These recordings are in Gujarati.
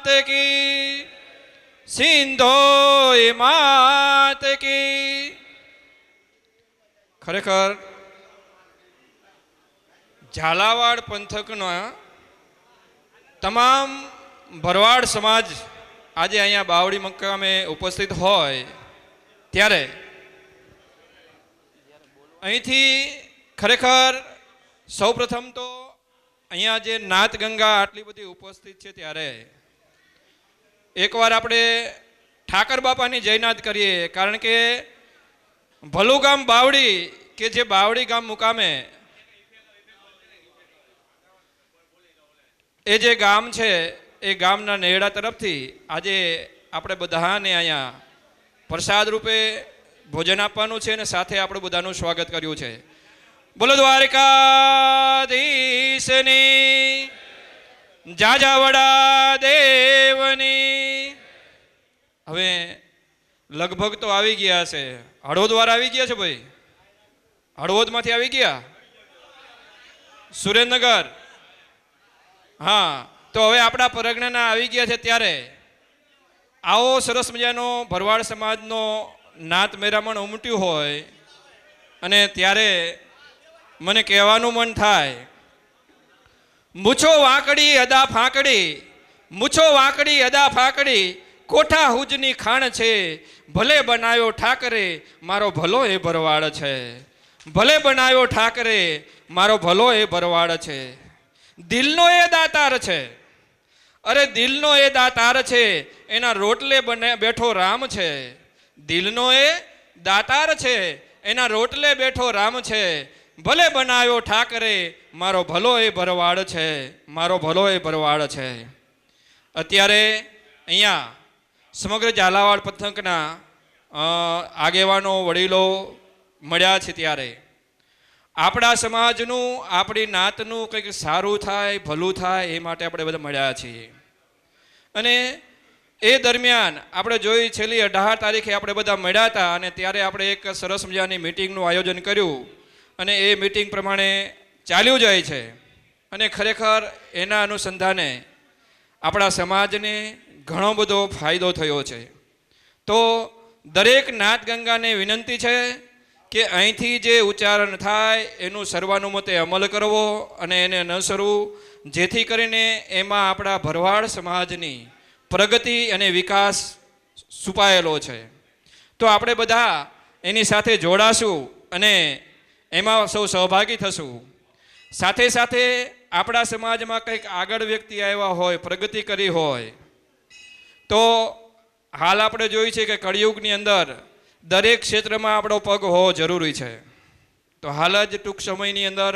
मात की, सिंधोई मात की। खरेखर झालावाड़ पंथकना तमाम भरवाड़ समाज आज अहींया बावड़ी मुकामे उपस्थित होय त्यारे અહીંથી ખરેખર સૌ પ્રથમ તો અહીંયા જે નાત ગંગા આટલી બધી ઉપસ્થિત છે ત્યારે એકવાર આપણે ઠાકર બાપાની જયનાદ કરીએ, કારણ કે ભલું ગામ બાવડી કે જે બાવડી ગામ મુકામે એ જે ગામ છે એ ગામના નેડા તરફથી આજે આપણે બધાને અહીંયા પ્રસાદ રૂપે ભોજન આપવાનું છે અને સાથે આપણે બધાનું સ્વાગત કર્યું છે. બોલો દ્વારકાધીશની, જાજાવડા દેવની. હવે લગભગ તો આવી ગયા છે. હળવદ વાળા આવી ગયા છે ભાઈ? હળવદમાંથી આવી ગયા? સુરેન્દ્રનગર? હા, તો હવે આપણા પરગણાના આવી ગયા છે ત્યારે આવો સરસ મજાનો ભરવાડ સમાજનો નાત મેરામણ ઉમટ્યું હોય અને ત્યારે મને કહેવાનું મન થાય, મૂછો વાંકડી અદા ફાંકડી, મૂછો વાંકડી અદા ફાંકડી, કોઠા હુજની ખાણ છે, ભલે બનાવ્યો ઠાકરે મારો ભલો એ ભરવાડ છે, ભલે બનાવ્યો ઠાકરે મારો ભલો એ ભરવાડ છે. દિલનો એ દાતાર છે, અરે દિલનો એ દાતાર છે, એના રોટલે બેઠો રામ છે. દિલનો એ દાતાર છે, એના રોટલે બેઠો રામ છે, ભલે બનાવ્યો ઠાકરે મારો ભલો એ ભરવાડ છે, મારો ભલો એ ભરવાડ છે. અત્યારે અહીંયા સમગ્ર ઝાલાવાડ પંથકના આગેવાનો વડીલો મળ્યા છે ત્યારે આપણા સમાજનું, આપણી નાતનું કંઈક સારું થાય, ભલું થાય એ માટે આપણે બધા મળ્યા છીએ. અને એ દરમિયાન આપણે જોઈ છેલ્લી 18 તારીખે આપણે બધા મળ્યા હતા અને ત્યારે આપણે એક સરસ મજાની મિટિંગનું આયોજન કર્યું અને એ મિટિંગ પ્રમાણે ચાલ્યું જાય છે. અને ખરેખર એના અનુસંધાને આપણા સમાજને ઘણો બધો ફાયદો થયો છે. તો દરેક નાત ગંગાને વિનંતી છે કે અહીંથી જે ઉચ્ચારણ થાય એનું સર્વાનુમતે અમલ કરવો અને એને અનુસરવું, જેથી કરીને એમાં આપણા ભરવાડ સમાજની પ્રગતિ અને વિકાસ છુપાયેલો છે. તો આપણે બધા એની સાથે જોડાશું અને એમાં સૌ સહભાગી થશું. સાથે સાથે આપણા સમાજમાં કંઈક આગળ વ્યક્તિ આવ્યા હોય, પ્રગતિ કરી હોય, તો હાલ આપણે જોઈ છે કે કળિયુગની અંદર દરેક ક્ષેત્રમાં આપણો પગ હોવો જરૂરી છે. તો હાલ જ ટૂંક સમયની અંદર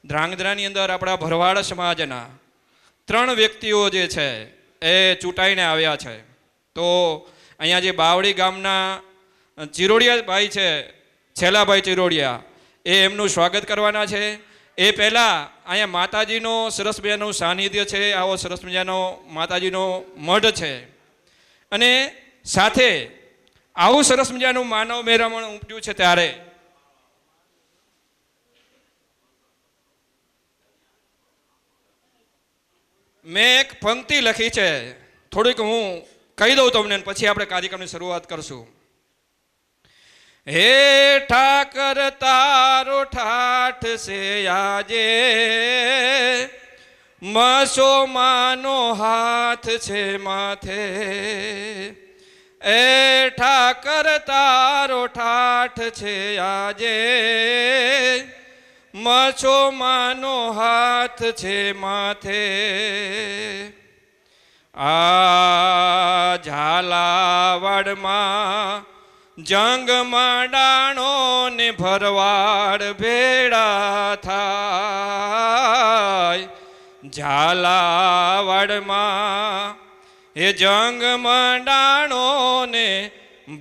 ધ્રાંગધ્રાની અંદર આપણા ભરવાડ સમાજના 3 વ્યક્તિઓ જે છે એ ચૂંટાઈને આવ્યા છે. તો અહીંયા જે બાવડી ગામના ચિરોડિયા ભાઈ છે, છેલ્લાભાઈ ચિરોડિયા, એ એમનું સ્વાગત કરવાના છે. એ પહેલાં અહીંયા માતાજીનો સરસ મજાનું સાનિધ્ય છે, આવો સરસ મજાનો માતાજીનો મઢ છે. અને સાથે આવું સરસ મજાનું માનવ મેરામણ ઉમટ્યું છે ત્યારે મેં એક પંક્તિ લખી છે, થોડીક હું કહી દઉં તમને, પછી આપણે કાર્યક્રમની શરૂઆત કરશું. હે ઠાકર તારો ઠાઠ છે આજે, મસો માનો હાથ છે માથે. એ ઠાકર તારો ઠાઠ છે આજે, મસો માનો હાથ છે માથે. આ ઝાલાવાડમાં જંગમાં ડાણો ને ભરવાડ ભેળા થાય. ઝાલાવાડમાં એ જંગમાં ડાણો ને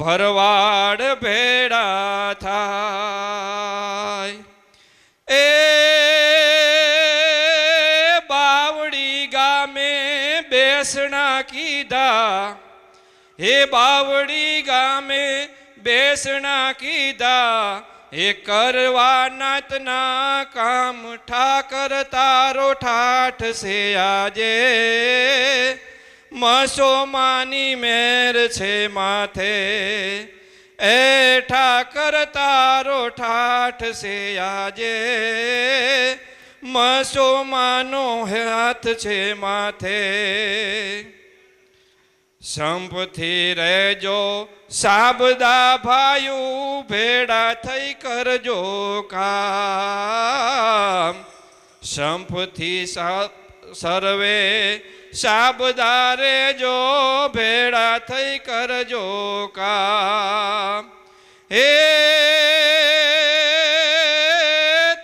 ભરવાડ ભેળા થાય. એ બાવડી ગામે બેસણા કીધા, હે બાવડી ગામે બેસણા કીધા, હે કરવા નાતના કામ ઠાકર તારો ઠાઠ છે આજે, મસોમાની મેર છે માથે, એ ઠાકર તારો ઠાઠ છે આજે, મસોમાનો હાથ છે માથે. સંપથી રહેજો સાબદા ભાયું, ભેડા થઈ કરજો કામ. સંપથી સર્વે સાબદા રેજો, ભેડા થઈ કરજો કામ. હે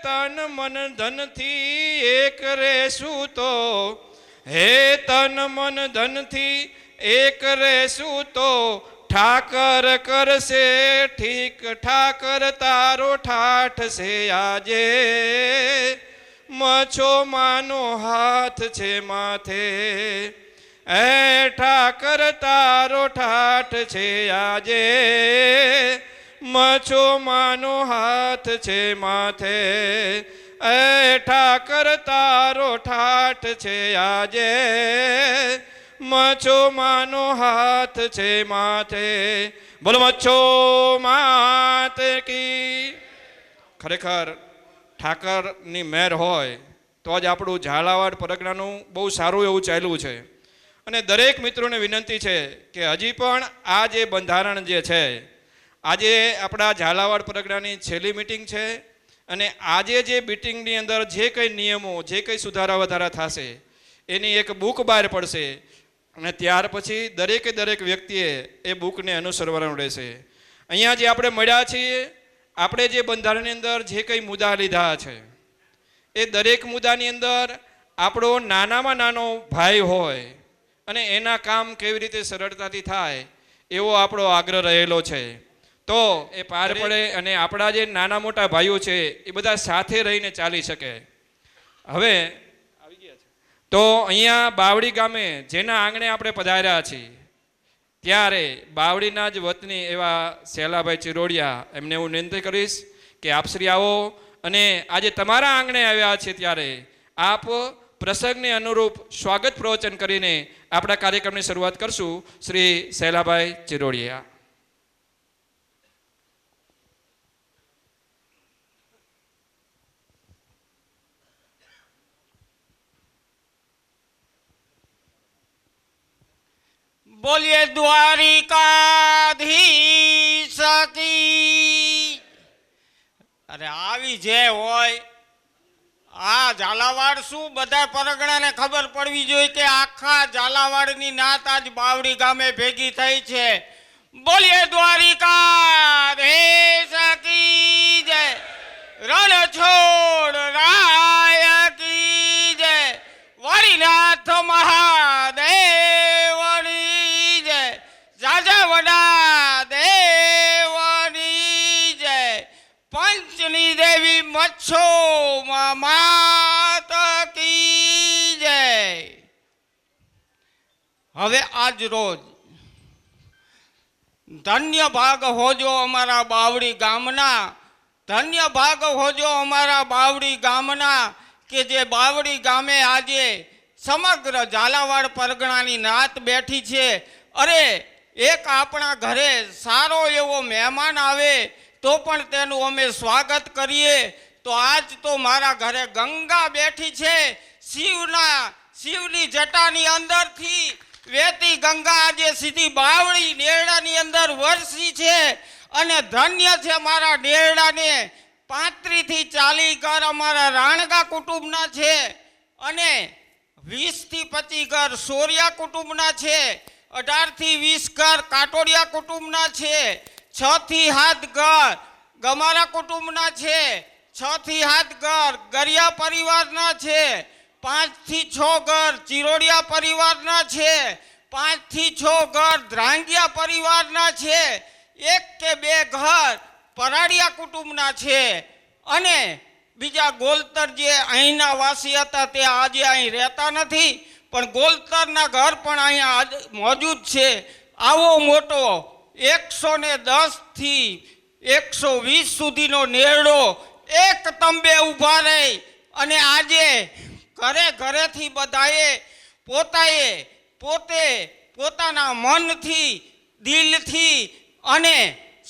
તન મન ધનથી એક રેશું તો, હે તન મન ધનથી એક રેશું તો, ઠાકર કરશે ઠીક, ઠાકર તારો ઠાઠ છે આજે, મછો માનો હાથ છે માથે. એ ઠાકર તારો ઠાઠ છે આજે, મછો માનો હાથ છે માથે. એ ઠાકર તારો ઠાઠ છે આજે, મછો માનો હાથ છે માથે. બોલો મચ્છો માત કી. ખરેખર ઠાકરની મહેર હોય તો જ આપણું ઝાલાવાડ પરગણાનું બહુ સારું એવું ચાલ્યું છે. અને દરેક મિત્રોને વિનંતી છે કે હજી પણ આ જે બંધારણ જે છે, આજે આપણા ઝાલાવાડ પરગણાની છેલ્લી મિટિંગ છે, અને આજે જે મિટિંગની અંદર જે કંઈ નિયમો, જે કંઈ સુધારા વધારા થશે એની એક બુક બહાર પડશે, અને ત્યાર પછી દરેકે દરેક વ્યક્તિએ એ બુકને અનુસરવાનું રહેશે. અહીંયા જે આપણે મળ્યા છીએ, આપણે જે બંધારણની અંદર જે કંઈ મુદ્દા લીધા છે, એ દરેક મુદ્દાની અંદર આપણો નાનામાં નાનો ભાઈ હોય અને એના કામ કેવી રીતે સરળતાથી થાય એવો આપણો આગ્રહ રહેલો છે, તો એ પાર પડે અને આપણા જે નાના મોટા ભાઈઓ છે એ બધા સાથે રહીને ચાલી શકે. હવે તો અહીંયા બાવડી ગામે જેના આંગણે આપણે પધાર્યા છીએ, ત્યારે બાવડીના જ વતની એવા શેલાભાઈ ચિરોડિયા, એમને હું વિનંતી કરીશ કે આપ શ્રી આવો અને આજે તમારા આંગણે આવ્યા છે ત્યારે આપ પ્રસંગને અનુરૂપ સ્વાગત પ્રવચન કરીને આપણા કાર્યક્રમની શરૂઆત કરશું. શ્રી શેલાભાઈ ચિરોડિયા. બોલીએ દ્વારિકાધીશ કી. અરે આવી જે હોય આ ઝાલાવાડ શું બધા પરગણાને ખબર પડવી જોઈએ કે આખા ઝાલાવાડની નાત આજ બાવડી ગામે ભેગી થઈ છે. બોલીએ દ્વારિકાધીશ કી જય. રણ છોડ રાય કી જય. વારીનાથ મહાદેવની જય. જાજાવડા દેવની જય. પંચની દેવી મચ્છો માત કી જય. હવે આજ રોજ ધન્ય ભાગ હોજો અમારા બાવડી ગામના, ધન્ય ભાગ હોજો અમારા બાવડી ગામના કે જે બાવડી ગામે આજે સમગ્ર ઝાલાવાડ પરગણાની નાત બેઠી છે. અરે એક આપણા ઘરે સારો એવો મહેમાન આવે તો પણ તેનું અમે સ્વાગત કરીએ. તો આજ તો મારા ઘરે ગંગા બેઠી છે. શિવની જટાની અંદરથી વેતી ગંગા આજે સીધી બાવળી નેરડાની અંદર વરસી છે. અને ધન્ય છે મારા નેરડાને 35 થી 40 ઘર અમારા રાણગા કુટુંબના છે, અને 20 થી 25 ઘર સોરિયા કુટુંબના છે, 18 થી 20 ઘર કાટોડિયા કુટુંબના છે, 6 થી 7 ઘર ગમારા કુટુંબના છે, 6 થી 7 ઘર ગરિયા પરિવારના છે, 5 થી 6 ઘર ચિરોડિયા પરિવારના છે, 5 થી 6 ઘર ધ્રાંગિયા પરિવારના છે, 1 કે 2 ઘર પરાડિયા કુટુંબના છે. અને બીજા ગોલતર જે અહીંના વાસી હતા તે આજે અહીં રહેતા નથી, પણ ગોલતરના ઘર પણ અહીંયા મોજૂદ છે. આવો મોટો 110 થી 120 સુધીનો નેરડો એક તંબે ઊભા રહી અને આજે ઘરે ઘરેથી બધાએ પોતે પોતાના મનથી દિલથી અને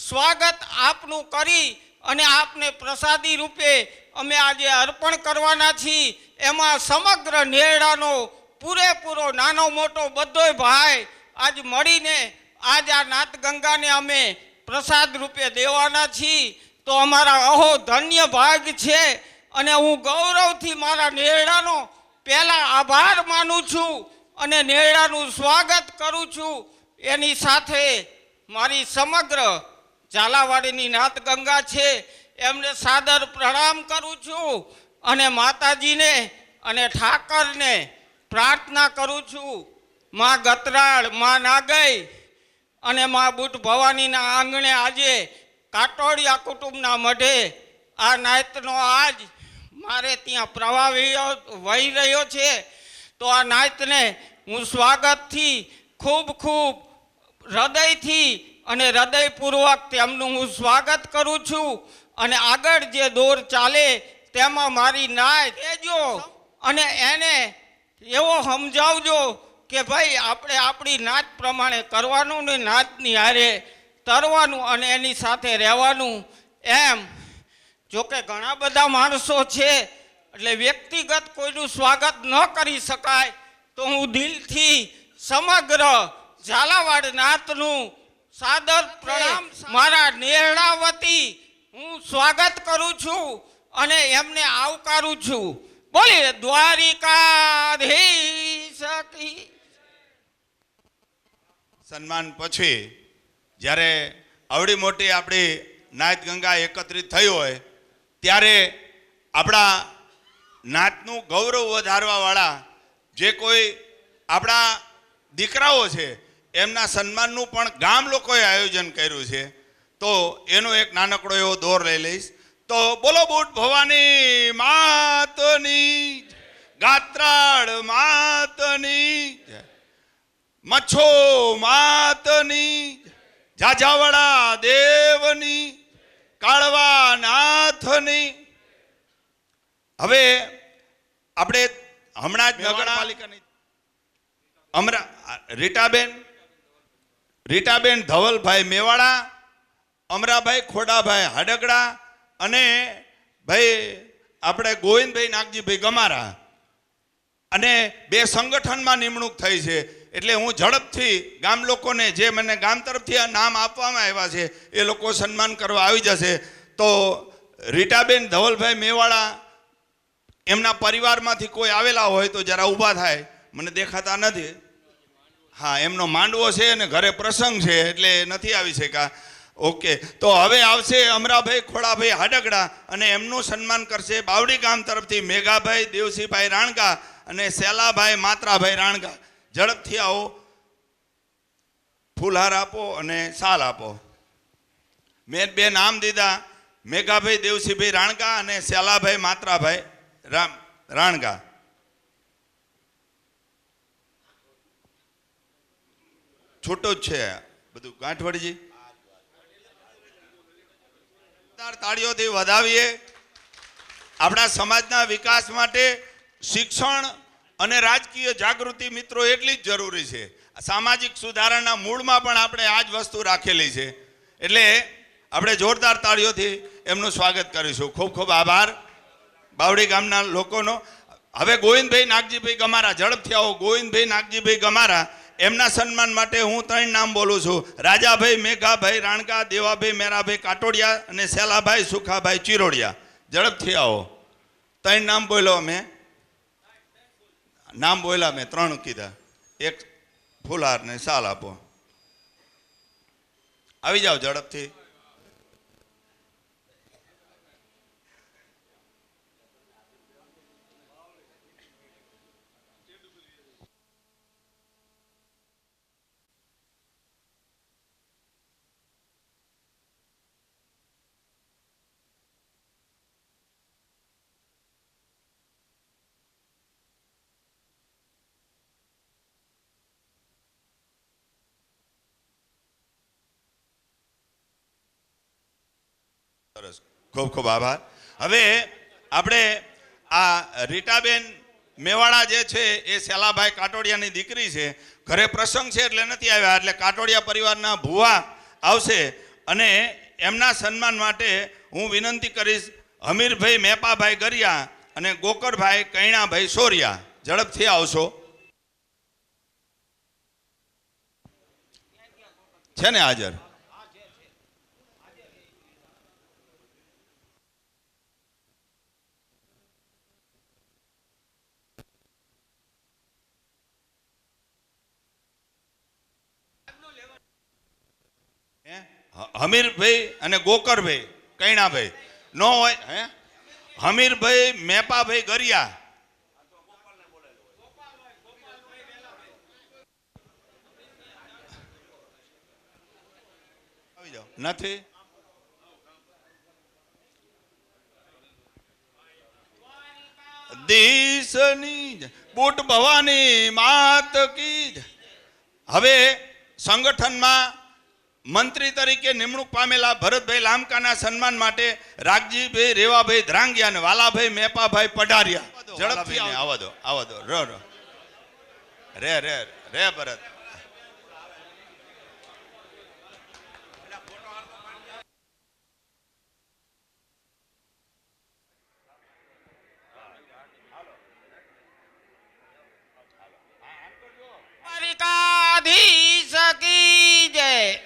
સ્વાગત આપનું કરી અને આપને પ્રસાદી રૂપે અમે આજે અર્પણ કરવાના છીએ. એમાં સમગ્ર નેરડાનો પૂરેપૂરો નાનો મોટો બધોય ભાઈ આજ મળીને આજ આ નાત ગંગાને અમે પ્રસાદ રૂપે દેવાના છીએ. તો અમારા અહો ધન્ય ભાગ છે અને હું ગૌરવથી મારા નેરડાનો પહેલા આભાર માનું છું અને નેરડાનું સ્વાગત કરું છું. એની સાથે મારી સમગ્ર ઝાલાવાડીની નાત ગંગા છે એમને સાદર પ્રણામ કરું છું અને માતાજીને અને ઠાકરને પ્રાર્થના કરું છું. માં ગતરાળ, માં નાગઈ અને માં બુટ ભવાનીના આંગણે આજે કાટોડિયા કુટુંબના મઢે આ નાયતનો આજ મારે ત્યાં પ્રવાહ વહી રહ્યો છે. તો આ નાયતને હું સ્વાગતથી ખૂબ ખૂબ હૃદયથી અને હૃદયપૂર્વક તેમનું હું સ્વાગત કરું છું. અને આગળ જે દોર ચાલે તેમાં મારી નાયત કહેજો અને એને એવો સમજાવજો કે ભાઈ આપણે આપણી નાત પ્રમાણે કરવાનું ને નાતની હારે તરવાનું અને એની સાથે રહેવાનું. એમ જોકે ઘણા બધા માણસો છે એટલે વ્યક્તિગત કોઈનું સ્વાગત ન કરી શકાય. તો હું દિલથી સમગ્ર ઝાલાવાડ નાતનું સાદર પ્રણામ મારા નેરડા વતી હું સ્વાગત કરું છું અને એમને આવકારું છું. બોલીએ દ્વારિકાધીશ કી. સન્માન પછી જ્યારે આવડી મોટી આપણી નાત ગંગા એકત્રિત થઈ હોય ત્યારે આપણા નાતનું ગૌરવ વધારવાવાળા જે કોઈ આપણા દીકરાઓ છે એમના સન્માનનું પણ ગામ લોકોએ આયોજન કર્યું છે. તો એનો એક નાનકડો એવો દોર લઈ લઈશ. તો બોલો બુટ ભવાની માતની, ગાત્રાળ માતની, મચ્છો માતની, ઝાઝાવાડા દેવની, કાળવા નાથની. હવે આપણે હમણાં જ નગરપાલિકાની રીટાબેન ધવલભાઈ મેવાડા, અમરાભાઈ ખોડાભાઈ હાડગડા અને ભાઈ આપણે ગોવિંદભાઈ નાગજીભાઈ ગમારા અને બે સંગઠનમાં નિમણૂક થઈ છે. એટલે હું ઝડપથી ગામ લોકોને જે મને ગામ તરફથી આ નામ આપવામાં આવ્યા છે એ લોકો સન્માન કરવા આવી જશે. તો રીટાબેન ધવલભાઈ મેવાડા એમના પરિવારમાંથી કોઈ આવેલા હોય તો જરા ઊભા થાય. મને દેખાતા નથી. હા, એમનો માંડવો છે અને ઘરે પ્રસંગ છે એટલે નથી આવી શક્યા. ઓકે, તો હવે આવશે અમરાભાઈ ખોડાભાઈ હાડગડા અને એમનું સન્માન કરશે બાવડી ગામ તરફથી મેઘાભાઈ દેવસિંહભાઈ રાણકા અને સેલાભાઈ માત્રાભાઈ રાણકા. ઝડપથી આવો, ફૂલહાર આપો અને સાલ આપો. મેં બે નામ દીધા, મેઘાભાઈ દેવસિંહભાઈ રાણકા અને સેલાભાઈ માત્રાભાઈ રાણકા. છૂટું જ છે બધું. ગાંઠવડજી તાળીઓથી વધાવીએ. આપણા સમાજના વિકાસ માટે શિક્ષણ અને રાજકીય જાગૃતિ મિત્રો એટલી જ જરૂરી છે. સામાજિક સુધારણના મૂળમાં પણ આપણે આ જ વસ્તુ રાખેલી છે. એટલે આપણે જોરદાર તાળીઓથી એમનું સ્વાગત કરીશું. ખૂબ ખૂબ આભાર બાવડી ગામના લોકોનો. હવે ગોવિંદભાઈ નાગજીભાઈ ગમારા, ઝડપથી આવો. ગોવિંદભાઈ નાગજીભાઈ ગમારા, એમના સન્માન માટે હું 3 નામ બોલું છું. રાજાભાઈ મેઘાભાઈ રાણકા, દેવાભાઈ મેરાભાઈ કાટોડિયા અને સેલાભાઈ સુખાભાઈ ચિરોડિયા. ઝડપથી આવો. 3 નામ બોલ્યો મેં, નામ બોલ્યા મેં 3 કીધા. એક ફૂલહાર ને સાલ આપો. આવી જાઓ ઝડપથી. સરસ, ખૂબ ખૂબ આભાર. હવે આપણે આ રીટાબેન મેવાડા જે છે એ સેલાભાઈ કાટોડિયાની દીકરી છે. ઘરે પ્રસંગ છે એટલે નથી આવ્યા, એટલે કાટોડિયા પરિવારના ભુવા આવશે અને એમના સન્માન માટે હું વિનંતી કરીશ હમીરભાઈ મેપાભાઈ ગરિયા અને ગોકળભાઈ કૈણાભાઈ સોરિયા, ઝડપથી આવશો. છે ને હાજર? હમીરભાઈ અને ગોકરભાઈ કૈણાભાઈ નો હોય હે? હમીરભાઈ મેપાભાઈ ગરિયા આવી જાઓ. નથી દીસની બુટ ભવાની માત કી જય. હવે સંગઠનમાં મંત્રી તરીકે નિમણૂક પામેલા ભરતભાઈ લામકાના સન્માન માટે રાગજીભાઈ રેવાભાઈ ધ્રાંગિયા અને વાલાભાઈ મેપાભાઈ પઢારિયા, ઝડપથી આવવા દો. આવવા દો. રે રે રે ભરત. દ્વારિકાધીશ કી જય,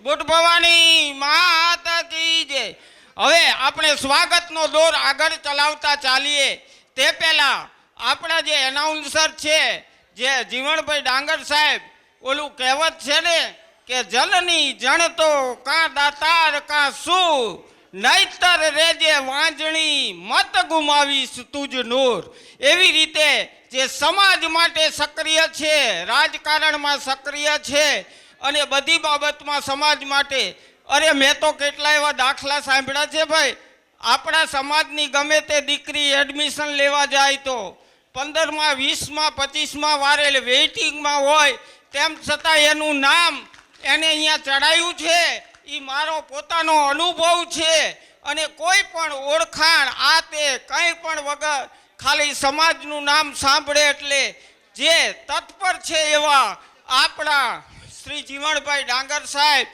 બુટ ભવાની માત કી જય. હવે આપણે સ્વાગતનો દોર આગળ ચલાવતા ચાલીએ તે પહેલા આપણા જે એનાઉન્સર છે જે જીવણભાઈ ડાંગર સાહેબ, ઓલું કહેવત છે ને કે જલની જણતો કાં દાતાર કાં શું, નહીતર રેજે વાંજણી મત ગુમાવીશ તુજ નૂર. એવી રીતે જે સમાજ માટે સક્રિય છે, રાજકારણમાં સક્રિય છે અને બધી બાબતમાં સમાજ માટે, અરે મેં તો કેટલા એવા દાખલા સાંભળ્યા છે ભાઈ. આપણા સમાજની ગમે તે દીકરી એડમિશન લેવા જાય તો 15માં 20માં 25માં વારે વેઇટિંગમાં હોય, તેમ છતાં એનું નામ એને અહીંયા ચડાયું છે. એ મારો પોતાનો અનુભવ છે. અને કોઈ પણ ઓળખાણ આ તે કંઈ પણ વગર ખાલી સમાજનું નામ સાંભળે એટલે જે તત્પર છે એવા આપણા શ્રી જીવણભાઈ ડાંગર સાહેબ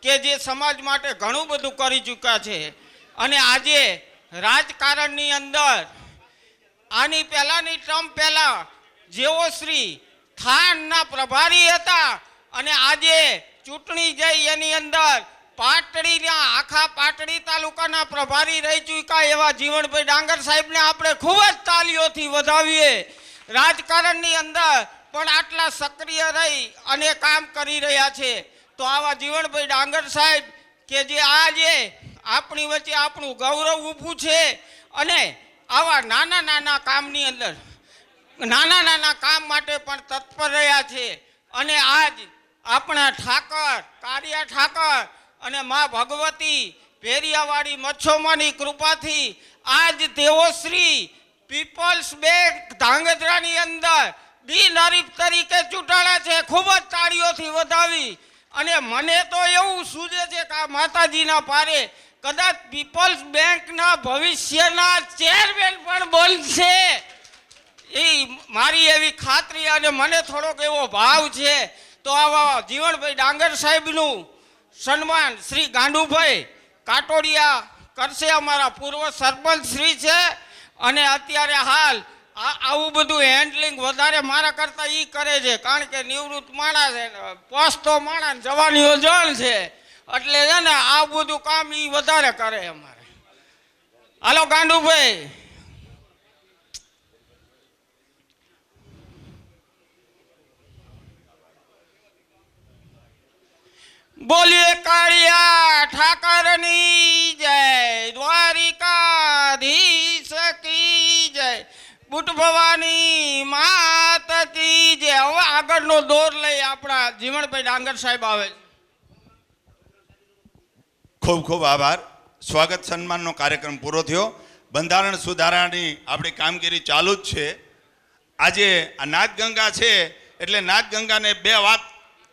કે જે સમાજ માટે ઘણું બધું કરી ચૂક્યા છે. અને આજે રાજકારણની અંદર આની પહેલાંની ટર્મ પહેલાં જેઓ શ્રી થાનના પ્રભારી હતા અને આજે ચૂંટણી જઈ એની અંદર પાટડીના આખા પાટડી તાલુકાના પ્રભારી રહી ચૂક્યા એવા જીવણભાઈ ડાંગર સાહેબને આપણે ખૂબ જ તાલીઓથી વધાવીએ. રાજકારણની અંદર પણ આટલા સક્રિય રહી અને કામ કરી રહ્યા છે. તો આવા જીવણભાઈ ડાંગર સાહેબ કે જે આજે આપણી વચ્ચે આપણું ગૌરવ ઊભું છે અને આવા નાના નાના કામની અંદર નાના નાના કામ માટે પણ તત્પર રહ્યા છે. અને આજ આપણા ઠાકર કારિયા ઠાકર અને મા ભગવતી ભેરિયાવાડી મચ્છોમાની કૃપાથી આજ તેઓ શ્રી પીપલ્સ બેંક ધાંગધ્રાની અંદર બિનહરીફ તરીકે ચૂંટાણા છે. ખૂબ જ તાળીઓથી વધાવી. અને મને તો એવું સૂચે છે કે આ માતાજીના પારે કદાચ પીપલ્સ બેંકના ભવિષ્યના ચેરમેન પણ બનશે, એ મારી એવી ખાતરી અને મને થોડોક એવો ભાવ છે. તો આવા જીવણભાઈ ડાંગર સાહેબનું સન્માન શ્રી ગાંડુભાઈ કાટોડિયા કરશે. અમારા પૂર્વ સરપંચ શ્રી છે અને અત્યારે હાલ આવું બધું હેન્ડલિંગ વધારે મારા કરતાં એ કરે છે, કારણ કે નિવૃત્ત માણસ છે, પોસ્તો માણસ, જવાનીઓ જણ છે, એટલે છે ને આ બધું કામ એ વધારે કરે અમારે. હાલો ગાંડુભાઈ. બોલીએ કાળિયા ઠાકરની જય, દ્વારિકાધીશ કી જય, બુટ ભવાની માત કી જય. હવે આગળનો દોર લઈ આપણા જીવણભાઈ ડાંગર સાહેબ આવે. ખૂબ ખૂબ આભાર. સ્વાગત સન્માનનો કાર્યક્રમ પૂરો થયો. બંધારણ સુધારાની આપણી કામગીરી ચાલુ જ છે. આજે આ નાથગંગા છે એટલે નાથગંગાને બે વાત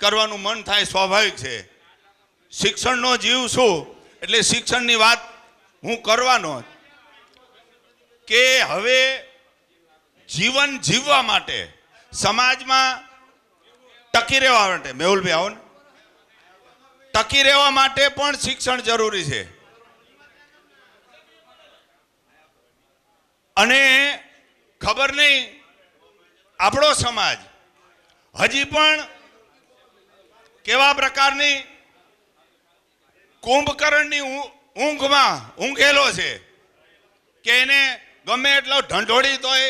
કરવાનું મન થાય, સ્વાભાવિક છે. શિક્ષણનો જીવ છું એટલે શિક્ષણની વાત હું કરવાનો કે હવે જીવન જીવવા માટે, સમાજમાં ટકી રહેવા માટે, મેહુલભાઈ આવો ને, ટકી રહેવા માટે પણ શિક્ષણ જરૂરી છે. અને ખબર નહીં આપણો સમાજ હજી પણ કેવા પ્રકારની કુંભકર્ણની ઊંઘમાં ઊંઘેલો છે કે એને ગમે એટલો ઢંઢોળી તોય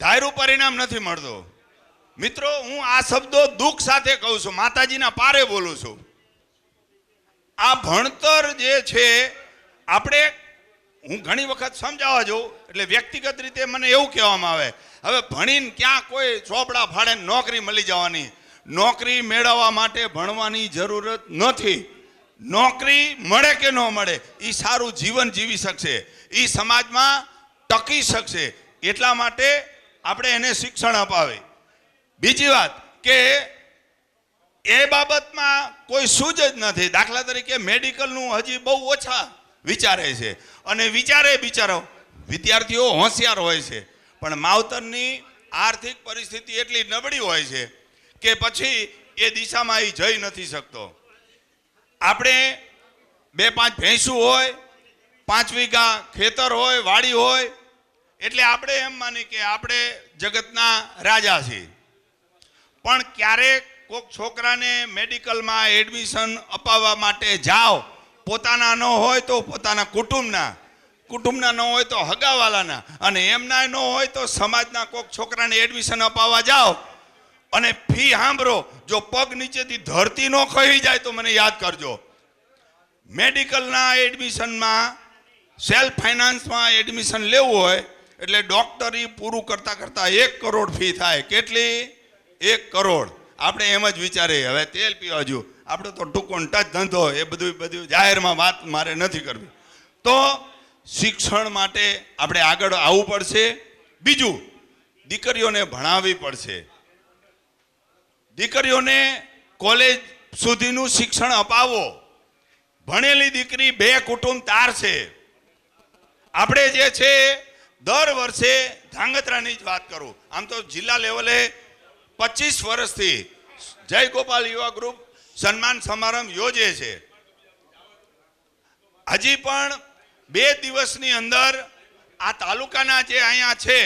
ધાર્યું પરિણામ નથી મળતું. મિત્રો, હું આ શબ્દો દુઃખ સાથે કહું છું, માતાજીના પારે બોલું છું. આ ભણતર જે છે, આપણે, હું ઘણી વખત સમજાવવા જાઉં એટલે વ્યક્તિગત રીતે મને એવું કહેવામાં આવે, હવે ભણીને ક્યાં કોઈ ચોપડા ફાડે નોકરી મળી જવાની? નોકરી મેળવવા માટે ભણવાની જરૂરત નથી. નોકરી મળે કે ન મળે, એ સારું જીવન જીવી શકશે, એ સમાજમાં ટકી શકશે. એટલા માટે આપણે એને શિક્ષણ અપાવે. બીજી વાત કે એ બાબતમાં કોઈ સૂઝ જ નથી. દાખલા તરીકે મેડિકલનું હજી બહુ ઓછા વિચારે છે, અને વિચારે બિચારો વિદ્યાર્થીઓ હોશિયાર હોય છે, પણ માવતરની આર્થિક પરિસ્થિતિ એટલી નબળી હોય છે કે પછી એ દિશામાં એ જઈ નથી શકતો. આપણે 2-5 ભેંસું હોય, 5 વીઘા ખેતર હોય, વાડી હોય, એટલે આપણે એમ માની કે આપણે જગતના રાજા છીએ. પણ ક્યારેક કોઈક છોકરાને મેડિકલમાં એડમિશન અપાવવા માટે જાઓ, પોતાના ન હોય તો પોતાના કુટુંબના ન હોય તો હગાવાલાના, અને એમના ન હોય તો સમાજના કોઈક છોકરાને એડમિશન અપાવવા જાઓ અને ફી સાંભળો, જો પગ નીચેથી ધરતી ન ખહી જાય તો મને યાદ કરજો. મેડિકલના એડમિશનમાં સેલ્ફ ફાઇનાન્સમાં એડમિશન લેવું હોય એટલે ડોક્ટરી પૂરું કરતા કરતા 1 કરોડ ફી થાય. કેટલી? 1 કરોડ. આપણે એમ જ વિચારીએ હવે તેલ પીવા જો, આપણે તો ટૂંકો ટચ ધંધો, એ બધું જાહેરમાં વાત મારે નથી કરવી. તો શિક્ષણ માટે આપણે આગળ આવવું પડશે. બીજું, દીકરીઓને ભણાવવી પડશે. દીકરીઓને કોલેજ સુધીનું શિક્ષણ અપાવો. ભણેલી દીકરી 2 કુટુંબ તારશે. આપણે જે છે દર વર્ષે ધાંગધ્રાની જ વાત કરું, આમ તો જિલ્લા લેવલે 25 વર્ષથી જય ગોપાલ યુવા ગ્રુપ સન્માન સમારંભ યોજે છે. હજી પણ 2 દિવસની અંદર આ તાલુકાના જે અહીંયા છે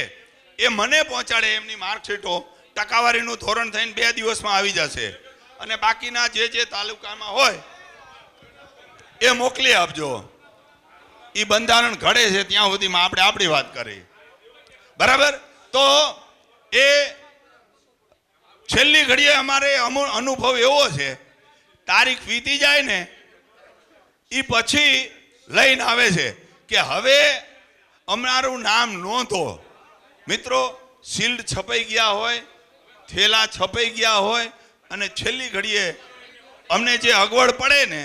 એ મને પહોંચાડે એમની માર્કશીટો, ટકાવારીનું ધોરણ થઈને 2 દિવસમાં આવી જશે, અને બાકીના જે તાલુકામાં હોય એ મોકલી આપજો. એ બંધારણ ઘડે છે ત્યાં સુધીમાં આપણે આપણી વાત કરી, બરાબર? તો એ છેલ્લી ઘડીએ અમારે અનુભવ એવો છે, તારીખ વીતી જાય ને એ પછી લઈને આવે છે કે હવે અમારું નામ નોંધો. મિત્રો, શિલ્ડ છપાઈ ગયા હોય, થેલા છપાઈ ગયા હોય, અને છેલ્લી ઘડીએ અમને જે અગવડ પડે ને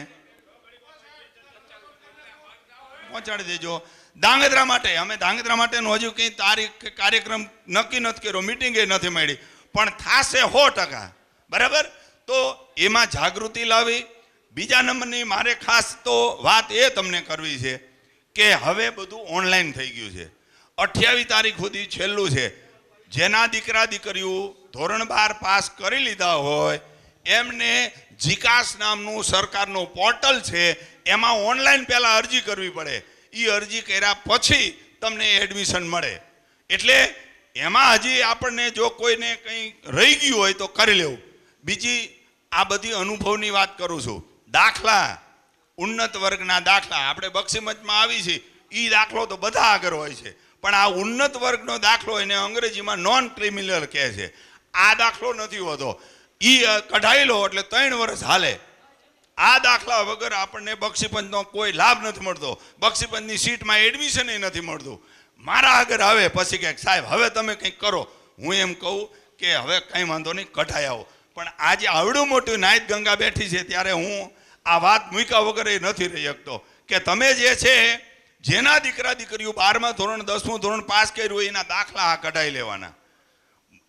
પહોંચાડી દેજો. ધાંગધ્રા માટે, અમે ધાંગધ્રા માટેનો હજુ કંઈ તારીખ કાર્યક્રમ નક્કી નથી કર્યો, મિટિંગે નથી મળી, પણ થાશે 100%, બરાબર? તો એમાં જાગૃતિ લાવી. બીજા નંબરની મારે ખાસ તો વાત એ તમને કરવી છે કે હવે બધું ઓનલાઈન થઈ ગયું છે. 28 તારીખ સુધી છેલ્લું છે. જેના દીકરા દીકરીઓ ધોરણ 12 પાસ કરી લીધા હોય એમને જીકાસ નામનું સરકારનું પોર્ટલ છે, એમાં ઓનલાઈન પહેલાં અરજી કરવી પડે. એ અરજી કર્યા પછી તમને એડમિશન મળે. એટલે એમાં હજી આપણને જો કોઈને કંઈ રહી ગયું હોય તો કરી લેવું. બીજી આ બધી અનુભવની વાત કરું છું. દાખલા, ઉન્નત વર્ગના દાખલા આપણે બક્ષીમતમાં આવી છે, એ દાખલો તો બધા આગળ હોય છે, પણ આ ઉન્નત વર્ગનો દાખલો એને અંગ્રેજીમાં નોન ક્રિમિનલ કહે છે. આ દાખલો નથી હોતો, એ કઢાઈ લો એટલે 3 વર્ષ હાલે. આ દાખલા વગર આપણને બક્ષીપંચનો કોઈ લાભ નથી મળતો, બક્ષીપંચની સીટમાં એડમિશન નથી મળતું. મારા આગળ આવે પછી કે સાહેબ હવે તમે કંઈક કરો. હું એમ કહું કે હવે કંઈ વાંધો નહીં, કઢાઈ આવો. પણ આજે આવડું મોટું નાયત ગંગા બેઠી છે ત્યારે હું આ વાત મૂક્યા વગર એ નથી રહી શકતો કે તમે જે છે જેના દીકરા દીકરીઓ 12મા ધોરણ 10મું ધોરણ પાસ કર્યું હોય એના દાખલા આ કઢાઈ લેવાના.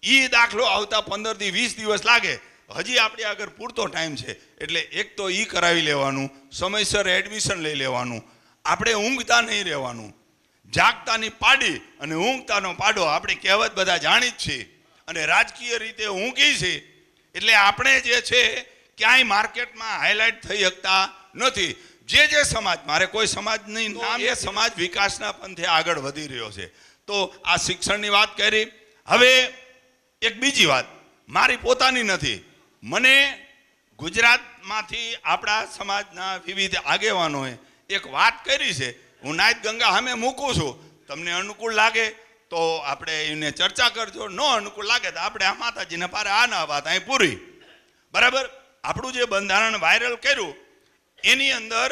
એ દાખલો આવતા 15 થી 20 દિવસ લાગે. હજી આપણી આગળ પૂરતો ટાઈમ છે, એટલે એક તો એ કરાવી લેવાનું, સમયસર એડમિશન લઈ લેવાનું, આપણે ઊંઘતા નહીં રહેવાનું. જાગતાની પાડી અને ઊંઘતાનો પાડો આપણી કહેવત બધા જાણી જ છીએ. અને રાજકીય રીતે ઊંઘી છે એટલે આપણે જે છે ક્યાંય માર્કેટમાં હાઇલાઇટ થઈ શકતા નથી. જે સમાજ, મારે કોઈ સમાજની નામ, એ સમાજ વિકાસના પંથે આગળ વધી રહ્યો છે. તો આ શિક્ષણની વાત કરી. હવે એક બીજી વાત મારી પોતાની નથી, મને ગુજરાતમાંથી આપણા સમાજના વિવિધ આગેવાનોએ એક વાત કરી છે. હું નાયત ગંગા સામે મૂકું છું, તમને અનુકૂળ લાગે તો આપણે એને ચર્ચા કરજો, ન અનુકૂળ લાગે તો આપણે આ માતાજીને પારે આ ના વાત અહીં પૂરી. બરાબર. આપણું જે બંધારણ વાયરલ કર્યું એની અંદર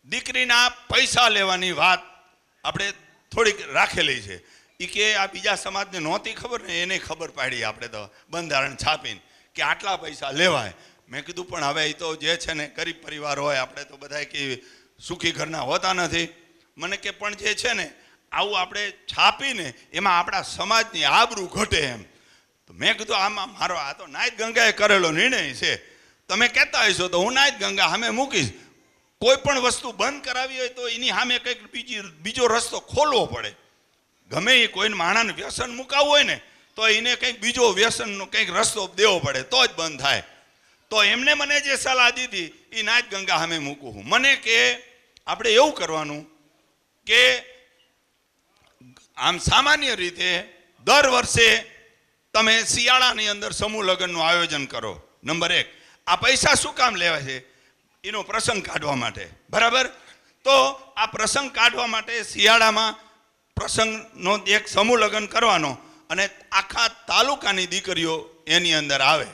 દીકરીના પૈસા લેવાની વાત આપણે થોડીક રાખેલી છે. એ કે આ બીજા સમાજને નહોતી ખબર ને, એને ખબર પાડી આપણે તો બંધારણ છાપીને કે આટલા પૈસા લેવાય. મેં કીધું પણ હવે એ તો જે છે ને ગરીબ પરિવાર હોય, આપણે તો બધા કે સુખી ઘરના હોતા નથી. મને કે પણ જે છે ને આવું આપણે છાપીને એમાં આપણા સમાજની આબરૂ ઘટે એમ. તો મેં કીધું આમાં મારો આ તો નાયત ગંગાએ કરેલો નિર્ણય છે, તમે કહેતા હશો તો હું નાયત ગંગા સામે મૂકીશ. કોઈ પણ વસ્તુ બંધ કરાવી હોય તો એની સામે કંઈક બીજો રસ્તો ખોલવો પડે. ગમે એ કોઈને માણસને વ્યસન મુકાવવું હોય ને તો એને કંઈક બીજો વ્યસનનો કંઈક રસ્તો દેવો પડે તો જ બંધ થાય. તો એમને મને જે સલાહ દીધી એ નાયત ગંગા સામે મૂકું હું. મને કે આપણે એવું કરવાનું કે આમ સામાન્ય રીતે દર વર્ષે તમે શિયાળાની અંદર સમૂહ લગ્નનું આયોજન કરો. નંબર 1, આ પૈસા શું કામ લેવા છે? એનો પ્રસંગ કાઢવા માટે. બરાબર. તો આ પ્રસંગ કાઢવા માટે શિયાળામાં પ્રસંગનો એક સમૂહ લગ્ન કરવાનો અને આખા તાલુકાની દીકરીઓ એની અંદર આવે.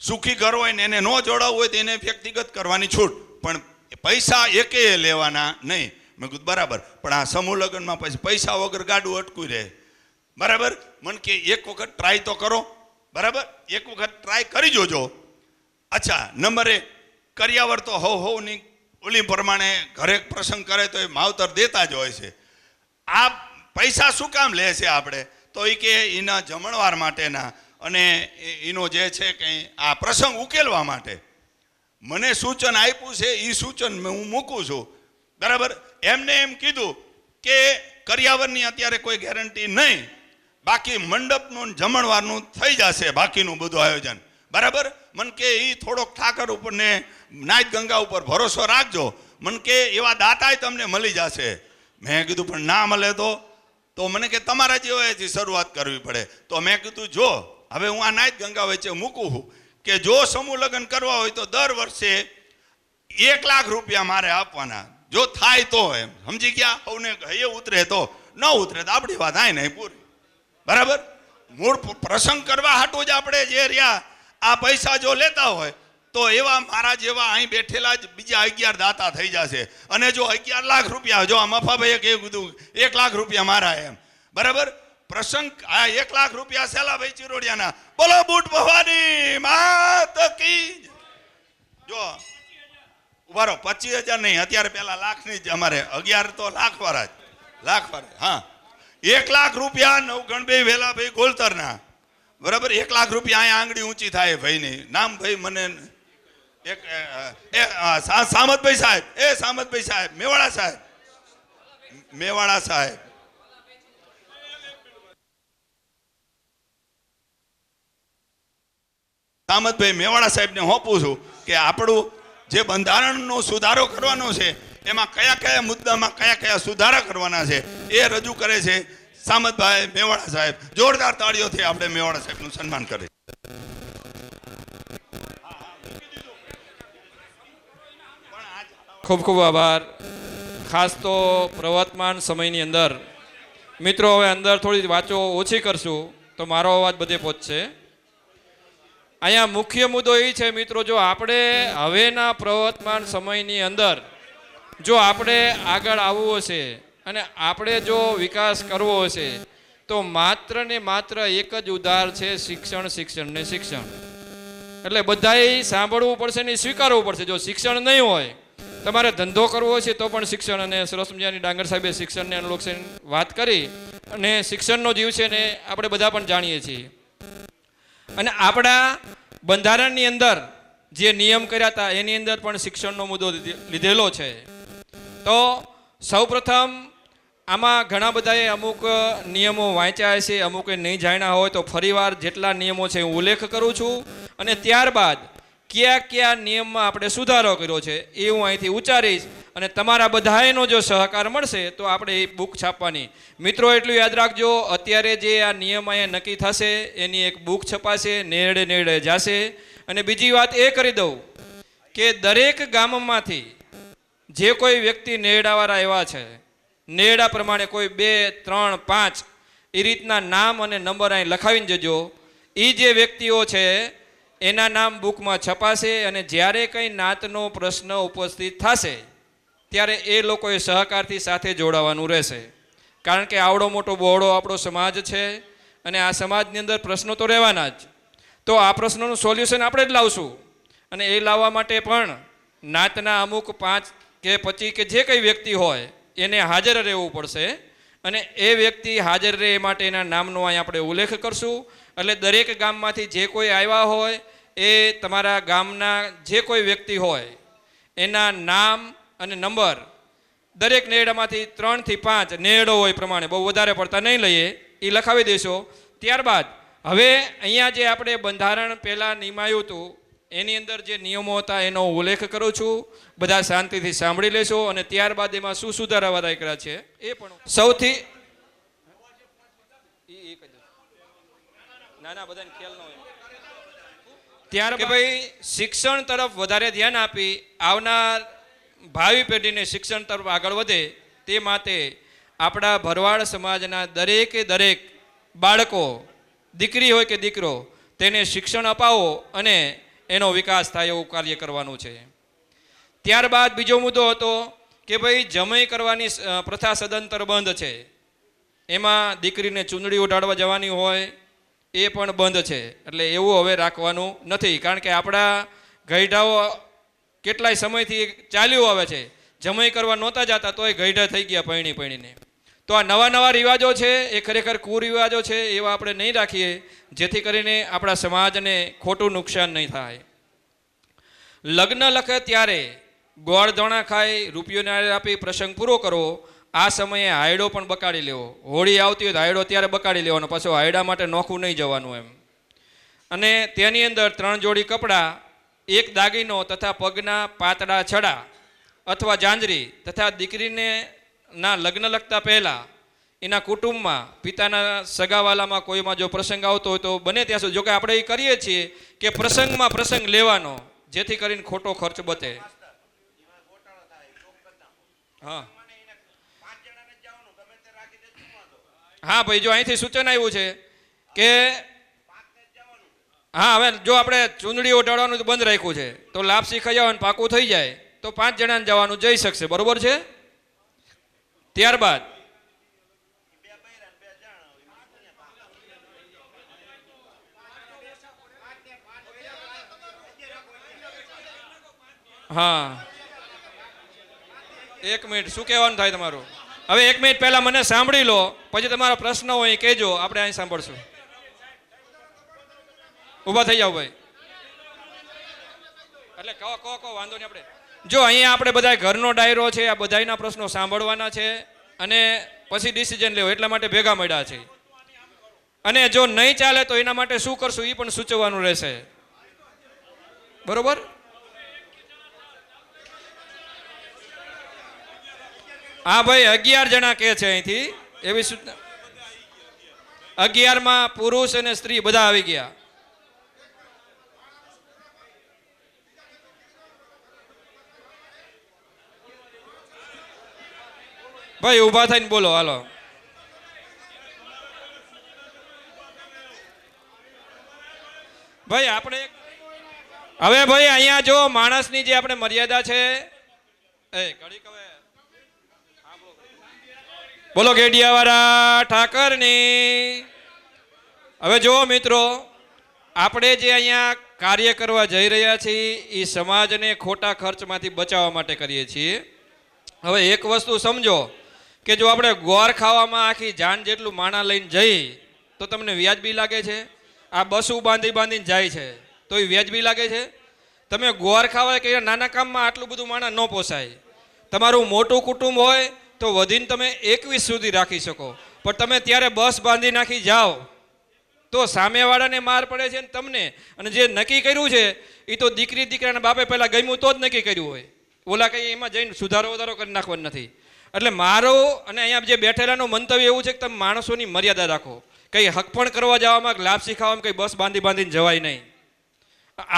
સુખી ઘર હોય ને એને ન જોડાવવું હોય તો એને વ્યક્તિગત કરવાની છૂટ, પણ પૈસા એકેય લેવાના નહીં. મેં કીધું બરાબર, પણ આ સમૂહ લગ્નમાં પછી પૈસા વગર ગાડું અટકું રહે. બરાબર. મને કે એક વખત ટ્રાય તો કરો. બરાબર, એક વખત ટ્રાય કરી જોજો. અચ્છા, નંબર 1, કરિયાવર તો હોવની ઓલી પ્રમાણે ઘરે પ્રસંગ કરે તો એ માવતર દેતા જ હોય છે. આ પૈસા શું કામ લે છે આપણે? તો એ કે એના જમણવાર માટેના અને એનો જે છે કંઈ આ પ્રસંગ ઉકેલવા માટે મને સૂચન આપ્યું છે. એ સૂચન હું મૂકું છું. બરાબર. એમને એમ કીધું કે કરિયાવરની અત્યારે કોઈ ગેરંટી નહીં, બાકી મંડપનું જમણવારનું થઈ જશે બાકીનું બધું આયોજન. બરાબર. મન કે એ થોડોક ઠાકર ઉપર ને નાયત ગંગા ઉપર ભરોસો રાખજો. મન કે એવા દાતાય તમને મળી જશે. મેં કીધું પણ ના મળે તો મને કે તમારા જેવાથી શરૂઆત કરવી પડે. તો મેં કીધું જો હવે હું આ નાયત ગંગા વચ્ચે મૂકું છું કે જો સમૂહ લગ્ન કરવા હોય તો દર વર્ષે 1 લાખ રૂપિયા મારે આપવાના, જો થાય તો. એમ સમજી ગયા? સૌને હૈયે ઉતરે તો, ન ઉતરે તો આપણી વાત આય નહીં પૂરી. બરાબર. મૂળ પ્રસંગ કરવા હાટું જ આપણે જે રહ્યા આ પૈસા જો લેતા હોય તો એવા મારા જેવા અહીં બેઠેલા જ બીજા 11 દાતા થઈ જશે. અને જો 11 લાખ રૂપિયા, જો આ મફાભાઈએ કહ્યું કીધું 1 લાખ રૂપિયા મારા એમ. બરાબર. પ્રસંગ આ 1 લાખ રૂપિયા સેલાભાઈ ચિરોડિયાના. બોલો બુટ ભવાની માત કી. જો ઉભારો 25,000 નહીં, અત્યારે પેલા લાખની જ અમારે 11 તો લાખ વાળા જ. હા, 1 લાખ રૂપિયા નવગણભાઈ વેલાભાઈ ગોલતરના. બરાબર. 1 લાખ રૂપિયા અહીંયા આંગળી ઊંચી થાય ભાઈની. નામ ભાઈ મને એક સામતભાઈ સાહેબ, સામતભાઈ સાહેબ, મેવાડા સાહેબ, મેવાડા સાહેબ. સામતભાઈ મેવાડા સાહેબને હોપું છું કે આપણું જે બંધારણનો સુધારો કરવાનો છે એમાં કયા કયા મુદ્દામાં કયા કયા સુધારા કરવાના છે એ રજૂ કરે છે સામતભાઈ મેવાડા સાહેબ. જોરદાર તાળીઓથી આપણે મેવાડા સાહેબનું સન્માન કરીએ. ખૂબ ખૂબ આભાર. ખાસ તો પ્રવર્તમાન સમયની અંદર મિત્રો હવે અંદર થોડી વાતો ઓછી કરશું તો મારો અવાજ બધે પહોંચશે. અહીંયા મુખ્ય મુદ્દો એ છે મિત્રો, જો આપણે હવેના પ્રવર્તમાન સમયની અંદર જો આપણે આગળ આવવું હશે અને આપણે જો વિકાસ કરવો હશે તો માત્ર ને માત્ર એક જ ઉધાર છે, શિક્ષણ, શિક્ષણ ને શિક્ષણ. એટલે બધાએ સાંભળવું પડશે ને સ્વીકારવું પડશે. જો શિક્ષણ નહીં હોય, તમારે ધંધો કરવો છે તો પણ શિક્ષણ. અને સરસ મજાની ડાંગર સાહેબે શિક્ષણને અનુલક્ષીને વાત કરી અને શિક્ષણનો જીવ છે ને આપણે બધા પણ જાણીએ છીએ. અને આપણા બંધારણની અંદર જે નિયમ કર્યા હતા એની અંદર પણ શિક્ષણનો મુદ્દો લીધેલો છે. તો સૌપ્રથમ આમાં ઘણા બધાએ અમુક નિયમો વાંચ્યા છે, અમુકે નહીં જાણ્યા હોય, તો ફરીવાર જેટલા નિયમો છે હું ઉલ્લેખ કરું છું અને ત્યારબાદ કયા કયા નિયમમાં આપણે સુધારો કર્યો છે એ હું અહીંથી ઉચ્ચારીશ અને તમારા બધાનો જો સહકાર મળશે તો આપણે એ બુક છાપવાની. મિત્રો એટલું યાદ રાખજો, અત્યારે જે આ નિયમ અહીંયા નક્કી થશે એની એક બુક છપાશે, નેરડે નેરડે જશે. અને બીજી વાત એ કરી દઉં કે દરેક ગામમાંથી જે કોઈ વ્યક્તિ નેરડાવાળા એવા છે, નેરડા પ્રમાણે કોઈ 2, 3, 5 એ રીતના નામ અને નંબર અહીં લખાવીને જજો. એ જે વ્યક્તિઓ છે એના નામ બુકમાં છપાશે અને જ્યારે કંઈ નાતનો પ્રશ્ન ઉપસ્થિત થશે ત્યારે એ લોકોએ સહકારથી સાથે જોડાવાનું રહેશે. કારણ કે આવડો મોટો બહોળો આપણો સમાજ છે અને આ સમાજની અંદર પ્રશ્નો તો રહેવાના જ. તો આ પ્રશ્નોનું સોલ્યુશન આપણે જ લાવશું અને એ લાવવા માટે પણ નાતના અમુક 5 કે 25 કે જે કંઈ વ્યક્તિ હોય એને હાજર રહેવું પડશે અને એ વ્યક્તિ હાજર રહે એ માટે એના નામનો અહીં આપણે ઉલ્લેખ કરશું. એટલે દરેક ગામમાંથી જે કોઈ આવ્યા હોય એ તમારા ગામના જે કોઈ વ્યક્તિ હોય એના નામ અને નંબર દરેક નેરડામાંથી 3 થી 5 નેરડો હોય પ્રમાણે, બહુ વધારે પડતા નહીં લઈએ, એ લખાવી દેશો. ત્યારબાદ હવે અહીંયા જે આપણે બંધારણ પહેલાં નિમાયું હતું એની અંદર જે નિયમો હતા એનો ઉલ્લેખ કરું છું. બધા શાંતિથી સાંભળી લેશો અને ત્યારબાદ એમાં શું સુધારા વધારા કર્યા છે એ પણ સૌથી નાના બધાને ખ્યાલ ન હોય. ત્યાર ભાઈ શિક્ષણ તરફ વધારે ધ્યાન આપી આવનાર ભાવિ પેઢીને શિક્ષણ તરફ આગળ વધે તે માટે આપણા ભરવાડ સમાજના દરેકે દરેક બાળકો, દીકરી હોય કે દીકરો, તેને શિક્ષણ અપાવો અને એનો વિકાસ થાય એવું કાર્ય કરવાનું છે. ત્યારબાદ બીજો મુદ્દો હતો કે ભાઈ જમાઈ કરવાની પ્રથા સદંતર બંધ છે. એમાં દીકરીને ચૂંદડી ઉડાડવા જવાની હોય એ પણ બંધ છે. એટલે એવું હવે રાખવાનું નથી. કારણ કે આપણા ગઈઢાઓ કેટલાય સમયથી ચાલ્યું આવે છે, જમાઈ કરવા નહોતા જતા તોય ગઈઢા થઈ ગયા પૈણીને. તો આ નવા નવા રિવાજો છે એ ખરેખર કુરિવાજો છે, એવા આપણે નહીં રાખીએ જેથી કરીને આપણા સમાજને ખોટું નુકસાન નહીં થાય. લગ્ન લખે ત્યારે ગોળ ધોણા ખાઈ રૂપિયો નાળિયેર આપી પ્રસંગ પૂરો કરો. આ સમયે હાયડો પણ બકાડી લેવો. હોળી આવતી હોય તો હાયડો ત્યારે બકાડી લેવાનો, પાછો હાયડા માટે નોખું નહીં જવાનું એમ. અને તેની અંદર 3 જોડી કપડાં, 1 દાગીનો તથા પગના પાતળા છડા અથવા જાંજરી તથા દીકરીને ના લગ્ન લખતા પહેલાં એના કુટુંબમાં પિતાના સગાવાલામાં કોઈમાં જો પ્રસંગ આવતો હોય તો બને ત્યાં સુધી, જોકે આપણે એ કરીએ છીએ કે પ્રસંગમાં પ્રસંગ લેવાનો જેથી કરીને ખોટો ખર્ચ બચે. હા હા ભાઈ, જો અહીંથી સૂચન આવ્યું છે કે હા હવે જો આપણે ચૂંદડી ઓઢાડવાનું બંધ રાખ્યું છે તો લાપસી ખાઈ પાકું થઈ જાય તો 5 જણાને જવાનું જઈ શકશે, બરોબર છે. ત્યારબાદ હા 1 મિનિટ, શું કહેવાનું થાય તમારું? હવે 1 મિનિટ પહેલા મને સાંભળી લો, પછી તમારા પ્રશ્ન હોય એ કહેજો, આપણે અહીં સાંભળશું. ઊભા થઈ જાઓ ભાઈ. એટલે કહો વાંધો નહીં. આપણે જો અહીંયા આપણે બધા ઘરનો ડાયરો છે, આ બધાના પ્રશ્નો સાંભળવાના છે અને પછી ડિસિઝન લેવો એટલા માટે ભેગા મળ્યા છે. અને જો નહીં ચાલે તો એના માટે શું કરશું એ પણ સૂચવવાનું રહેશે, બરોબર? હા ભાઈ, 11 જણા કહે છે અહીંથી એવી સૂચના. 11માં પુરુષ અને સ્ત્રી બધા આવી ગયા. ભાઈ ઊભા થઈને બોલો, હાલો. ભાઈ આપણે હવે ભાઈ અહીંયા જો માણસની જે આપણે મર્યાદા છે એ ઘડીક હવે બોલો ગેડિયાવાળા ઠાકરની. હવે જો મિત્રો, આપણે જે અહીંયા કાર્ય કરવા જઈ રહ્યા છીએ એ સમાજને ખોટા ખર્ચમાંથી બચાવવા માટે કરીએ છીએ. હવે એક વસ્તુ સમજો કે જો આપણે ગોળ ખાવામાં આખી જાન જેટલું માણા લઈને જઈ તો તમને વ્યાજબી લાગે છે? આ બસું બાંધીને જાય છે તો એ વ્યાજબી લાગે છે? તમે ગોળ ખાવા કે નાના કામમાં આટલું બધું માણા ન પોસાય. તમારું મોટું કુટુંબ હોય તો વધીને તમે 21 સુધી રાખી શકો. પણ તમે ત્યારે બસ બાંધી નાખી જાઓ તો સામેવાળાને માર પડે છે ને તમને. અને જે નક્કી કર્યું છે એ તો દીકરી દીકરાના બાપે પહેલાં ગમ્યું તો જ નક્કી કર્યું હોય. ઓલા કંઈ એમાં જઈને સુધારો વધારો કરી નાખવાનો નથી. એટલે મારો અને અહીંયા જે બેઠેલાનું મંતવ્ય એવું છે કે તમે માણસોની મર્યાદા રાખો. કંઈ હક પણ કરવા જવામાં લાભ શીખવામાં કંઈ બસ બાંધીને જવાય નહીં.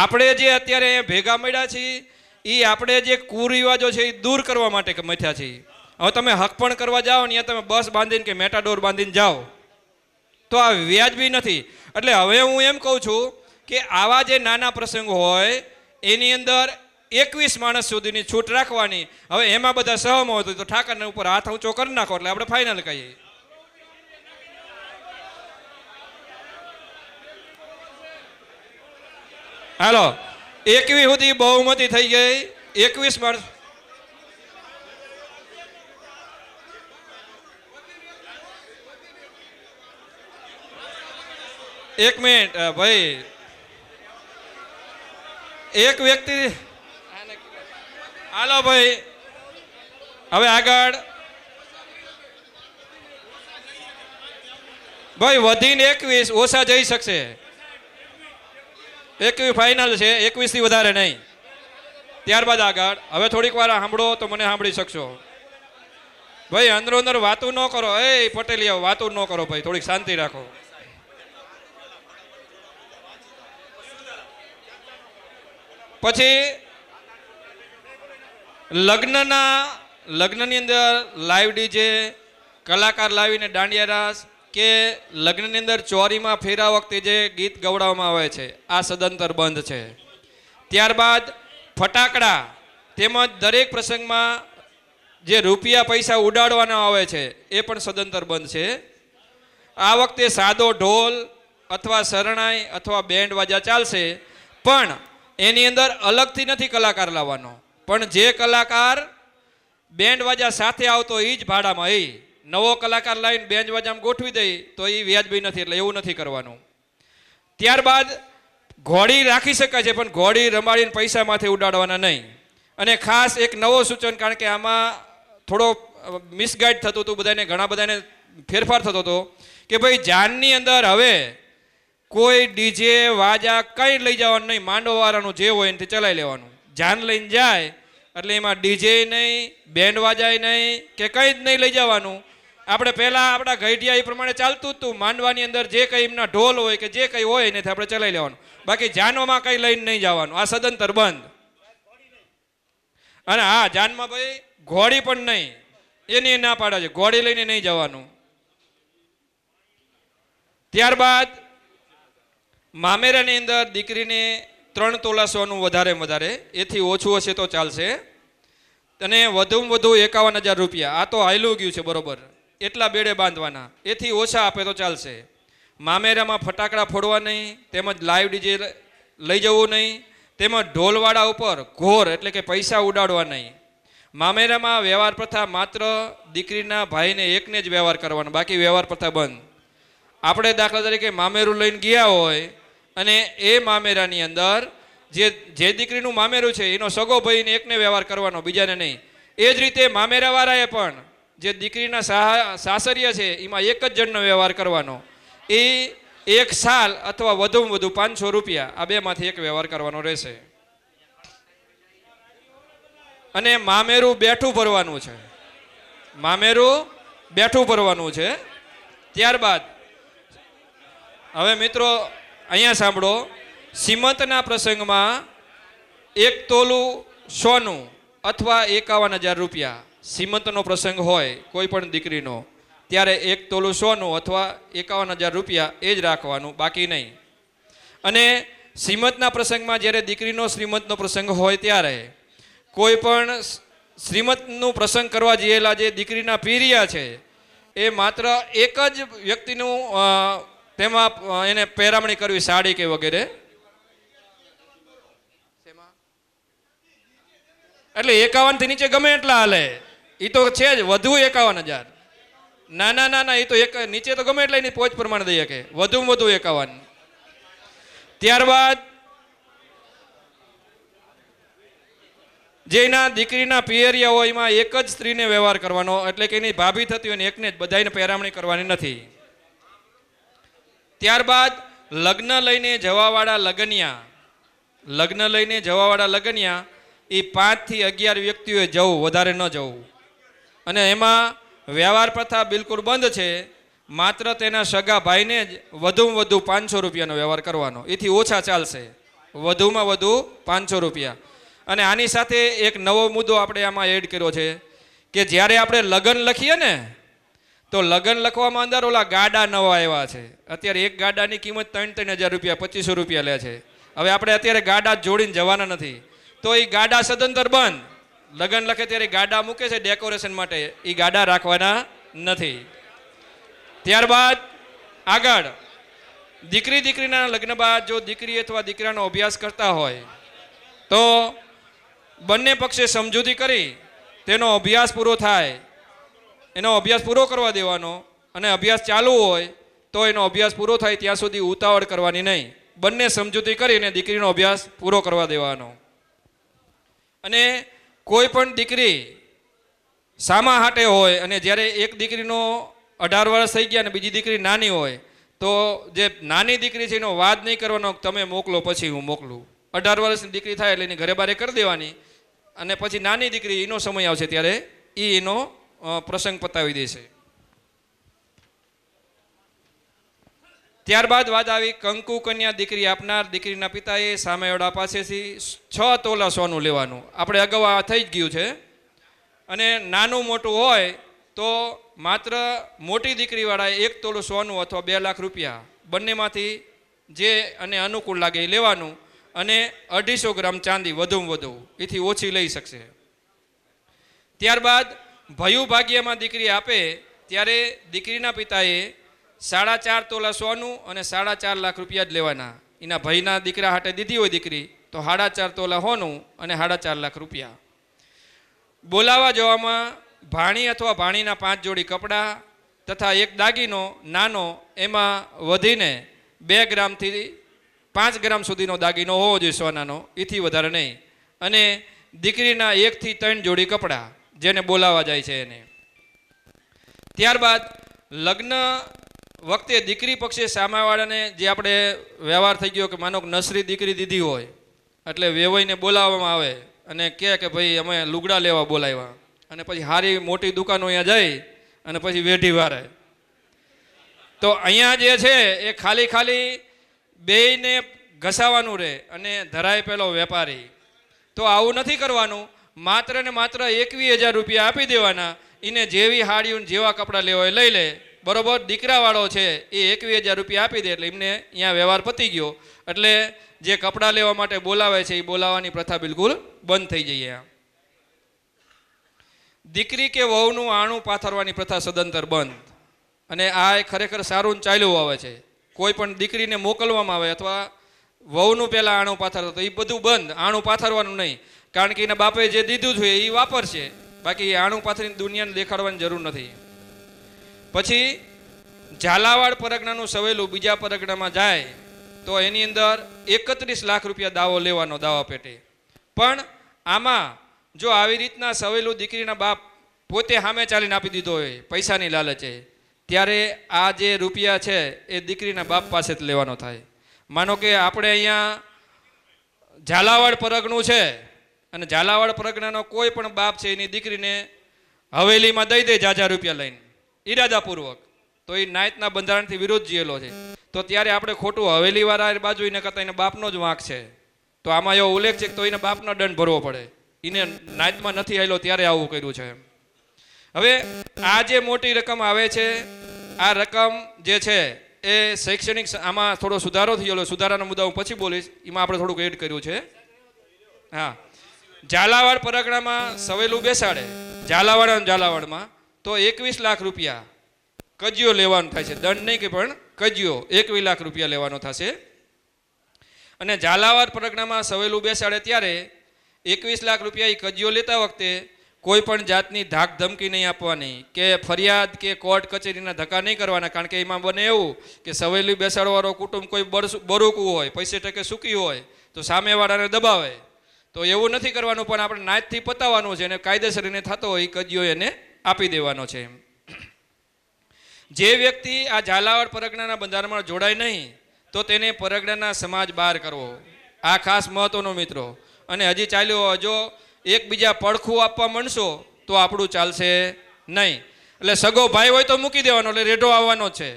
આપણે જે અત્યારે ભેગા મળ્યા છીએ એ આપણે જે કુરિવાજો છે એ દૂર કરવા માટે મથ્યા છીએ. હવે તમે હક પણ કરવા જાઓ ને તમે બસ બાંધીને કે મેટાડોર બાંધીને જાઓ તો આ વ્યાજબી નથી. એટલે હવે હું એમ કહું છું કે આવા જે નાના પ્રસંગો હોય એની અંદર 21 માણસ સુધીની છૂટ રાખવાની. હવે એમાં બધા સહમત હોય તો ઠાકરને ઉપર હાથ ઊંચો કરી નાખો એટલે આપણે ફાઇનલ કહીએ. હાલો 21 સુધી બહુમતી થઈ ગઈ. 21 માણસ. એક મિનિટ ભાઈ, એક વ્યક્તિ. હાલો ભાઈ હવે આગળ. ભાઈ વધીને 21, ઓછા જઈ શકશે. 21 ફાઇનલ છે, 21 થી વધારે નહીં. ત્યારબાદ આગળ. હવે થોડીક વાર સાંભળો તો મને સાંભળી શકશો. ભાઈ અંદરો અંદર વાતું ન કરો. એ પટેલિયા વાતું ન કરો ભાઈ, થોડીક શાંતિ રાખો. પછી લગ્નની અંદર લાઈવ ડીજે, કલાકાર લાવીને દાંડિયા રાસ કે લગ્નની અંદર ચોરીમાં ફેરા વખતે જે ગીત ગવડાવવામાં આવે છે આ સદંતર બંધ છે. ત્યારબાદ ફટાકડા તેમજ દરેક પ્રસંગમાં જે રૂપિયા પૈસા ઉડાડવાના આવે છે એ પણ સદંતર બંધ છે. આ વખતે સાદો ઢોલ અથવા શરણાઈ અથવા બેન્ડ વાજા ચાલશે, પણ એની અંદર અલગથી નથી કલાકાર લાવવાનો. પણ જે કલાકાર બેન્ડ વાજા સાથે આવતો એ જ ભાડામાં, એ નવો કલાકાર લાવીને બેન્ડ વાજામાં ગોઠવી દઈ તો એ વ્યાજબી નથી. એટલે એવું નથી કરવાનું. ત્યારબાદ ઘોડી રાખી શકાય છે, પણ ઘોડી રમાડીને પૈસા માથે ઉડાડવાના નહીં. અને ખાસ એક નવો સૂચન, કારણ કે આમાં થોડો મિસગાઈડ થતું હતું, બધાને ઘણા બધાને ફેરફાર થતો હતો કે ભાઈ જાનની અંદર હવે કોઈ ડીજે વાજા કંઈ લઈ જવાનું નહીં. માંડવાવાળાનું જે હોય એનાથી ચલાવી લેવાનું. જાન લઈને જાય એટલે એમાં ડીજે નહીં, બેન્ડ વાજાય નહીં કે કંઈ જ નહીં લઈ જવાનું. આપણે પહેલાં આપણા ગઈઢિયા એ પ્રમાણે ચાલતું હતું. માંડવાની અંદર જે કંઈ એમના ઢોલ હોય કે જે કંઈ હોય એનાથી આપણે ચલાવી લેવાનું. બાકી જાનોમાં કંઈ લઈને નહીં જવાનું. આ સદંતર બંધ. અને હા, જાનમાં ભાઈ ઘોડી પણ નહીં, એની ના પાડે છે. ઘોડી લઈને નહીં જવાનું. ત્યારબાદ મામેરાની અંદર દીકરીને 3 તોલા સોનું વધારે, એથી ઓછું હશે તો ચાલશે. અને વધુમાં વધુ 51,000 રૂપિયા. આ તો હાયલું ગયું છે બરોબર. એટલા બેડે બાંધવાના. એથી ઓછા આપે તો ચાલશે. મામેરામાં ફટાકડા ફોડવા નહીં, તેમજ લાઈવ ડીજે લઈ જવું નહીં, તેમજ ઢોલવાળા ઉપર ઘોર એટલે કે પૈસા ઉડાડવા નહીં. મામેરામાં વ્યવહાર પ્રથા માત્ર દીકરીના ભાઈને એકને જ વ્યવહાર કરવાનો, બાકી વ્યવહાર પ્રથા બંધ. આપણે દાખલા તરીકે મામેરું લઈને ગયા હોય અને એ મામેરાની અંદર જે દીકરીનું મામેરું છે એનો સગો ભાઈને એકને વ્યવહાર કરવાનો, બીજાને નહીં. એ જ રીતે મામેરાવાળાએ પણ જે દીકરીના સાસરિયા છે એમાં એક જ જણનો વ્યવહાર કરવાનો. એ 1 સાલ અથવા વધુમાં વધુ 500 રૂપિયા, આ બેમાંથી એક વ્યવહાર કરવાનો રહેશે. અને મામેરું બેઠું ભરવાનું છે. મામેરું બેઠું ભરવાનું છે. ત્યારબાદ હવે મિત્રો અહીંયા સાંભળો. સીમંતના પ્રસંગમાં 1 તોલું સોનું અથવા 51,000 રૂપિયા. સીમંતનો પ્રસંગ હોય કોઈ પણ દીકરીનો ત્યારે 1 તોલું સોનું અથવા 51,000 રૂપિયા એ જ રાખવાનું, બાકી નહીં. અને શ્રીમંતના પ્રસંગમાં જ્યારે દીકરીનો શ્રીમંતનો પ્રસંગ હોય ત્યારે કોઈ પણ શ્રીમંતનું પ્રસંગ કરવા જયેલા જે દીકરીના પીરિયા છે એ માત્ર એક જ વ્યક્તિનું તેમાં એને પહેરામણી કરવી, સાડી કે વગેરે. એટલે 51 થી નીચે ગમે એટલા હાલે, એ તો છે જ. વધુ 51,000 ના એ તો નીચે તો ગમે એટલા એની પહોંચ પ્રમાણે દઈએ કે વધુમાં વધુ 51. ત્યારબાદ જે એના દીકરીના પિયરિયા હોય એમાં એક જ સ્ત્રીને વ્યવહાર કરવાનો, એટલે કે એની ભાભી થતી હોય ને એકને જ બધાને પહેરામણી કરવાની નથી. ત્યારબાદ લગ્ન લઈને જવાવાળા લગનિયા એ 5 થી 11 વ્યક્તિઓએ જવું, વધારે ન જવું. અને એમાં વ્યવહાર પ્રથા બિલકુલ બંધ છે. માત્ર તેના સગા ભાઈને જ વધુમાં વધુ 500 રૂપિયાનો વ્યવહાર કરવાનો, એથી ઓછા ચાલશે. વધુમાં વધુ 500 રૂપિયા. અને આની સાથે એક નવો મુદ્દો આપણે આમાં એડ કર્યો છે કે જ્યારે આપણે લગ્ન લખીએ ને તો લગ્ન લખવામાં અંદર ઓલા ગાડા નવા આવ્યા છે. અત્યારે એક ગાડાની કિંમત 3,000 રૂપિયા 2,500 રૂપિયા લે છે. હવે આપણે અત્યારે ગાડા જોડીને જવાના નથી, તો એ ગાડા સદંતર બંધ. લગ્ન લખે ત્યારે ગાડા મૂકે છે ડેકોરેશન માટે, એ ગાડા રાખવાના નથી. ત્યારબાદ આગળ દીકરીના લગ્ન બાદ જો દીકરી અથવા દીકરાનો અભ્યાસ કરતા હોય તો બંને પક્ષે સમજૂતી કરી તેનો અભ્યાસ પૂરો થાય, એનો અભ્યાસ પૂરો કરવા દેવાનો. અને અભ્યાસ ચાલુ હોય તો એનો અભ્યાસ પૂરો થાય ત્યાં સુધી ઉતાવળ કરવાની નહીં. બંને સમજૂતી કરીને દીકરીનો અભ્યાસ પૂરો કરવા દેવાનો. અને કોઈ પણ દીકરી સામા હાટે હોય અને જ્યારે એક દીકરીનો 18 વર્ષ થઈ ગયા અને બીજી દીકરી નાની હોય તો જે નાની દીકરી છે એનો વાદ નહીં કરવાનો, તમે મોકલો પછી હું મોકલું. 18 વર્ષની દીકરી થાય એટલે એની ઘરે બારે કરી દેવાની, અને પછી નાની દીકરી એનો સમય આવશે ત્યારે એનો પ્રસંગ પતાવી દેશે. ત્યારબાદ વાત આવી કંકુ કન્યા દીકરી આપનાર દીકરીના પિતાએ સામેવાળા પાસેથી 6 તોલા સોનું લેવાનું. આપણે અગાઉ આ થઈ જ ગયું છે. અને નાનું મોટું હોય તો માત્ર મોટી દીકરીવાળાએ 1 તોલું સોનું અથવા 2 લાખ રૂપિયા બંનેમાંથી જે અને અનુકૂળ લાગે એ લેવાનું. અને 250 ગ્રામ ચાંદી વધુમાં વધુ, એથી ઓછી લઈ શકશે. ત્યારબાદ ભયું ભાગ્યમાં દીકરી આપે ત્યારે દીકરીના પિતાએ 4.5 તોલા સોનું અને 4.5 લાખ રૂપિયા જ લેવાના. એના ભાઈના દીકરા હાટે દીધી હોય દીકરી તો 4.5 તોલા સોનું અને 4.5 લાખ રૂપિયા. બોલાવા જવામાં ભાણી અથવા ભાણીના 5 જોડી કપડાં તથા એક દાગીનો નાનો, એમાં વધીને 2 ગ્રામથી 5 ગ્રામ સુધીનો દાગીનો હોવો જોઈએ સોનાનો, એથી વધારે નહીં. અને દીકરીના 1 થી 3 જોડી કપડાં જેને બોલાવા જાય છે એને. ત્યારબાદ લગ્ન વખતે દીકરી પક્ષે સામાવાળાને જે આપણે વ્યવહાર થઈ ગયો કે માનો કે નસરી દીકરી દીધી હોય એટલે વેવાઈને બોલાવવામાં આવે અને કહે કે ભાઈ અમે લુગડા લેવા બોલાવ્યા, અને પછી સારી મોટી દુકાનો અહીંયા જઈ અને પછી વેઢી વારે. તો અહીંયા જે છે એ ખાલી બેયને ઘસાવાનું રહે અને ધરાય પેલો વેપારી. તો આવું નથી કરવાનું. માત્ર ને માત્ર 21,000 રૂપિયા આપી દેવાના. એને જેવી હાડીઓ જેવા કપડાં લેવા હોય લઈ લે. બરોબર, દીકરાવાળો છે એ 21,000 રૂપિયા આપી દે એટલે એમને અહીંયા વ્યવહાર પતી ગયો. એટલે જે કપડાં લેવા માટે બોલાવે છે એ બોલાવાની પ્રથા બિલકુલ બંધ થઈ જઈએ. દીકરી કે વહુનું આણું પાથરવાની પ્રથા સદંતર બંધ. અને આ ખરેખર સારું ચાલ્યું આવે છે. કોઈ પણ દીકરીને મોકલવામાં આવે અથવા વહુનું પહેલાં આણું પાથરતો તો એ બધું બંધ. આણું પાથરવાનું નહીં, કારણ કે એના બાપે જે દીધું છે એ વાપરશે. બાકી આણું પાથરીને દુનિયાને દેખાડવાની જરૂર નથી. પછી ઝાલાવાડ પરગણાનું સવેલું બીજા પરગણામાં જાય તો એની અંદર 31 લાખ રૂપિયા દાવો લેવાનો, દાવા પેટે. પણ આમાં જો આવી રીતના સવેલું દીકરીના બાપ પોતે સામે ચાલીને આપી દીધો હોય પૈસાની લાલચે, ત્યારે આ જે રૂપિયા છે એ દીકરીના બાપ પાસે જ લેવાનો થાય. માનો કે આપણે અહીંયા ઝાલાવાડ પરગણું છે અને ઝાલાવાડ પરગણાનો કોઈ પણ બાપ છે એની દીકરીને હવેલીમાં દઈ દે જાજા રૂપિયા લઈને ઈરાદાપૂર્વક, તો એ નાયતના બંધારણથી વિરોધ જીયેલો છે. તો ત્યારે આપણે ખોટું હવેલીવાળા બાજુ એને કરતાં એને બાપનો જ વાંક છે. તો આમાં એવો ઉલ્લેખ છે કે તો એને બાપનો દંડ ભરવો પડે. એને નાયતમાં નથી આવેલો ત્યારે આવું કર્યું છે. હવે આ જે મોટી રકમ આવે છે, આ રકમ જે છે એ શૈક્ષણિક આમાં થોડો સુધારો થયેલો. સુધારાનો મુદ્દા હું પછી બોલીશ, એમાં આપણે થોડુંક એડ કર્યું છે. હા, ઝાલાવાડ પરગણામાં સવેલું બેસાડે ઝાલાવાડમાં તો 21 લાખ રૂપિયા કજિયો લેવાનો થાય છે. દંડ નહીં કે પણ કજિયો 21 લાખ રૂપિયા લેવાનો થશે. અને ઝાલાવાડ પરગણામાં સવેલું બેસાડે ત્યારે 21 લાખ રૂપિયા એ કજિયો લેતા વખતે કોઈ પણ જાતની ધાક ધમકી નહીં આપવાની કે ફરિયાદ કે કોર્ટ કચેરીના ધક્કા નહીં કરવાના. કારણ કે એમાં બને એવું કે સવેલી બેસાડવાળો કુટુંબ કોઈ બરુકું હોય, પૈસે ટકે સૂકી હોય તો સામેવાળાને દબાવે. તો એવું નથી કરવાનું, પણ આપણે નાચથી પતાવવાનું છે અને કાયદેસર એને થતો હોય એ કજિયો એને આપી દેવાનો છે. જે વ્યક્તિ આ ઝાલાવાડ પરગણાના બંધારણમાં જોડાય નહીં તો તેને પરગણાના સમાજ બહાર કરવો, આ ખાસ મહત્વનો મિત્રો. અને હજી ચાલ્યો, જો એકબીજા પડખું આપવા માંડશો તો આપણું ચાલશે નહીં. એટલે સગો ભાઈ હોય તો મૂકી દેવાનો, એટલે રેઢો આવવાનો છે.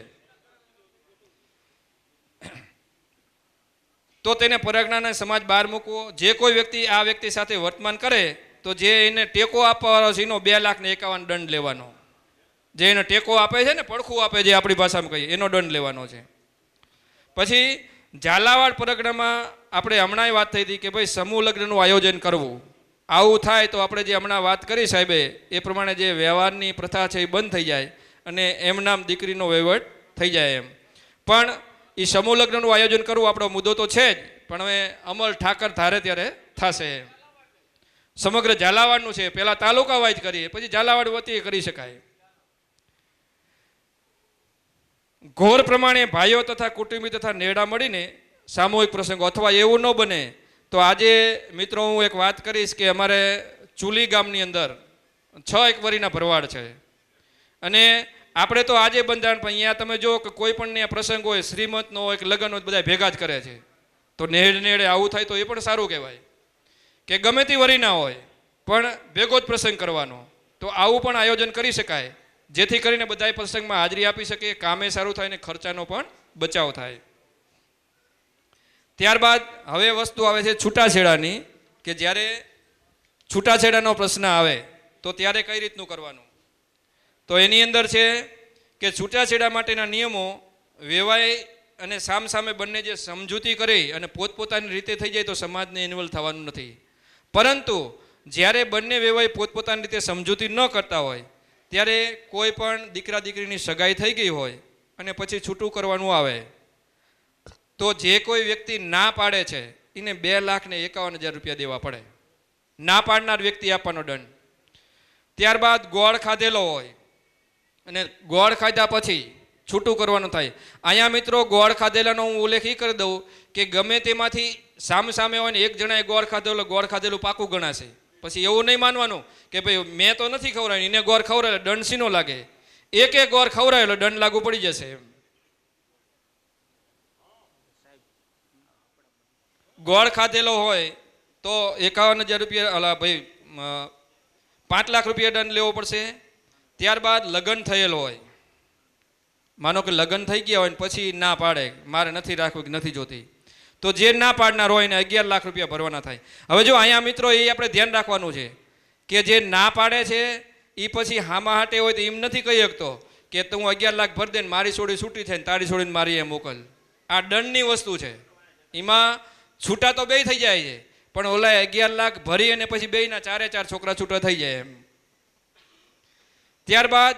તો તેને પરગણાના સમાજ બહાર મૂકવો. જે કોઈ વ્યક્તિ આ વ્યક્તિ સાથે વર્તમાન કરે તો જે એને ટેકો આપવાનો છે એનો 2,51,000 દંડ લેવાનો. જે એને ટેકો આપે છે ને, પડખું આપે, જે આપણી ભાષામાં કહીએ, એનો દંડ લેવાનો છે. પછી ઝાલાવાડ પરગણામાં આપણે હમણાં વાત થઈ હતી કે ભાઈ સમૂહ લગ્નનું આયોજન કરવું. આવું થાય તો આપણે જે હમણાં વાત કરી સાહેબે એ પ્રમાણે જે વ્યવહારની પ્રથા છે એ બંધ થઈ જાય અને એમનામ દીકરીનો વહીવટ થઈ જાય એમ. પણ એ સમૂહ લગ્નનું આયોજન કરવું આપણો મુદ્દો તો છે જ, પણ હવે અમલ ઠાકર ધારે ત્યારે થશે. સમગ્ર ઝાલાવાડનું છે, પહેલાં તાલુકા વાઇઝ કરીએ, પછી ઝાલાવાડ વતી કરી શકાય. ઘોર પ્રમાણે ભાઈઓ તથા કુટુંબી તથા નેડા મળીને સામૂહિક પ્રસંગો, અથવા એવું ન બને તો આજે મિત્રો હું એક વાત કરીશ કે અમારે ચુલી ગામની અંદર 6 એકવરીના ભરવાડ છે. અને આપણે તો આજે બંધારણ, પણ અહીંયા તમે જો કે કોઈ પણ પ્રસંગ હોય, શ્રીમંતનો હોય કે લગ્ન હોય, બધા ભેગા જ કરે છે. તો નેડે આવું થાય તો એ પણ સારું કહેવાય કે ગમે તે વરીના હોય પણ ભેગો જ પ્રસંગ કરવાનો. તો આવું પણ આયોજન કરી શકાય, જેથી કરીને બધાય પ્રસંગમાં હાજરી આપી શકે, કામે સારું થાય ને ખર્ચાનો પણ બચાવ થાય. ત્યારબાદ હવે વસ્તુ આવે છે છૂટાછેડાની, કે જ્યારે છૂટાછેડાનો પ્રશ્ન આવે તો ત્યારે કઈ રીતનું કરવાનું. તો એની અંદર છે કે છૂટાછેડા માટેના નિયમો વેવાય અને સામસામે બંને જે સમજૂતી કરી અને પોતપોતાની રીતે થઈ જાય તો સમાજને ઇન્વોલ્વ થવાનું નથી. પરંતુ જ્યારે બંને વેવાય પોતપોતાની રીતે સમજૂતી ન કરતા હોય ત્યારે કોઈ પણ દીકરા દીકરીની સગાઈ થઈ ગઈ હોય અને પછી છૂટું કરવાનું આવે તો જે કોઈ વ્યક્તિ ના પાડે છે એને 2,51,000 રૂપિયા દેવા પડે. ના પાડનાર વ્યક્તિ આપવાનો દંડ. ત્યારબાદ ગોળ ખાધેલો હોય અને ગોળ ખાધા પછી છૂટું કરવાનું થાય. અહીંયા મિત્રો ગોળ ખાધેલાનો હું ઉલ્લેખ એ કરી દઉં કે ગમે તેમાંથી સામે હોય ને એક જણાએ ગોળ ખાધેલું પાકું ગણાશે. પછી એવું નહીં માનવાનું કે ભાઈ મેં તો નથી ખવડાવ્યું, એને ગોળ ખવડાવેલો દંડ શીનો લાગે. એક ગોળ ખવડાવેલો દંડ લાગુ પડી જશે એમ. ગોળ ખાધેલો હોય તો 51,000 રૂપિયા, ભાઈ 5 લાખ રૂપિયા દંડ લેવો પડશે. ત્યારબાદ લગ્ન થયેલો હોય, માનો કે લગ્ન થઈ ગયા હોય ને પછી ના પાડે મારે નથી રાખવું કે નથી જોતી, તો જે ના પાડનાર હોય એને 11 લાખ રૂપિયા ભરવાના થાય. હવે જો અહીંયા મિત્રો એ આપણે ધ્યાન રાખવાનું છે કે જે ના પાડે છે એ પછી હામા હાટે હોય તો એમ નથી કહી શકતો કે તું 11 લાખ ભરી દે ને મારી છોડી છૂટી થાય ને તારી છોડીને મારી એ મોકલ. આ દંડની વસ્તુ છે, એમાં છૂટા તો બે થઈ જાય છે, પણ ઓલા 11 લાખ ભરી અને પછી બેયના 4 છોકરા છૂટા થઈ જાય એમ. ત્યારબાદ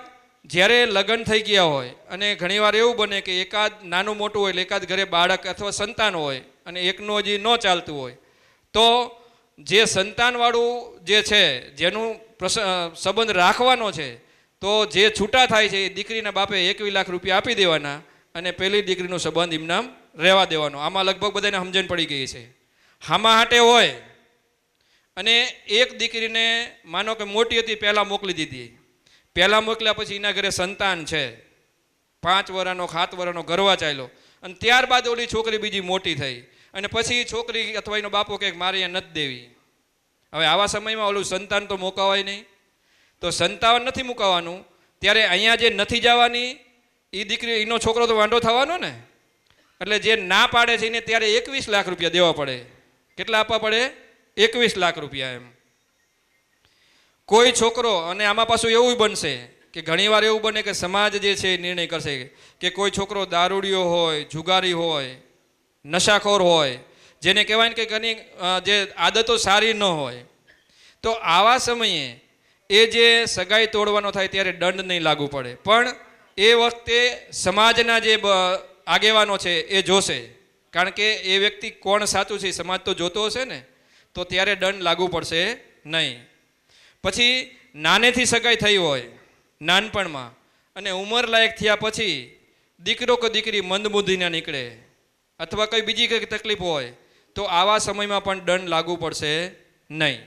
જ્યારે લગ્ન થઈ ગયા હોય અને ઘણીવાર એવું બને કે એકાદ નાનું મોટું હોય, એકાદ ઘરે બાળક અથવા સંતાન હોય અને એકનું હજી ન ચાલતું હોય, તો જે સંતાનવાળું જે છે જેનું સંબંધ રાખવાનો છે તો જે છૂટા થાય છે એ દીકરીના બાપે 21 લાખ રૂપિયા આપી દેવાના અને પેલી દીકરીનો સંબંધ એમનામ રહેવા દેવાનો. આમાં લગભગ બધાને સમજણ પડી ગઈ છે. હામા હાટે હોય અને એક દીકરીને માનો કે મોટી હતી પહેલાં મોકલી દીધી, પહેલાં મોકલ્યા પછી એના ઘરે સંતાન છે, 5 વર્ષનો 7 વર્ષનો ગરવા ચાલ્યો અને ત્યારબાદ ઓલી છોકરી બીજી મોટી થઈ અને પછી છોકરી અથવા એનો બાપો કહે મારે અહીંયા નથી દેવી. હવે આવા સમયમાં ઓલું સંતાન તો મુકાવાય નહીં, તો સંતાન નથી મુકાવાનું. ત્યારે અહીંયા જે નથી જવાની એ દીકરી એનો છોકરો તો વાંઢો થવાનો ને, એટલે જે ના પાડે છે એને ત્યારે 21 લાખ રૂપિયા દેવા પડે. કેટલા આપવા પડે? 21 લાખ રૂપિયા એમ. કોઈ છોકરો, અને આમાં પાછું એવું બનશે કે ઘણીવાર એવું બને કે સમાજ જે છે એ નિર્ણય કરશે કે કોઈ છોકરો દારૂડિયો હોય, જુગારી હોય, નશાખોર હોય, જેને કહેવાય ને કે ઘણી જે આદતો સારી ન હોય, તો આવા સમયે એ જે સગાઈ તોડવાનો થાય ત્યારે દંડ નહીં લાગુ પડે. પણ એ વખતે સમાજના જે આગેવાનો છે એ જોશે, કારણ કે એ વ્યક્તિ કોણ સાચું છે સમાજ તો જોતો હશે ને, તો ત્યારે દંડ લાગુ પડશે નહીં. પછી નાનેથી સગાઈ થઈ હોય નાનપણમાં અને ઉંમર લાયક થયા પછી દીકરો કે દીકરી મંદબુદ્ધિના નીકળે અથવા કંઈ બીજી કંઈક તકલીફ હોય તો આવા સમયમાં પણ દંડ લાગુ પડશે નહીં.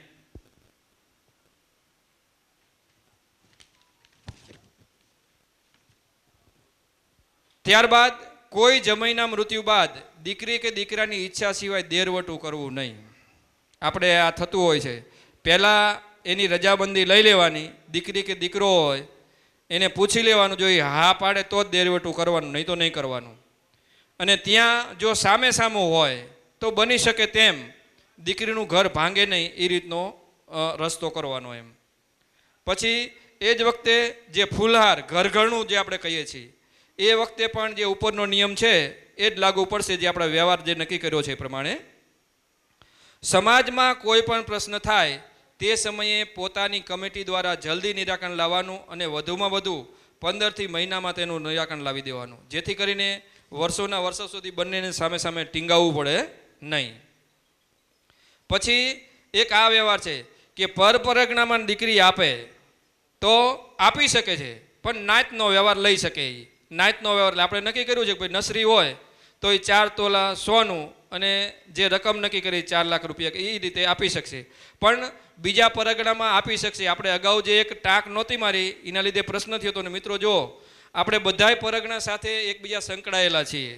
ત્યારબાદ કોઈ જમાઈના મૃત્યુ બાદ દીકરી કે દીકરાની ઈચ્છા સિવાય દેરવટું કરવું નહીં. આપણે આ થતું હોય છે, પહેલાં એની રજાબંધી લઈ લેવાની, દીકરી કે દીકરો હોય એને પૂછી લેવાનું, જો એ હા પાડે તો જ દેરવટું કરવાનું, નહીં તો નહીં કરવાનું. અને ત્યાં જો સામે સામું હોય તો બની શકે તેમ દીકરીનું ઘર ભાંગે નહીં એ રીતનો રસ્તો કરવાનો એમ. પછી એ જ વખતે જે ફૂલહાર ઘરનું જે આપણે કહીએ છીએ એ વખતે પણ જે ઉપરનો નિયમ છે એ જ લાગુ પડશે, જે આપણા વ્યવહાર જે નક્કી કર્યો છે એ પ્રમાણે. સમાજમાં કોઈ પણ પ્રશ્ન થાય તે સમયે પોતાની કમિટી દ્વારા જલ્દી નિરાકરણ લાવવાનું અને વધુમાં વધુ 15થી મહિનામાં તેનું નિરાકરણ લાવી દેવાનું, જેથી કરીને વર્ષોના વર્ષો સુધી બંનેને સામે સામે ટીંગાવવું પડે નહીં. પછી એક આ વ્યવહાર છે કે પરપરગણામાં દીકરી આપે તો આપી શકે છે, પણ નાતનો વ્યવહાર લઈ શકે. નાતનો વ્યવહાર એટલે આપણે નક્કી કર્યું છે કે ભાઈ નસરી હોય તો એ 4 તોલા સોનું અને જે રકમ નક્કી કરી 4 લાખ રૂપિયા એ રીતે આપી શકશે, પણ બીજા પરગણામાં આપી શકશે. આપણે અગાઉ જે એક ટાંક નહોતી મારી એના લીધે પ્રશ્ન થયો હતો. ને મિત્રો જો આપણે બધાય પરગણા સાથે એકબીજા સંકળાયેલા છીએ.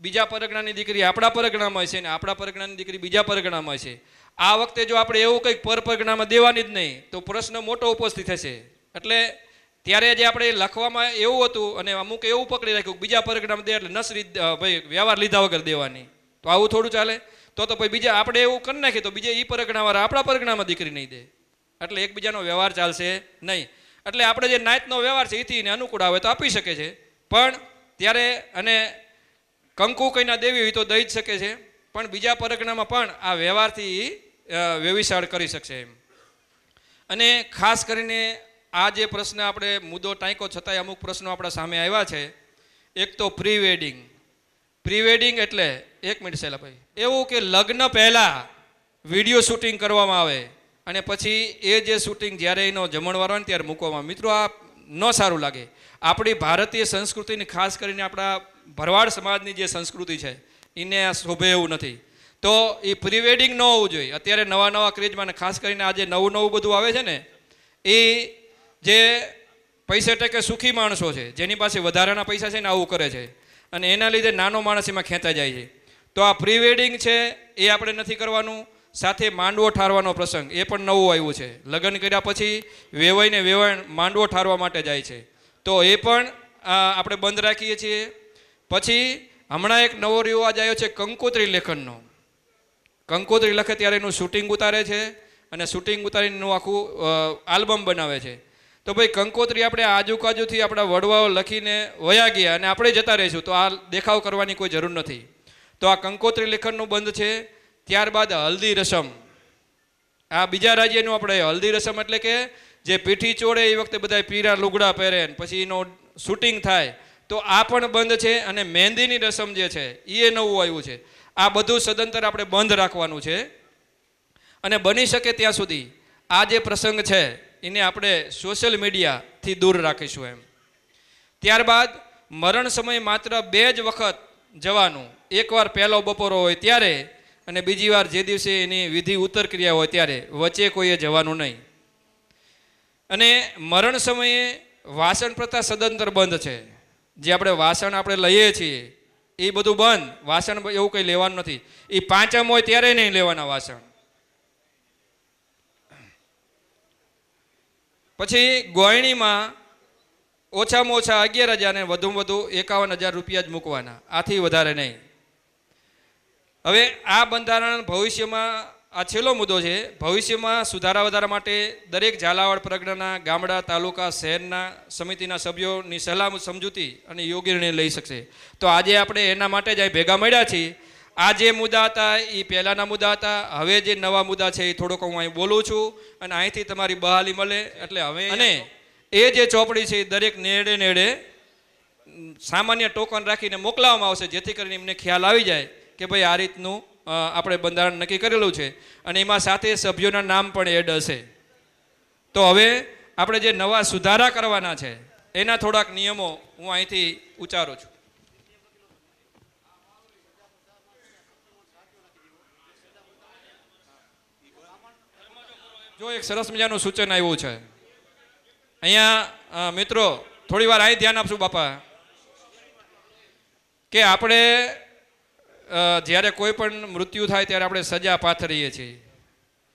બીજા પરગણાની દીકરી આપણા પરગણામાં છે ને આપણા પરગણાની દીકરી બીજા પરગણામાં છે. આ વખતે જો આપણે એવું કંઈક પરગણામાં દેવાની જ નહીં તો પ્રશ્ન મોટો ઉપસ્થિત થશે. એટલે ત્યારે જે આપણે લખવામાં એવું હતું અને અમુક એવું પકડી રાખ્યું બીજા પરગણામાં દે એટલે નસરી ભાઈ વ્યવહાર લીધા વગર દેવાની, તો આવું થોડું ચાલે. તો પછી બીજા આપણે એવું કરી નાખીએ તો બીજા એ પરગણાવાળા આપણા પરગણામાં દીકરી નહીં દે, એટલે એકબીજાનો વ્યવહાર ચાલશે નહીં. એટલે આપણે જે નાતનો વ્યવહાર છે એથી અનુકૂળ આવે તો આપી શકે છે, પણ ત્યારે અને કંકુ કઈના દેવી હોય તો દઈ જ શકે છે, પણ બીજા પરગણામાં પણ આ વ્યવહારથી વ્યવિચાર કરી શકશે એમ. અને ખાસ કરીને આ જે પ્રશ્ન આપણે મુદ્દો ટાંક્યો છતાંય અમુક પ્રશ્નો આપણા સામે આવ્યા છે. એક તો પ્રી વેડિંગ. પ્રી વેડિંગ એટલે 1 મિનિટ શૈલાભાઈ, એવું કે લગ્ન પહેલાં વિડીયો શૂટિંગ કરવામાં આવે અને પછી એ જે શૂટિંગ જ્યારે એનો જમણવાર હોય ને ત્યારે મૂકવામાં. મિત્રો આ ન સારું લાગે. આપણી ભારતીય સંસ્કૃતિની ખાસ કરીને આપણા ભરવાડ સમાજની જે સંસ્કૃતિ છે એને આ શોભે એવું નથી. તો એ પ્રી વેડિંગ ન હોવું જોઈએ. અત્યારે નવા નવા ક્રેઝમાં ખાસ કરીને આ જે નવું બધું આવે છે ને એ જે પૈસે ટકે સુખી માણસો છે જેની પાસે વધારાના પૈસા છે ને આવું કરે છે અને એના લીધે નાનો માણસ એમાં ખેંચાઈ જાય છે. તો આ પ્રી વેડિંગ છે એ આપણે નથી કરવાનું. સાથે માંડવો ઠારવાનો પ્રસંગ એ પણ નવું આવ્યું છે. લગ્ન કર્યા પછી વેવાઈને વેવાણ માંડવો ઠારવા માટે જાય છે, તો એ પણ આપણે બંધ રાખીએ છીએ. પછી હમણાં એક નવો રિવાજ આવ્યો છે કંકોત્રી લેખનનો. કંકોત્રી લખે ત્યારે એનું શૂટિંગ ઉતારે છે અને શૂટિંગ ઉતારીને એનું આખું આલ્બમ બનાવે છે. તો ભાઈ કંકોત્રી આપણે આજુબાજુથી આપણા વડવાઓ લખીને વયા ગયા અને આપણે જતા રહીશું, તો આ દેખાવ કરવાની કોઈ જરૂર નથી. તો આ કંકોત્રી લેખનનું બંધ છે. ત્યારબાદ હલ્દી રસમ. આ બીજા રાજ્યનું આપણે હલ્દી રસમ એટલે કે જે પીઠી ચોડે એ વખતે બધા પીરા લુગડા પહેરે પછી એનો શૂટિંગ થાય, તો આ પણ બંધ છે. અને મહેંદીની રસમ જે છે એ નવું આવ્યું છે. આ બધું સદંતર આપણે બંધ રાખવાનું છે અને બની શકે ત્યાં સુધી આ જે પ્રસંગ છે એને આપણે સોશિયલ મીડિયાથી દૂર રાખીશું એમ. ત્યારબાદ મરણ સમય માત્ર 2 જ વખત જવાનું. એકવાર પહેલો બપોરો હોય ત્યારે અને બીજી વાર જે દિવસે એની વિધિ ઉત્તર ક્રિયા હોય ત્યારે, વચ્ચે કોઈએ જવાનું નહીં. અને મરણ સમયે વાસણ પ્રથા સદંતર બંધ છે. જે આપણે વાસણ આપણે લઈએ છીએ એ બધું બંધ. વાસણ એવું કંઈ લેવાનું નથી. એ 5મ હોય ત્યારે નહીં લેવાના વાસણ. પછી ગોયણીમાં ઓછામાં ઓછા 11,000 અને વધુમાં વધુ 51,000 રૂપિયા જ મૂકવાના, આથી વધારે નહીં. હવે આ બંધારણ ભવિષ્યમાં આ છેલ્લો મુદ્દો છે. ભવિષ્યમાં સુધારા વધારા માટે દરેક ઝાલાવાડ પરગણાના ગામડા, તાલુકા, શહેરના સમિતિના સભ્યોની સલાહ સમજૂતી અને યોગ્ય નિર્ણય લઈ શકશે. તો આજે આપણે એના માટે જ અહીં ભેગા મળ્યા છીએ. આ જે મુદ્દા હતા એ પહેલાંના મુદ્દા હતા. હવે જે નવા મુદ્દા છે એ થોડોક હું અહીં બોલું છું અને અહીંથી તમારી બહાલી મળે. એટલે હવે અને એ જે ચોપડી છે એ દરેક નેડે સામાન્ય ટોકન રાખીને મોકલાવવામાં આવશે, જેથી કરીને એમને ખ્યાલ આવી જાય કે ભાઈ આ રીતનું આપણે બંધારણ નક્કી કરેલું છે અને એમાં સાથે સભ્યોના નામ પણ એડ હશે. તો હવે આપણે જે નવા સુધારા કરવાના છે એના થોડાક નિયમો હું અહીંથી ઉચ્ચારું છું. જો એક સરસ મજાનું સૂચન આવ્યું છે અહીંયા મિત્રો થોડી વાર અહીં ધ્યાન આપશું બાપા કે આપણે જ્યારે કોઈ પણ મૃત્યુ થાય ત્યારે આપણે સજા પાથરીએ છીએ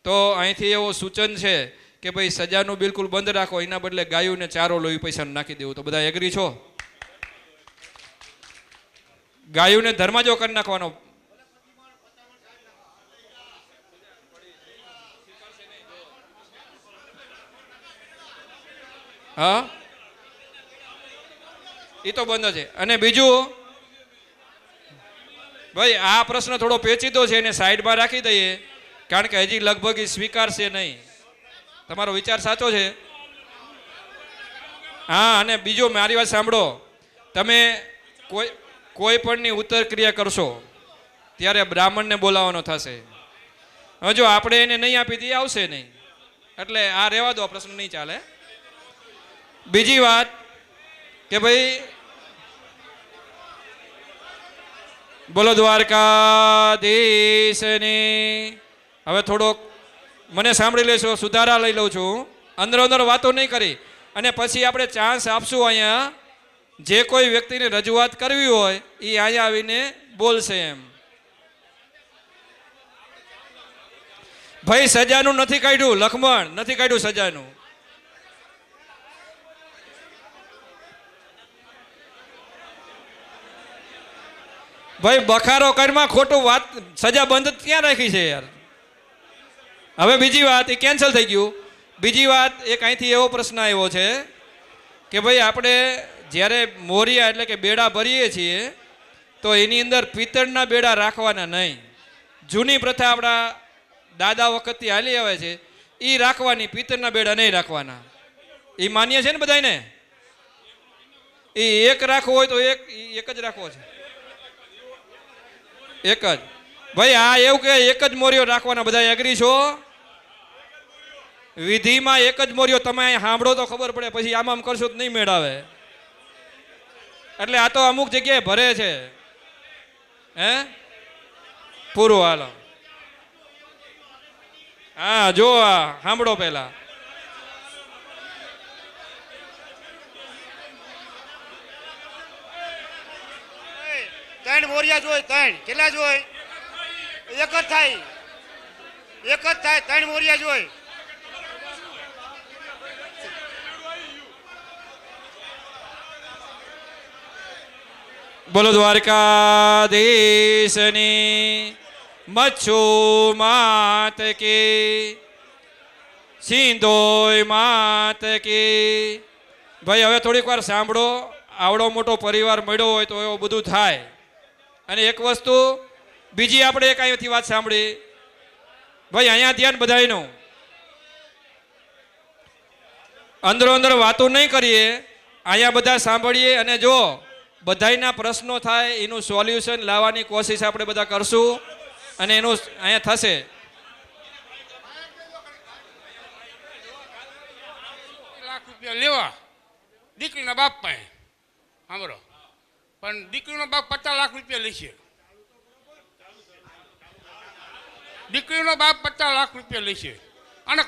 તો અહીંથી એવું સૂચન છે કે ભાઈ સજાનું બિલકુલ બંધ રાખો એના બદલે ગાયોને ચારો લોહી પૈસા નાખી દેવું તો બધા એગ્રી છો ગાયોને ધર્માજો કરી નાખવાનો હા એ તો બંધ છે અને બીજું ભાઈ આ પ્રશ્ન થોડો પેચીદો છે એને સાઈડમાં રાખી દઈએ કારણ કે હજી લગભગ એ સ્વીકારશે નહીં તમારો વિચાર સાચો છે હા અને બીજો મારી વાત સાંભળો તમે કોઈ પણની ઉત્તર ક્રિયા કરશો ત્યારે બ્રાહ્મણને બોલાવવાનો થશે હવે જો આપણે એને નહીં આપી દઈએ આવશે નહીં એટલે આ રહેવા દો પ્રશ્ન નહીં ચાલે બીજી વાત કે ભાઈ બોલો દ્વારકાધીશની હવે થોડોક મને સાંભળી લેશો સુધારા લઈ લઉં છું અંદર અંદર વાતો નહીં કરી અને પછી આપણે ચાન્સ આપશું અહીંયા જે કોઈ વ્યક્તિને રજૂઆત કરવી હોય એ અહીંયા આવીને બોલશે એમ ભાઈ સજાનું નથી કાઢ્યું લખમણ નથી કાઢ્યું સજાનું ભાઈ બખારો કરમાં ખોટું વાત સજા બંધ ક્યાં રાખી છે યાર હવે બીજી વાત એ કેન્સલ થઈ ગયું બીજી વાત એક અહીંથી એવો પ્રશ્ન આવ્યો છે કે ભાઈ આપણે જ્યારે મોરિયા એટલે કે બેડા ભરીએ છીએ તો એની અંદર પિત્તળના બેડા રાખવાના નહીં જૂની પ્રથા આપણા દાદા વખતથી હાલી આવે છે એ રાખવાની પિત્તળના બેડા નહીં રાખવાના એ માન્ય છે ને બધાને એ એક રાખવો હોય તો એક જ રાખવો છે એક જ ભાઈ આ એવું કે એક જ મોરિયો રાખવાના બધા એગ્રી છો વિધિમાં એક જ મોરિયો તમે સાંભળો તો ખબર પડે પછી આમ કરશો તો નહીં મેળાવે એટલે આ તો અમુક જગ્યાએ ભરે છે હે પૂરું હાલો હા જો આ સાંભળો પહેલા ત્રણ મોરિયા જોઈ ત્રણ કેટલા જોઈ એક જ થાય ત્રણ મોરિયા જોઈ બોલો દ્વારકાધીશની મચ્છુ માત કી સિંધોય માત કી ભાઈ હવે થોડીક વાર સાંભળો આવડો મોટો પરિવાર મળ્યો હોય તો એવું બધું થાય અને એક વસ્તુ બીજી આપણે એક અહીંથી વાત સાંભળી ભાઈ અહીંયા ધ્યાન બધાયનું અંદરો અંદર વાતો નહીં કરીએ અહીંયા બધા સાંભળીએ અને જો બધાયના પ્રશ્નો થાય એનું સોલ્યુશન લાવવાની કોશિશ આપણે બધા કરશું અને એનું અહીંયા થશે લાખ રૂપિયા લેવા દીકરીના બાપ પાસે સાંભળો પણ દીકરીનો બાપ 50 લાખ રૂપિયા લેશે દીકરીનો બાપ 50 લાખ રૂપિયા લેશે અને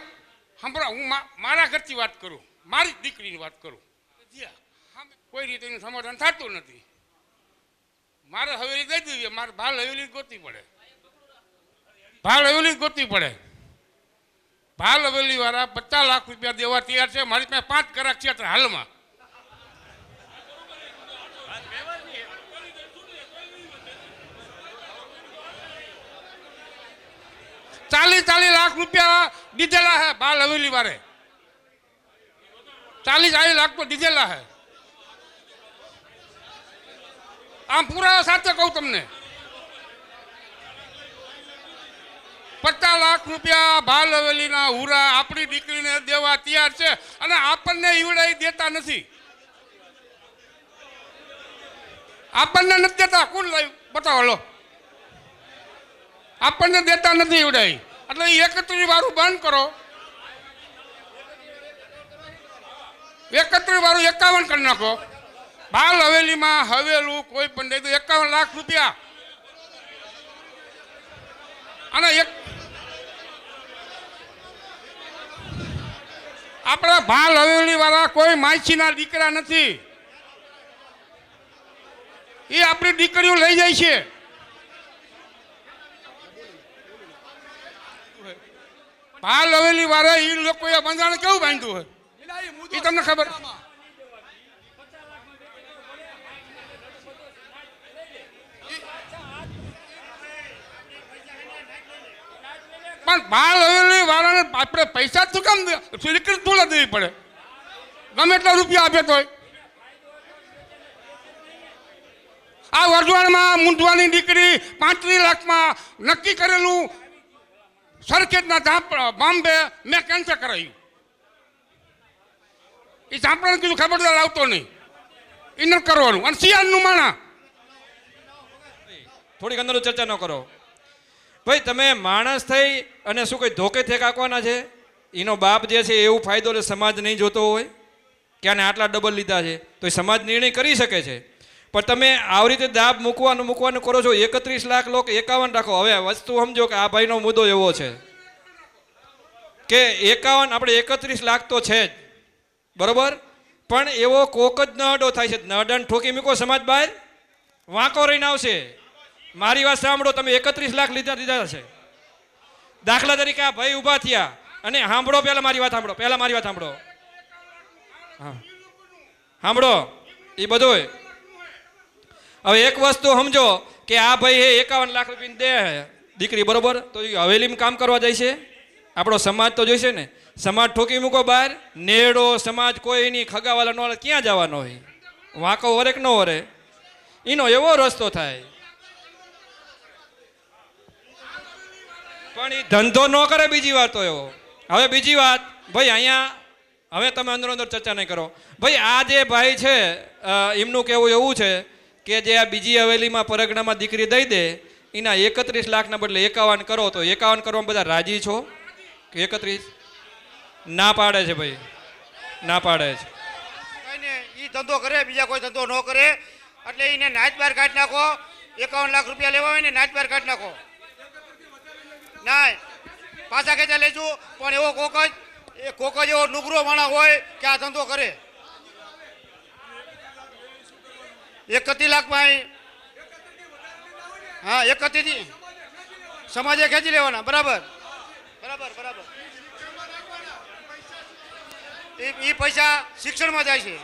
સાંભળો હું મારા ઘરથી વાત કરું મારી દીકરીની વાત કરું કોઈ રીતે એનું સમાધાન થતું નથી મારે હવેલી દઈ દીધી મારે ભાલ હવેલી ગોતવી પડે ભાલ હવેલી વાળા 50 લાખ રૂપિયા દેવા તૈયાર છે મારી પાસે 5 કરાક છે હાલમાં ચાલીસ લાખ રૂપિયા દીધેલા હે બાલ હવેલી વાળે 40 લાખ તો દીધેલા હે આમ પુરાવા સાથે કહું તમને 50 લાખ રૂપિયા બાલ હવેલીના હુરા આપણી દીકરીને દેવા તૈયાર છે અને આપણને ઈવડાઈ દેતા નથી આપણને નથી દેતા કોણ લાવ્યું બતાવો લો આપણને દેતા નથી ઈવડાઈ એટલે 31 વાળું બંધ કરો 31 વાળું 51 કરી નાખો બાલ હવેલીમાં હવેલું કોઈ પણ દે તો 51 લાખ રૂપિયા અને આપણા ભાલ હવેલી વાળા કોઈ માયસીના દીકરા નથી. એ આપણી દીકરીઓ લઈ જાય છે. ભાલ હવેલી વાળા એ લોકોએ બંધારણ કેવું બાંધ્યું હોય એ તમને ખબર? પણ ભાલ હવેલી વાળાને આપણે પૈસા શું કામ દીકરી થોડા દેવી પડે? ગમે એટલા રૂપિયા આપે તોય. આ વરજવાડમાં મૂંઢવાની દીકરી 35 લાખમાં નક્કી કરેલું સરખેજના બોમ્બે મેં કેન્સલ કરાયું. એ સાંપડાને કીધું ખબરદાર આવતો નહીં, એ ન કરવાનું. અને શિયાળનું માણા થોડીક અંદર ચર્ચા ન કરો ભાઈ. તમે માણસ થઈ અને શું કઈ ધોકે થેક આંકવાના છે? એનો બાપ જે છે એવું ફાયદો એટલે સમાજ નહીં જોતો હોય કે આને આટલા ડબલ લીધા છે તો એ સમાજ નિર્ણય કરી શકે છે. પણ તમે આવી રીતે દાબ મૂકવાનું કરો છો. 31 લાખ લોકો 51 રાખો. હવે વસ્તુ સમજો કે આ ભાઈનો મુદ્દો એવો છે કે 51 આપણે 31 લાખ તો છે જ બરોબર, પણ એવો કોક જ નડો થાય છે. નડાને ઠોકી મૂકો સમાજ બહાર વાંકો રહીને આવશે. મારી વાત સાંભળો, તમે 31 લાખ લીધા છે. દાખલા તરીકે આ ભાઈ ઊભા થયા અને સાંભળો, પહેલા મારી વાત સાંભળો. હા સાંભળો એ બધું. હવે એક વસ્તુ સમજો કે આ ભાઈ 51 લાખ રૂપિયા દે દીકરી બરોબર, તો એ હવેલીમાં કામ કરવા જાય છે. આપણો સમાજ તો જોઈશે ને. સમાજ ઠોકી મૂકો બહાર. નેડો સમાજ કોઈ નહીં, ખગાવાલા નો ક્યાં જવાનો હોય? વાંકો વરે કે ન વરે? એનો એવો રસ્તો થાય. પણ એ ધંધો ન કરે. બીજી વાત તો એવો. હવે બીજી વાત ભાઈ, અહીંયા હવે તમે અંદર ચર્ચા નહીં કરો ભાઈ. આ જે ભાઈ છે એમનું કહેવું એવું છે કે જે આ બીજી હવેલીમાં પરગણામાં દીકરી દઈ દે એના 31 લાખના બદલે 51 કરો, તો 51 કરવામાં બધા રાજી છો કે 31? ના પાડે છે ભાઈ, ના પાડે છે. એ ધંધો કરે, બીજા કોઈ ધંધો ન કરે, એટલે એને નાચ બાર કાઢી નાખો. 51 લાખ રૂપિયા લેવા હોય ને નાચ બાર કાઢી નાખો. ના પાછા ખેંચા લેજો. પણ એવો કોક જ એવો નુગરો માણસ હોય કે આ ધંધો કરે. 31 લાખમાં હા 31 થી સમાજે ખેંચી લેવાના. બરાબર. એ પૈસા શિક્ષણમાં જાય છે.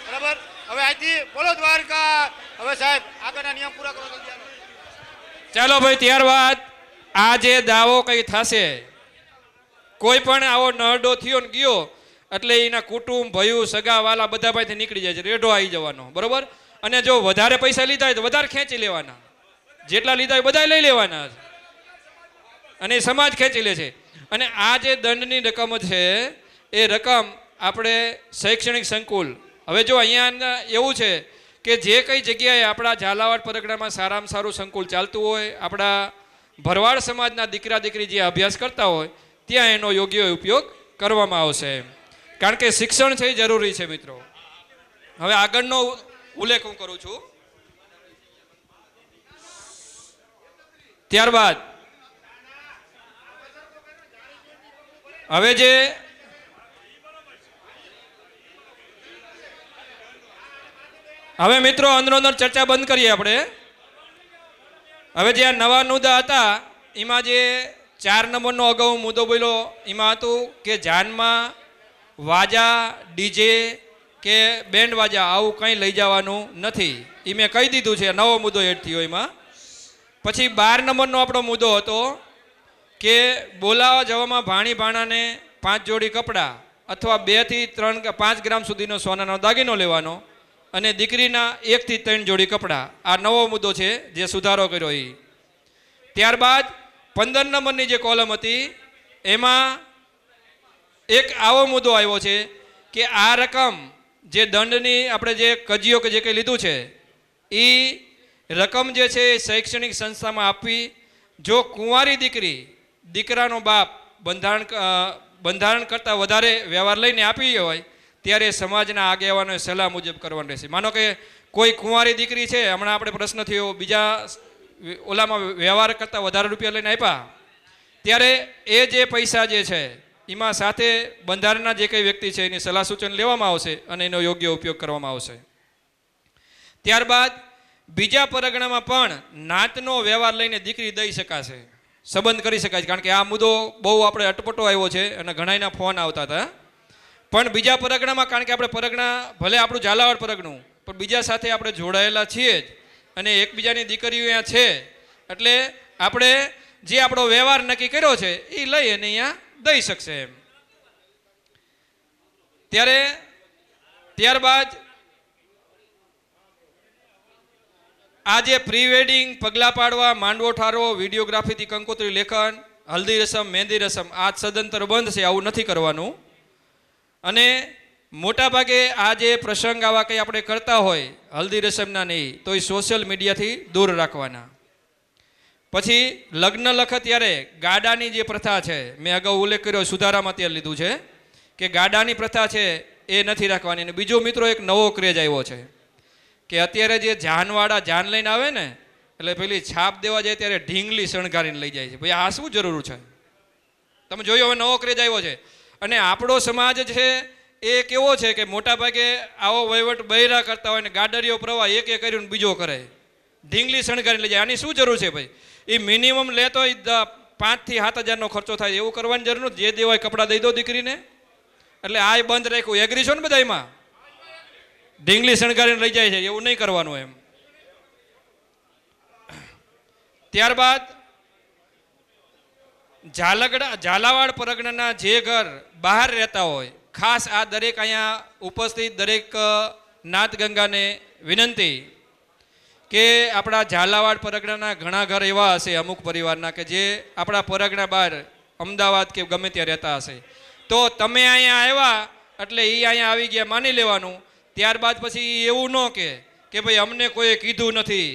બરાબર. હવે અહીંથી બોલો દ્વારકા. હવે સાહેબ આગળના નિયમ પૂરા કરો. ચાલો ભાઈ, ત્યારબાદ આ જે દાવો કઈ થશે, કોઈ પણ આવો નરડો થયો ને ગયો એટલે એના કુટુંબ ભયું સગા વાલા બધા ભાઈથી નીકળી જાય છે. રેડો આવી જવાનો બરોબર. અને જો વધારે પૈસા લીધા હોય તો વધારે ખેંચી લેવાના. જેટલા લીધા હોય બધા લઈ લેવાના અને સમાજ ખેંચી લે છે. અને આ જે દંડની રકમ છે એ રકમ આપણે શૈક્ષણિક સંકુલ. હવે જો અહીંયા એવું છે કે જે કઈ જગ્યાએ આપણા ઝાલાવાડ પરગણામાં સારામાં સારું સંકુલ ચાલતું હોય, આપણા ભરવાડ સમાજના દીકરા દીકરી જે અભ્યાસ કરતા હોય ત્યાં એનો યોગ્ય ઉપયોગ કરવામાં આવશે. કારણ કે શિક્ષણ છે એ જરૂરી છે મિત્રો. હવે આગળનો ઉલ્લેખ હું કરું છું. ત્યારબાદ હવે મિત્રો અંદર ચર્ચા બંધ કરીએ આપણે. હવે જે આ નવા મુદ્દા હતા એમાં જે 4 નંબરનો અગાઉ મુદ્દો બોલ્યો એમાં હતું કે જાનમાં વાજા ડીજે કે બેન્ડ વાજા આવું કંઈ લઈ જવાનું નથી. એ મેં કહી દીધું છે. નવો મુદ્દો એડ થયો એમાં. પછી 12 નંબરનો આપણો મુદ્દો હતો કે બોલાવા જવામાં ભાણી ભાણાને 5 જોડી કપડાં અથવા 2 થી 3 કે 5 ગ્રામ સુધીનો સોનાનો દાગીનો લેવાનો અને દીકરીના 1 થી 3 જોડી કપડાં. આ નવો મુદ્દો છે જે સુધારો કર્યો એ. ત્યારબાદ 15 નંબરની જે કોલમ હતી એમાં એક આવો મુદ્દો આવ્યો છે કે આ રકમ જે દંડની આપણે જે કજીઓ કે જે કંઈ લીધું છે એ રકમ જે છે એ શૈક્ષણિક સંસ્થામાં આપવી. જો કુંવારી દીકરાનો બાપ બંધારણ કરતાં વધારે વ્યવહાર લઈને આપી હોય ત્યારે સમાજના આગેવાનોએ સલાહ મુજબ કરવાનું રહેશે. માનો કે કોઈ કુંવારી દીકરી છે, હમણાં આપણે પ્રશ્ન થયો, બીજા ઓલામાં વ્યવહાર કરતાં વધારે રૂપિયા લઈને આપ્યા, ત્યારે એ જે પૈસા જે છે એમાં સાથે બંધારણના જે કંઈ વ્યક્તિ છે એની સલાહ સૂચન લેવામાં આવશે અને એનો યોગ્ય ઉપયોગ કરવામાં આવશે. ત્યારબાદ બીજા પરગણામાં પણ નાતનો વ્યવહાર લઈને દીકરી દઈ શકાશે, સંબંધ કરી શકાય છે. કારણ કે આ મુદ્દો બહુ આપણે અટપટો આવ્યો છે અને ઘણાના ફોન આવતા હતા. પણ બીજા પરગણામાં, કારણ કે આપણે પરગણા ભલે આપણું ઝાલાવાડ પરગણું, પણ બીજા સાથે આપણે જોડાયેલા છીએ જ અને એકબીજાની દીકરીઓ અહીંયા છે, એટલે આપણે જે આપણો વ્યવહાર નક્કી કર્યો છે એ લઈ અને અહીંયા દઈ શકશે એમ. ત્યારબાદ આ જે પ્રી વેડિંગ, પગલા પાડવા, માંડવો ઠારો, વિડીયોગ્રાફીથી કંકોત્રી લેખન, હલ્દી રસમ, મહેંદી રસમ, આ સદંતર બંધ છે, આવું નથી કરવાનું. અને મોટા ભાગે આ જે પ્રસંગ આવા કંઈ આપણે કરતા હોય હલ્દી રસમના નહીં, તો એ સોશિયલ મીડિયાથી દૂર રાખવાના. પછી લગ્ન લખત ત્યારે ગાડાની જે પ્રથા છે, મેં અગાઉ ઉલ્લેખ કર્યો, સુધારામાં અત્યારે લીધું છે કે ગાડાની પ્રથા છે એ નથી રાખવાની. અને બીજો મિત્રો એક નવો ક્રેઝ આવ્યો છે કે અત્યારે જે જાનવાળા જાન લઈને આવે ને, એટલે પેલી છાપ દેવા જાય ત્યારે ઢીંગલી શણગારીને લઈ જાય છે. ભાઈ આ શું જરૂર છે? તમે જોયું, હવે નવો ક્રેઝ આવ્યો છે. અને આપણો સમાજ છે એ કેવો છે કે મોટા ભાગે આવો વહીવટ બૈરા કરતા હોય ને ગાડરીઓ પ્રવાહ એક કર્યું ને બીજો કરે, ઢીંગલી શણગારીને લઈ જાય. આની શું જરૂર છે ભાઈ? એ મિનિમમ લે તો 5,000 થી 7,000નો ખર્ચો થાય, એવું કરવાની જરૂર નથી. જે દેવાય કપડાં દઈ દો દીકરીને. એટલે આ બંધ રાખ્યું. એગ્રી છો ને બધા? એમાં ઢીંગલી શણગારીને લઈ જાય છે, એવું નહીં કરવાનું એમ. ત્યારબાદ ઝાલાવાડ પરગણાના જે ઘર બહાર રહેતા હોય, ખાસ આ દરેક અહીંયા ઉપસ્થિત દરેક નાત ગંગાને વિનંતી કે આપણા ઝાલાવાડ પરગણાના ઘણા ઘર એવા હશે અમુક પરિવારના કે જે આપણા પરગણા બહાર અમદાવાદ કે ગમે ત્યાં રહેતા હશે. તો તમે અહીંયા આવ્યા એટલે એ અહીંયા આવી ગયા માની લેવાનું. ત્યારબાદ પછી એવું ન કે ભાઈ અમને કોઈએ કીધું નથી,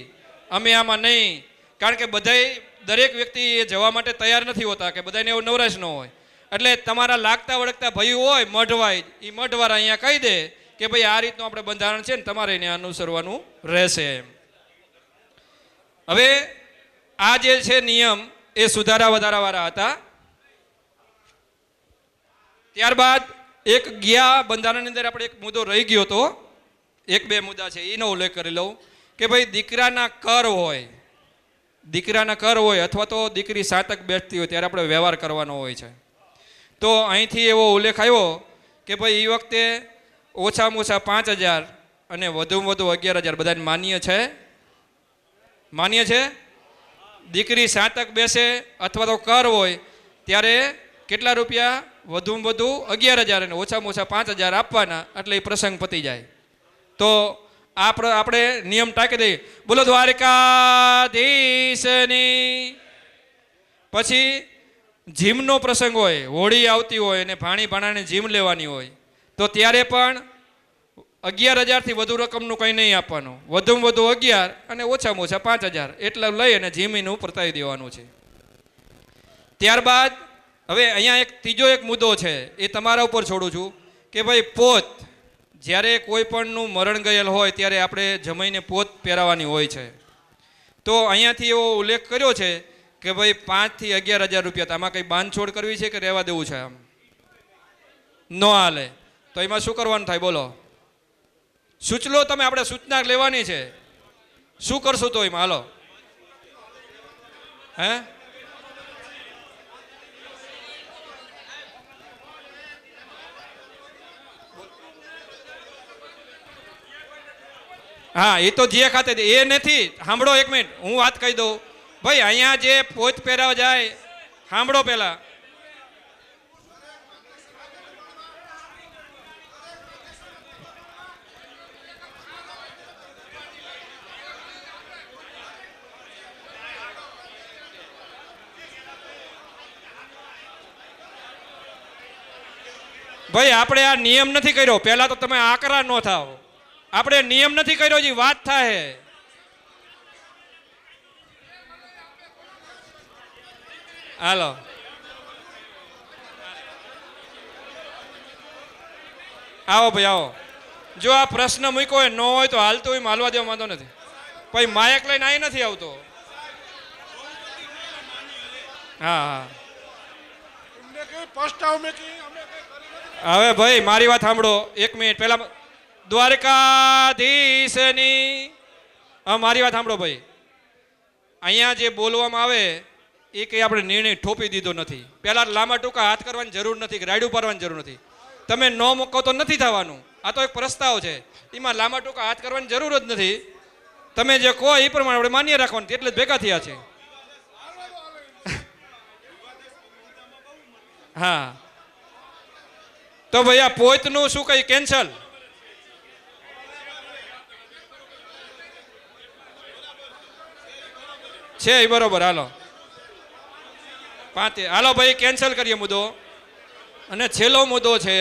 અમે આમાં નહીં. કારણ કે બધાય દરેક વ્યક્તિ એ જવા માટે તૈયાર નથી હોતા, કે બધાને એવું નવરાશ ન હોય. એટલે તમારા લાગતા વળગતા ભાઈઓ હોય મઢવાય, એ મઢવાળા અહીંયા કહી દે કે ભાઈ આ રીતનું આપણે બંધારણ છે ને તમારે એને અનુસરવાનું રહેશે એમ. હવે આ જે છે નિયમ એ સુધારા વધારાવાળા હતા. ત્યારબાદ એક ગયા બંધારણની અંદર આપણે એક મુદ્દો રહી ગયો હતો, 1-2 મુદ્દા છે એનો ઉલ્લેખ કરી લઉં કે ભાઈ દીકરાના કર હોય અથવા તો દીકરી સાતક બેસતી હોય ત્યારે આપણે વ્યવહાર કરવાનો હોય છે. તો અહીંથી એવો ઉલ્લેખ આવ્યો કે ભાઈ એ વખતે ઓછામાં ઓછા 5,000 અને વધુમાં વધુ 11,000 બધાને માન્ય છે. દીકરી સાતક બેસે અથવા તો કર હોય ત્યારે કેટલા રૂપિયા? વધુમાં વધુ 11,000 અને ઓછામાં ઓછા 5,000 આપવાના, એટલે એ પ્રસંગ પતી જાય. તો આપણે નિયમ ટાંકી દઈએ, બોલો દ્વારકાધીશની. પછી જીમનો પ્રસંગ હોય, હોળી આવતી હોય અને ભાણાને જીમ લેવાની હોય, તો ત્યારે પણ 11,000 થી વધુ રકમનું કંઈ નહીં આપવાનું. વધુમાં વધુ 11 અને ઓછામાં ઓછા 5,000 એટલા લઈ અને જીમીનું પરતાવી દેવાનું છે. ત્યારબાદ હવે અહીંયા એક ત્રીજો એક મુદ્દો છે, એ તમારા ઉપર છોડું છું કે ભાઈ પોત, જ્યારે કોઈ પણનું મરણ ગયેલ હોય ત્યારે આપણે જમાઈને પોત પહેરાવવાની હોય છે. તો અહીંયાથી એવો ઉલ્લેખ કર્યો છે કે ભાઈ 5,000 થી 11,000 રૂપિયા. આમાં કંઈ બાંધછોડ કરવી છે કે રહેવા દેવું છે? આમ ન હાલે. તો એમાં શું કરવાનું થાય બોલો? સૂચલો તમે, આપણે સૂચના લેવાની છે. શું કરશું તો એમાં? હાલો. હે હા, એ તો જે ખાતે એ નથી. સાંભળો 1 મિનિટ, હું વાત કહી દઉં. ભાઈ અહીંયા જે પોત પહેરાવા જાય, સાંભળો પહેલા. ભાઈ આપણે આ નિયમ નથી કર્યો. પહેલા તો તમે આકરા ન થાવ. આપણે નિયમ નથી કર્યો, જે વાત થાય. હાલો, આવો ભાઈ આવો. જો આ પ્રશ્ન મૂક્યો હોય ન હોય તો હાલતો હોય હાલવા દેવા માંગતો નથી. પછી માયક લઈને અહીં નથી આવતો. હા હા, હવે ભાઈ મારી વાત સાંભળો, 1 મિનિટ પહેલા દ્વારકાધીશની મારી વાત સાંભળો ભાઈ. અહીંયા જે બોલવામાં આવે એ કંઈ આપણે નિર્ણય થોપી દીધો નથી. પહેલા લાંબા ટૂંકા હાથ કરવાની જરૂર નથી, કે રાયડું પાડવાની જરૂર નથી. તમે ન મૂકો તો નથી થવાનું. આ તો એક પ્રસ્તાવ છે, એમાં લાંબા ટૂંકા હાથ કરવાની જરૂર જ નથી. તમે જે કહો એ પ્રમાણે આપણે માન્ય રાખવાનું, એટલે જ ભેગા થયા છે. હા, તો ભાઈ આ પોતનું શું કઈ કેન્સલ? છે એ બરોબર, હાલો 5 હાલો ભાઈ કેન્સલ કરીએ મુદ્દો. અને છેલ્લો મુદ્દો છે,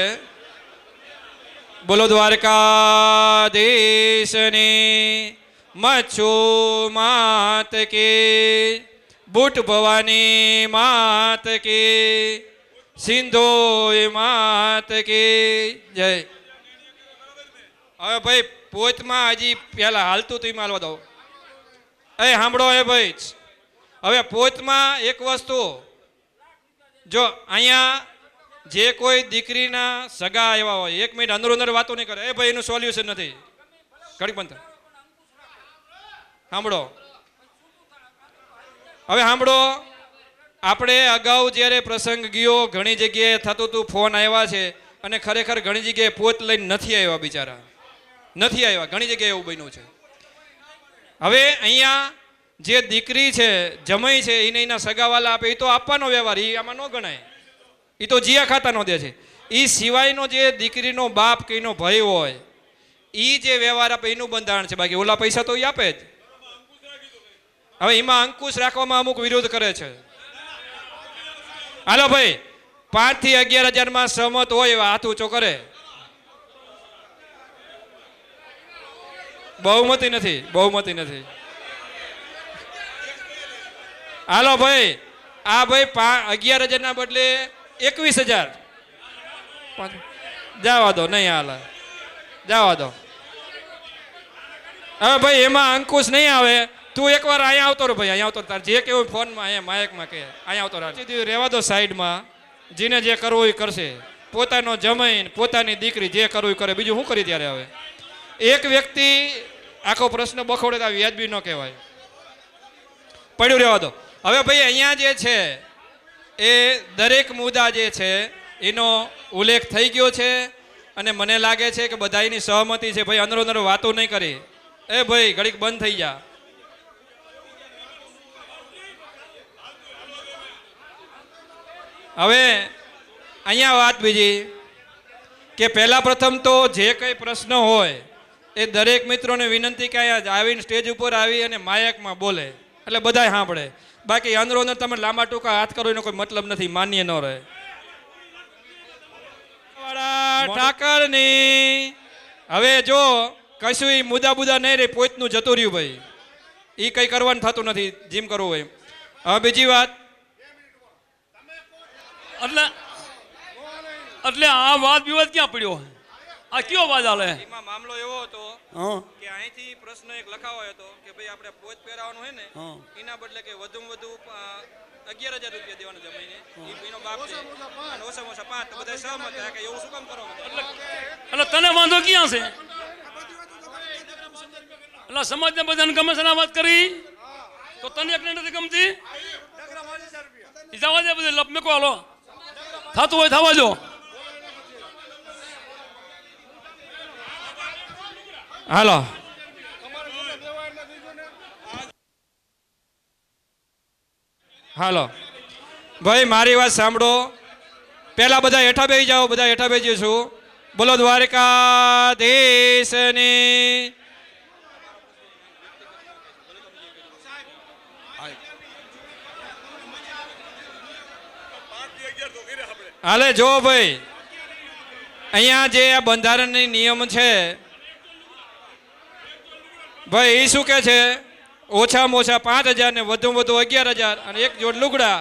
બોલો દ્વારકાધીશની મચ્છુ માત કી, બુટ ભવાની માત કી, સિંધોય માત કી જય. હવે ભાઈ પોતમાં હજી પહેલા હાલતું તો એમાં હાલવા દો. એ સાંભળો એ ભાઈ, હવે પોતમાં એક વસ્તુ, જો અહીંયા જે કોઈ દીકરીના સગા એવા હોય, 1 મિનિટ અંદર અંદર વાતો નહીં કરે. એ ભાઈ એનું સોલ્યુશન નથી. ઘડીક બંધ સાંભળો. હવે સાંભળો, આપણે અગાઉ જ્યારે પ્રસંગ ગયો ઘણી જગ્યાએ થતું હતું, ફોન આવ્યા છે, અને ખરેખર ઘણી જગ્યાએ પોત લઈને નથી આવ્યા, બિચારા નથી આવ્યા. ઘણી જગ્યાએ એવું બન્યું છે. હવે અહીંયા જે દીકરી છે, જમાઈ છે, એને એના સગાવાલા આપે, એ તો આપવાનો વ્યવહાર, એ આમાં ન ગણાય. એ તો જીયા ખાતા નો દે છે. એ સિવાયનો જે દીકરીનો બાપ કે એનો ભાઈ હોય, એ જે વ્યવહાર આપે એનું બંધારણ છે. બાકી ઓલા પૈસા તો એ આપે જ. હવે એમાં અંકુશ રાખવામાં અમુક વિરોધ કરે છે. હાલો ભાઈ, 5 થી 11,000 સહમત હોય એવા હાથ ઊંચો કરે. બહુમતી નથી, બહુમતી નથી. હાલો ભાઈ, આ ભાઈ 11,000 ના બદલે 21,000 જવા દો. નહીં હાલ, જવા દો. હવે ભાઈ એમાં અંકુશ નહીં આવે. તું એકવાર અહીંયા આવતો રહો ભાઈ, અહીંયા આવતો. તાર જે કેવું ફોનમાં અહીંયા માયકમાં કે અહીંયા આવતો રહે. સીધું રહેવા દો સાઈડમાં. જેને જે કરવું એ કરશે. પોતાનો જમાઈને પોતાની દીકરી જે કરવું એ કરે. બીજું શું કરી ત્યારે? હવે એક વ્યક્તિ આખો પ્રશ્ન બખોડે તો વ્યાજબી ન કહેવાય. પડ્યું રહેવા દો. હવે ભાઈ અહીંયા જે છે એ દરેક મુદ્દા જે છે એનો ઉલ્લેખ થઈ ગયો છે, અને મને લાગે છે કે બધાની સહમતિ છે. ભાઈ અંદરો અંદર વાતો નહીં કરી. એ ભાઈ ઘડીક બંધ થઈ જા. હવે અહીંયા વાત બીજી કે પહેલા પ્રથમ તો જે કંઈ પ્રશ્ન હોય એ દરેક મિત્રોને વિનંતી કે અહીંયા આવીને સ્ટેજ ઉપર આવી અને માયકમાં બોલે, એટલે બધાય સાંભળે. બાકી અંદરો અંદર તમે લાંબા ટૂંકા હાથ કરો એનો કોઈ મતલબ નથી, માન્ય ન રહે. ઠાકરની હવે જો કશું મુદ્દા બુદ્દા નહીં રહે, પોતનું જતું રહ્યું ભાઈ, એ કંઈ કરવાનું થતું નથી, જીમ કરવું હોય. હવે બીજી વાત, એટલે આ વાદ વિવાદ ક્યાં પડ્યો? આ કયો વાદ હાલે? એમાં મામલો એવો હતો કે અહીંથી પ્રશ્ન એક લખાવાયો હતો કે ભાઈ આપણે પોત પહેરાવાનું હોય ને, એના બદલે કે વધુમાં વધુ 11,000 રૂપિયા દેવાના જમાઈને. એનો બાપ છે અને ઓછામાં ઓછા 5. તો બધા સહમત થયા કે એવું શું કામ કરો? એટલે તને વાંધો ક્યાં છે? એટલે સમાજને બધાને ગમે છે વાત કરી, તો તને એકને નથી ગમતી? જવા દે, બધે લપ મેકો. હાલો, થતું હોય થવા જો. હાલો, હાલો ભાઈ મારી વાત સાંભળો. પહેલા બધા હેઠા બેસી જાઓ, બધા હેઠા બેસી જઈશું. બોલો દ્વારકાધીશની. હાલે જો ભાઈ, અહીંયા જે આ બંધારણની નિયમ છે ભાઈ, એ શું કે છે? ઓછામાં ઓછા 5,000 ને વધુમાં વધુ 11,000 અને એક જોડ લુગડા.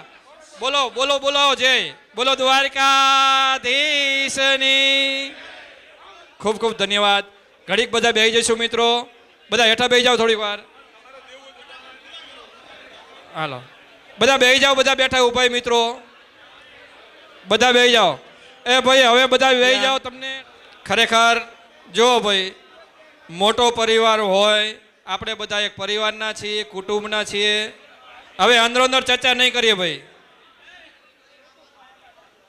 બોલો બોલો બોલો જય બોલો દ્વારકાધીશની. ખૂબ ખૂબ ધન્યવાદ. ઘડીક બધા બેસી જઈશું મિત્રો, બધા હેઠા બેસી જાઓ થોડીક વાર. હાલો બધા બેસી જાઓ, બધા બેઠા ઉભા મિત્રો. બધા બેસી જાઓ. એ ભાઈ હવે બધા બેસી જાઓ. તમને ખરેખર જો ભાઈ મોટો પરિવાર હોય, આપણે બધા એક પરિવારના છીએ, કુટુંબના છીએ. હવે અંદરો અંદર ચર્ચા નહીં કરીએ ભાઈ,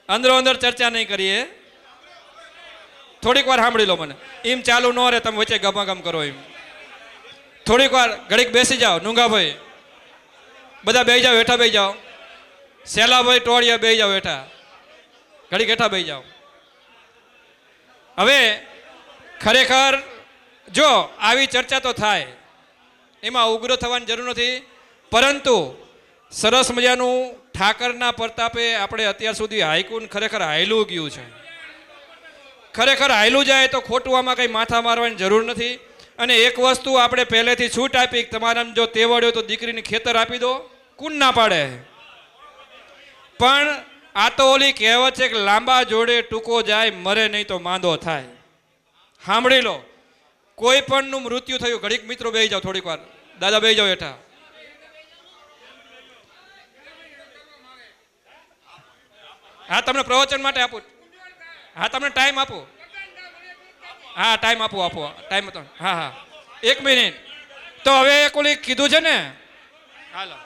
અંદરો અંદર ચર્ચા નહીં કરીએ. થોડીક વાર સાંભળી લો મને. એમ ચાલુ ન રહે, તમે વચ્ચે ગમાગમ કરો એમ. થોડીક વાર ઘડીક બેસી જાઓ. નુંગાભાઈ બધા બેસી જાઓ, હેઠા બેસી જાઓ. સેલાભાઈ ટોળિયા બેસી જાઓ હેઠા, ઘડીક હેઠા બેસી જાઓ. હવે ખરેખર જો આવી ચર્ચા તો થાય, એમાં ઉગ્ર થવાની જરૂર નથી, પરંતુ સરસ મજાનું ઠાકરના પ્રતાપે આપણે અત્યાર સુધી હાઈકુન ખરેખર હાયલું ગયું છે. ખરેખર હાયલું જાય તો ખોટું આમાં કંઈ માથા મારવાની જરૂર નથી. અને એક વસ્તુ આપણે પહેલેથી છૂટ આપી, તમારા જો તેવડ તો દીકરીને ખેતર આપી દો, કોણ ના પાડે. પણ આ તો ઓલી કહેવત છે કે લાંબા જોડે ટૂંકો જાય, મરે નહીં તો માંદો થાય. સાંભળી લો, કોઈ પણનું મૃત્યુ થયું, ઘડીક મિત્રો બેસી જાઓ, થોડીક વાર દાદા બેસી જાઓ હેઠા. હા તમને પ્રવચન માટે આપું, હા તમને ટાઈમ આપો, હા ટાઈમ આપો, ટાઈમ હતો. હા હા 1 મિનિટ. તો હવે કોલી કીધું છે ને, હાલો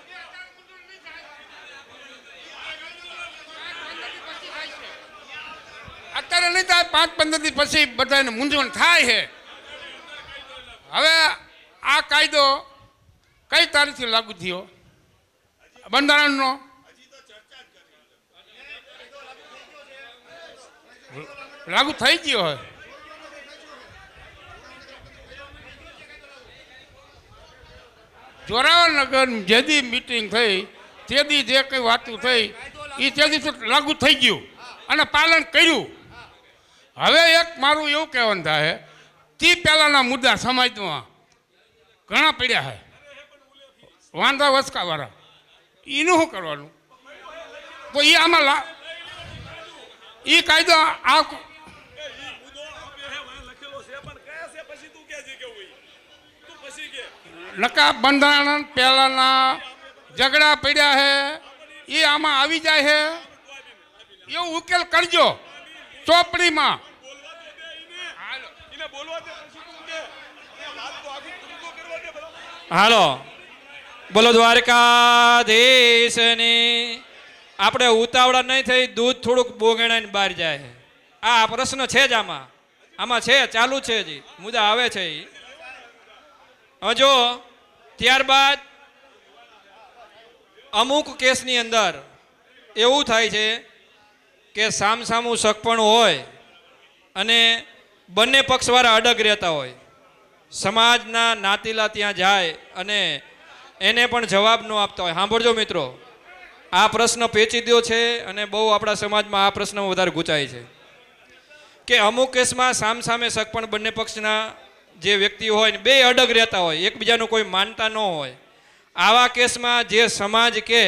અત્યારે નહીં થાય, 5-15 દિવસ પછી બધાને મૂંઝવણ થાય છે. હવે આ કાયદો કઈ તારીખથી લાગુ થયો? બંધારણનો લાગુ થઈ ગયો હોય. જોરાવરનગર જેદી મીટિંગ થઈ તેદી જે કઈ વાતું થઈ એ તેદી તો લાગુ થઈ ગયું અને પાલન કર્યું. હવે એક મારું એવું કહેવાનું થાય, તે પહેલાંના મુદ્દા સમાજમાં ઘણા પડ્યા છે, વાંધા વસકાવાળા, એનું શું કરવાનું? તો એ આમાં એ કાયદો આ નકા બંધારણ પહેલાના ઝઘડા પડ્યા છે એ આમાં આવી જાય છે, એવું ઉકેલ કરજો ચોપડીમાં. હાલો બોલો દ્વારકાધીશની. આપણે ઉતાવળા નહીં થઈ, દૂધ થોડુંક બોગણાઈને બહાર જાય. આ પ્રશ્ન છે જ આમાં છે, ચાલુ છે, હજી મુદ્દા આવે છે. જો ત્યારબાદ અમુક કેસની અંદર એવું થાય છે કે સામસામું સગપણ હોય અને બંને પક્ષવાળા અડગ રહેતા હોય, સમાજના નાતીલા ત્યાં જાય અને એને પણ જવાબ ન આપતા હોય. સાંભળજો મિત્રો, આ પ્રશ્ન પેચીદ્યો છે અને બહુ આપણા સમાજમાં આ પ્રશ્ન વધારે ગૂંચાય છે કે અમુક કેસમાં સામસામે સગપણ બંને પક્ષના જે વ્યક્તિઓ હોય ને બે અડગ રહેતા હોય, એકબીજાનું કોઈ માનતા ન હોય. આવા કેસમાં જે સમાજ કે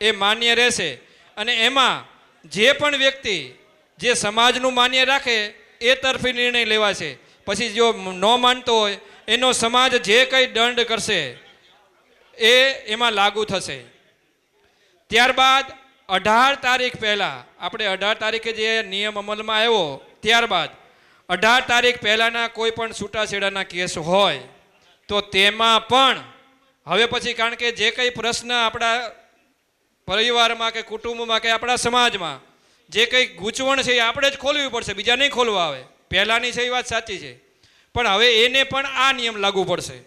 એ માન્ય રહેશે અને એમાં જે પણ વ્યક્તિ જે સમાજનું માન્ય રાખે એ તરફી નિર્ણય લેવાશે. પછી જો ન માનતો હોય એનો સમાજ જે કંઈ દંડ કરશે એ એમાં લાગુ થશે. ત્યારબાદ 18 તારીખ પહેલાં, આપણે 18 તારીખે જે નિયમ અમલમાં આવ્યો ત્યારબાદ 18 તારીખ પહેલાંના કોઈ પણ છૂટાછેડાના કેસ હોય તો તેમાં પણ હવે પછી, કારણ કે જે કંઈ પ્રશ્ન આપણા પરિવારમાં કે કુટુંબમાં કે આપણા સમાજમાં જે કંઈ ગૂંચવણ છે એ આપણે જ ખોલવી પડશે, બીજા નહીં ખોલવા આવે. પહેલાંની છે એ વાત સાચી છે, પણ હવે એને પણ આ નિયમ લાગુ પડશે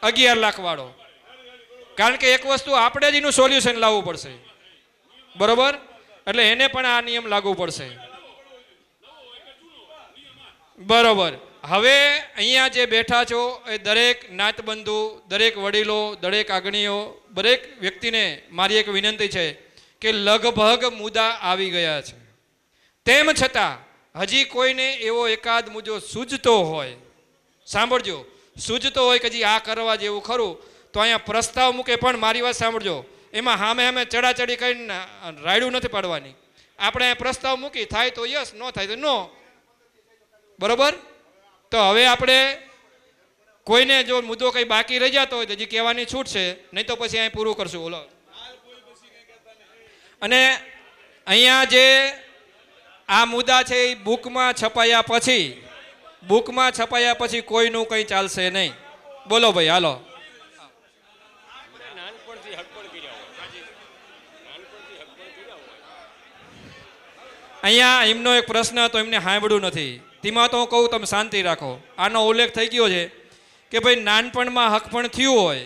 11 લાખ વાળો. કારણ કે એક વસ્તુ આપણે જ એનું સોલ્યુશન લાવવું પડશે, બરોબર? એટલે એને પણ આ નિયમ લાગુ પડશે, બરોબર. હવે અહીંયા જે બેઠા છો એ દરેક નાતબંધુ, દરેક વડીલો, દરેક આગણીઓ, દરેક વ્યક્તિને મારી એક વિનંતી છે કે લગભગ મુદ્દા આવી ગયા છે. તેમ છતાં હજી કોઈને એવો એકાદ મુદ્દો સૂઝતો હોય, સાંભળજો, સૂઝતો હોય કે હજી આ કરવા જેવું ખરું, તો અહીંયા પ્રસ્તાવ મૂકે. પણ મારી વાત સાંભળજો, એમાં સામે ચડાચડી કરીને રાયડું નથી પાડવાની. આપણે અહીંયા પ્રસ્તાવ મૂકી, થાય તો યસ, ન થાય તો નો, બરોબર? તો હવે આપણે કોઈને જો મુદ્દો કંઈ બાકી રહી જતો હોય તો હજી કહેવાની છૂટ છે, નહીં તો પછી અહીં પૂરું કરશું. બોલો. અને અહીંયા જે આ મુદ્દા છે એ બુકમાં છપાયા પછી કોઈનું કંઈ ચાલશે નહીં. બોલો ભાઈ, હાલો. અહીંયા એમનો એક પ્રશ્ન હતો, એમને સાંભળ્યું નથી. તેમાં તો હું કહું તમે શાંતિ રાખો. આનો ઉલ્લેખ થઈ ગયો છે કે ભાઈ નાનપણમાં હક પણ થયું હોય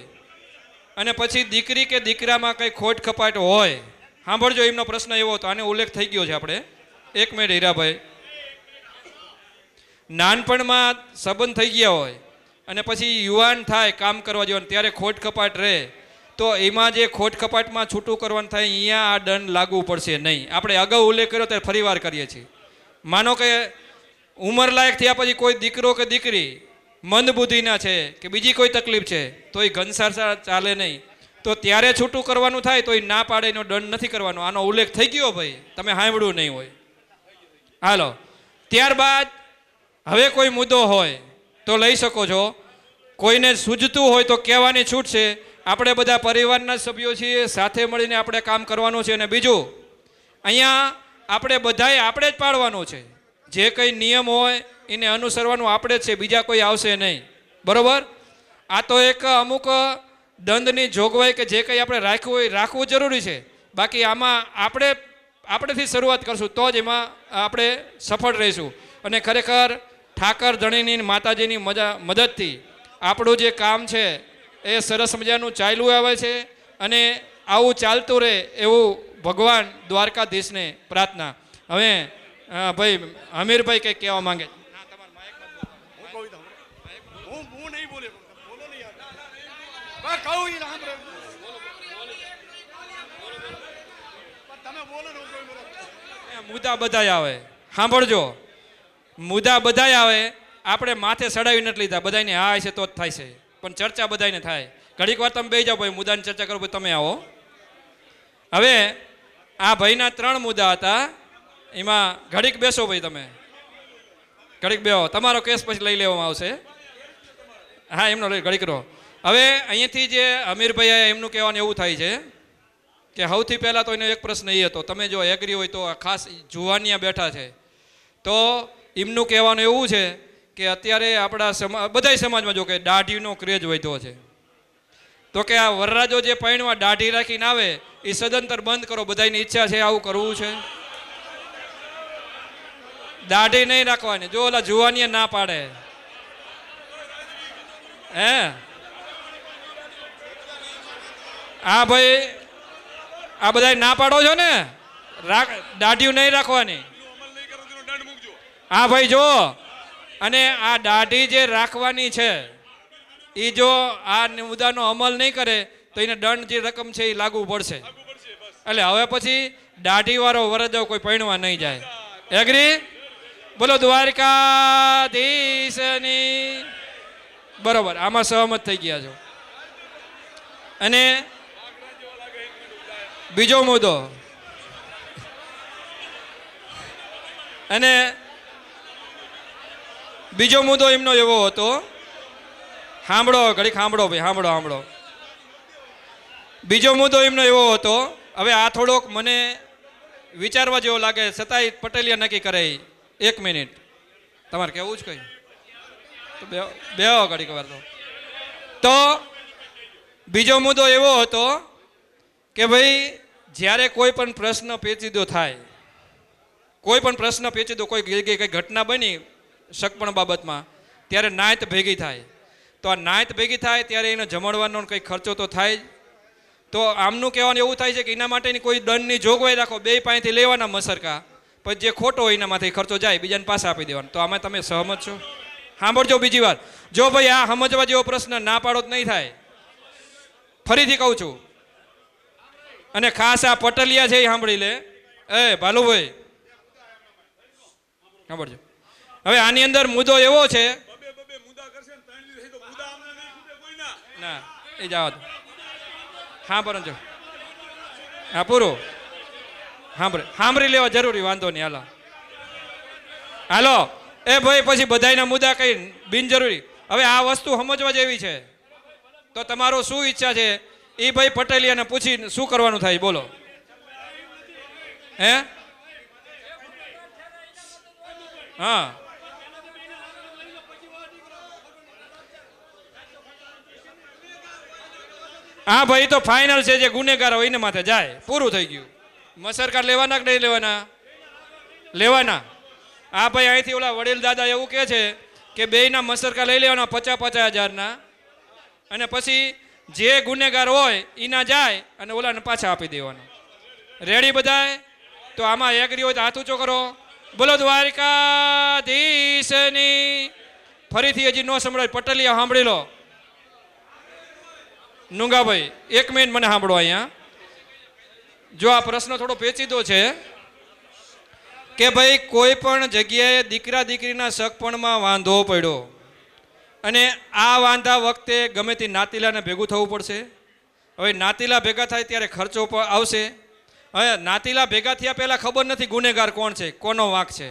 અને પછી દીકરી કે દીકરામાં કંઈ ખોટ ખપાટ હોય. સાંભળજો, એમનો પ્રશ્ન એવો હતો, આને ઉલ્લેખ થઈ ગયો છે. આપણે એક મિનિટ હીરાભાઈ, નાનપણમાં સંબંધ થઈ ગયા હોય અને પછી યુવાન થાય, કામ કરવા જવાનું, ત્યારે ખોટ કપાટ રહે, તો એમાં જે ખોટ કપાટમાં છૂટું કરવાનું થાય, અહીંયા આ દંડ લાગુ પડશે નહીં. આપણે અગાઉ ઉલ્લેખ કર્યો ત્યારે ફરી વાર કરીએ છીએ. માનો કે ઉંમર લાયક થયા પછી કોઈ દીકરો કે દીકરી મંદબુદ્ધિના છે કે બીજી કોઈ તકલીફ છે તો એ ઘનસાર ચાલે નહીં. તો ત્યારે છૂટું કરવાનું થાય તો એ ના પાડે એનો દંડ નથી કરવાનો. આનો ઉલ્લેખ થઈ ગયો ભાઈ, તમે સાંભળ્યું નહીં હોય. હાલો, ત્યારબાદ હવે કોઈ મુદ્દો હોય તો લઈ શકો છો. કોઈને સૂઝતું હોય તો કહેવાની છૂટ છે. આપણે બધા પરિવારના સભ્યો છીએ, સાથે મળીને આપણે કામ કરવાનું છે. અને બીજું, અહીંયા આપણે બધાએ આપણે જ પાડવાનું છે. જે કંઈ નિયમ હોય એને અનુસરવાનું આપણે જ છે, બીજા કોઈ આવશે નહીં. બરોબર? આ તો એક અમુક દંડની જોગવાઈ કે જે કંઈ આપણે રાખવું હોય રાખવું જરૂરી છે. બાકી આમાં આપણેથી શરૂઆત કરશું તો જ એમાં આપણે સફળ રહીશું. અને ખરેખર ઠાકર ધણીની માતાજીની મદદથી આપણું જે કામ છે એ સરસ મજાનું ચાલ્યું આવે છે. અને આવું ચાલતું રહે એવું ભગવાન દ્વારકાધીશને પ્રાર્થના. હવે ભાઈ અમીરભાઈ કંઈક કહેવા માંગે. મુદ્દા બધાય આવે, સાંભળજો, મુદ્દા બધાય આવે. આપણે માથે સડાવી નથી લીધા, બધાને હા છે તો જ થાય છે, પણ ચર્ચા બધાને થાય. ઘડીક વાર તમે બેસી જાઓ ભાઈ, મુદ્દાની ચર્ચા કરો ભાઈ, તમે આવો. હવે આ ભાઈના 3 મુદ્દા હતા, એમાં ઘડીક બેસો ભાઈ, તમે ઘડીક બેહો, તમારો કેસ પછી લઈ લેવામાં આવશે. હા, એમનો લઈ ઘડીક રહો. હવે અહીંયાથી જે અમીરભાઈ એમનું કહેવાનું એવું થાય છે કે સૌથી પહેલાં તો એનો એક પ્રશ્ન એ હતો, તમે જો એગ્રી હોય તો ખાસ જુવાનિયા બેઠા છે, તો એમનું કહેવાનું એવું છે કે અત્યારે આપણા બધા સમાજમાં જો કે દાઢીનો ક્રેઝ વધ્યો છે. તો કે આ વરરાજો જે પૈણમાં દાઢી રાખીને આવે એ સદંતર બંધ કરો. બધાની ઈચ્છા છે આવું કરવું છે, દાઢી નહીં રાખવાની. જો ઓલા જુવાનિયા ના પાડે, હે હા ભાઈ, આ બધા ના પાડો છો ને, દાઢીઓ નહીં રાખવાની. હા ભાઈ જો, અને આ દાઢી જે રાખવાની છે એ જો આ મુદ્દાનો અમલ નહીં કરે તો એને દંડ જે રકમ છે એ લાગુ પડશે. એટલે હવે પછી દાઢીવાળો વરજાવ કોઈ પૈણવા નહીં જાય. એગ્રી? બોલો દ્વારકાધીશની. બરોબર, આમાં સહમત થઈ ગયા છો. અને બીજો મુદ્દો, અને બીજો મુદ્દો એમનો એવો હતો, સાંભળો ઘડીક, સાંભળો ભાઈ, સાંભળો. બીજો મુદ્દો એમનો એવો હતો, હવે આ થોડોક મને વિચારવા જેવો લાગે, છતાંય પટેલિયા નક્કી કરે. 1 મિનિટ, તમારે કેવું જ કઈ તો બેહો ઘડીક વાર. તો બીજો મુદ્દો એવો હતો કે ભાઈ જ્યારે કોઈ પણ પ્રશ્ન પેચીદો થાય, કોઈ પણ પ્રશ્ન પેચીદો, કોઈ જગ્યાએ કંઈ ઘટના બની શકપણ બાબતમાં, ત્યારે નાયત ભેગી થાય. તો આ નાયત ભેગી થાય ત્યારે એને જમણવાનો કંઈ ખર્ચો તો થાય જ. તો આમનું કહેવાનું એવું થાય છે કે એના માટેની કોઈ દંડની જોગવાઈ રાખો, બે પાસેથી લેવાના મસરકા, પછી જે ખોટો હોય એનામાંથી ખર્ચો જાય બીજાને પાસે આપી દેવાનો. તો આમાં તમે સહમત છો? સાંભળજો બીજી વાર, જો ભાઈ આ સમજવા જેવો પ્રશ્ન ના પાડો જ નહીં થાય. ફરીથી કહું છું, અને ખાસ આ પટલિયા છે એ સાંભળી લે. એ ભાલુભાઈ સાંભળજો. હવે આની અંદર મુદ્દો એવો છે, ના એ જવા દો. હા બરાબર, હા પૂરું સાંભળી લેવા જરૂરી, વાંધો નહીં. હાલો એ ભાઈ, પછી બધાના મુદ્દા કઈ બિનજરૂરી. હવે આ વસ્તુ સમજવા જેવી છે, તો તમારો શું ઈચ્છા છે એ ભાઈ પટેલિયાને પૂછી શું કરવાનું થાય બોલો. હે હા હા ભાઈ તો ફાઇનલ છે, જે ગુનેગાર હોય એને માથે જાય, પૂરું થઈ ગયું. મસર કાર્ડ લેવાના કે નહીં લેવાના? લેવાના. હા ભાઈ અહીંથી ઓલા વડીલ દાદા એવું કહે છે કે બેયના મસર કાર્ડ લઈ લેવાના 50,000 અને પછી જે ગુનેગાર હોય એના જાય અને ઓલાને પાછા આપી દેવાના. રેડી બધાય? તો આમાં એગ્રી હોય તો હાથ ઊંચો કરો. બોલો દ્વારકાધીશની. ફરીથી હજી ન સંભળાય, પટલિયા સાંભળી લો. નુંગાભાઈ 1 મિનિટ મને સાંભળો. અહીંયા જો આ પ્રશ્ન થોડો પેચીદો છે કે ભાઈ કોઈ પણ જગ્યાએ દીકરા દીકરીના સગપણમાં વાંધો પડ્યો અને આ વાંધા વખતે ગમે તે નાતીલાને ભેગું થવું પડશે. હવે નાતીલા ભેગા થાય ત્યારે ખર્ચો પણ આવશે. હવે નાતીલા ભેગા થયા પહેલાં ખબર નથી ગુનેગાર કોણ છે, કોનો વાંક છે,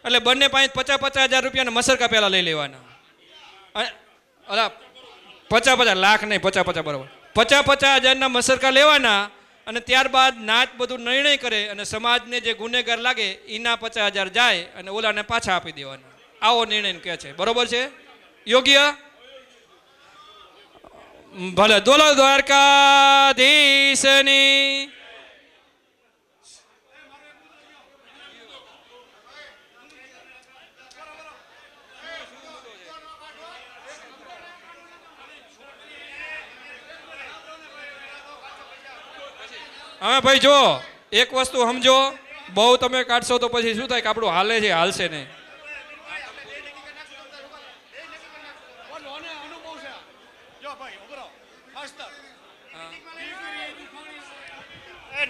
એટલે બંને પાસે 50,000 રૂપિયાના મસરકા પહેલાં લઈ લેવાના. અલા 50,000 લાખ નહીં, 50,000 બરાબર, 50,000ના મસરકા લેવાના અને ત્યારબાદ નાત બધું નિર્ણય કરે અને સમાજને જે ગુનેગાર લાગે એના 50,000 જાય અને ઓલાને પાછા આપી દેવાના. આવો નિર્ણય કહે છે. બરોબર છે? યોગ્ય? ભલે. દોલો દ્વારકાધીશની. હવે ભાઈ જો એક વસ્તુ સમજો, બહુ તમે કાઢશો તો પછી શું થાય કે આપણું હાલે છે, હાલશે નહીં.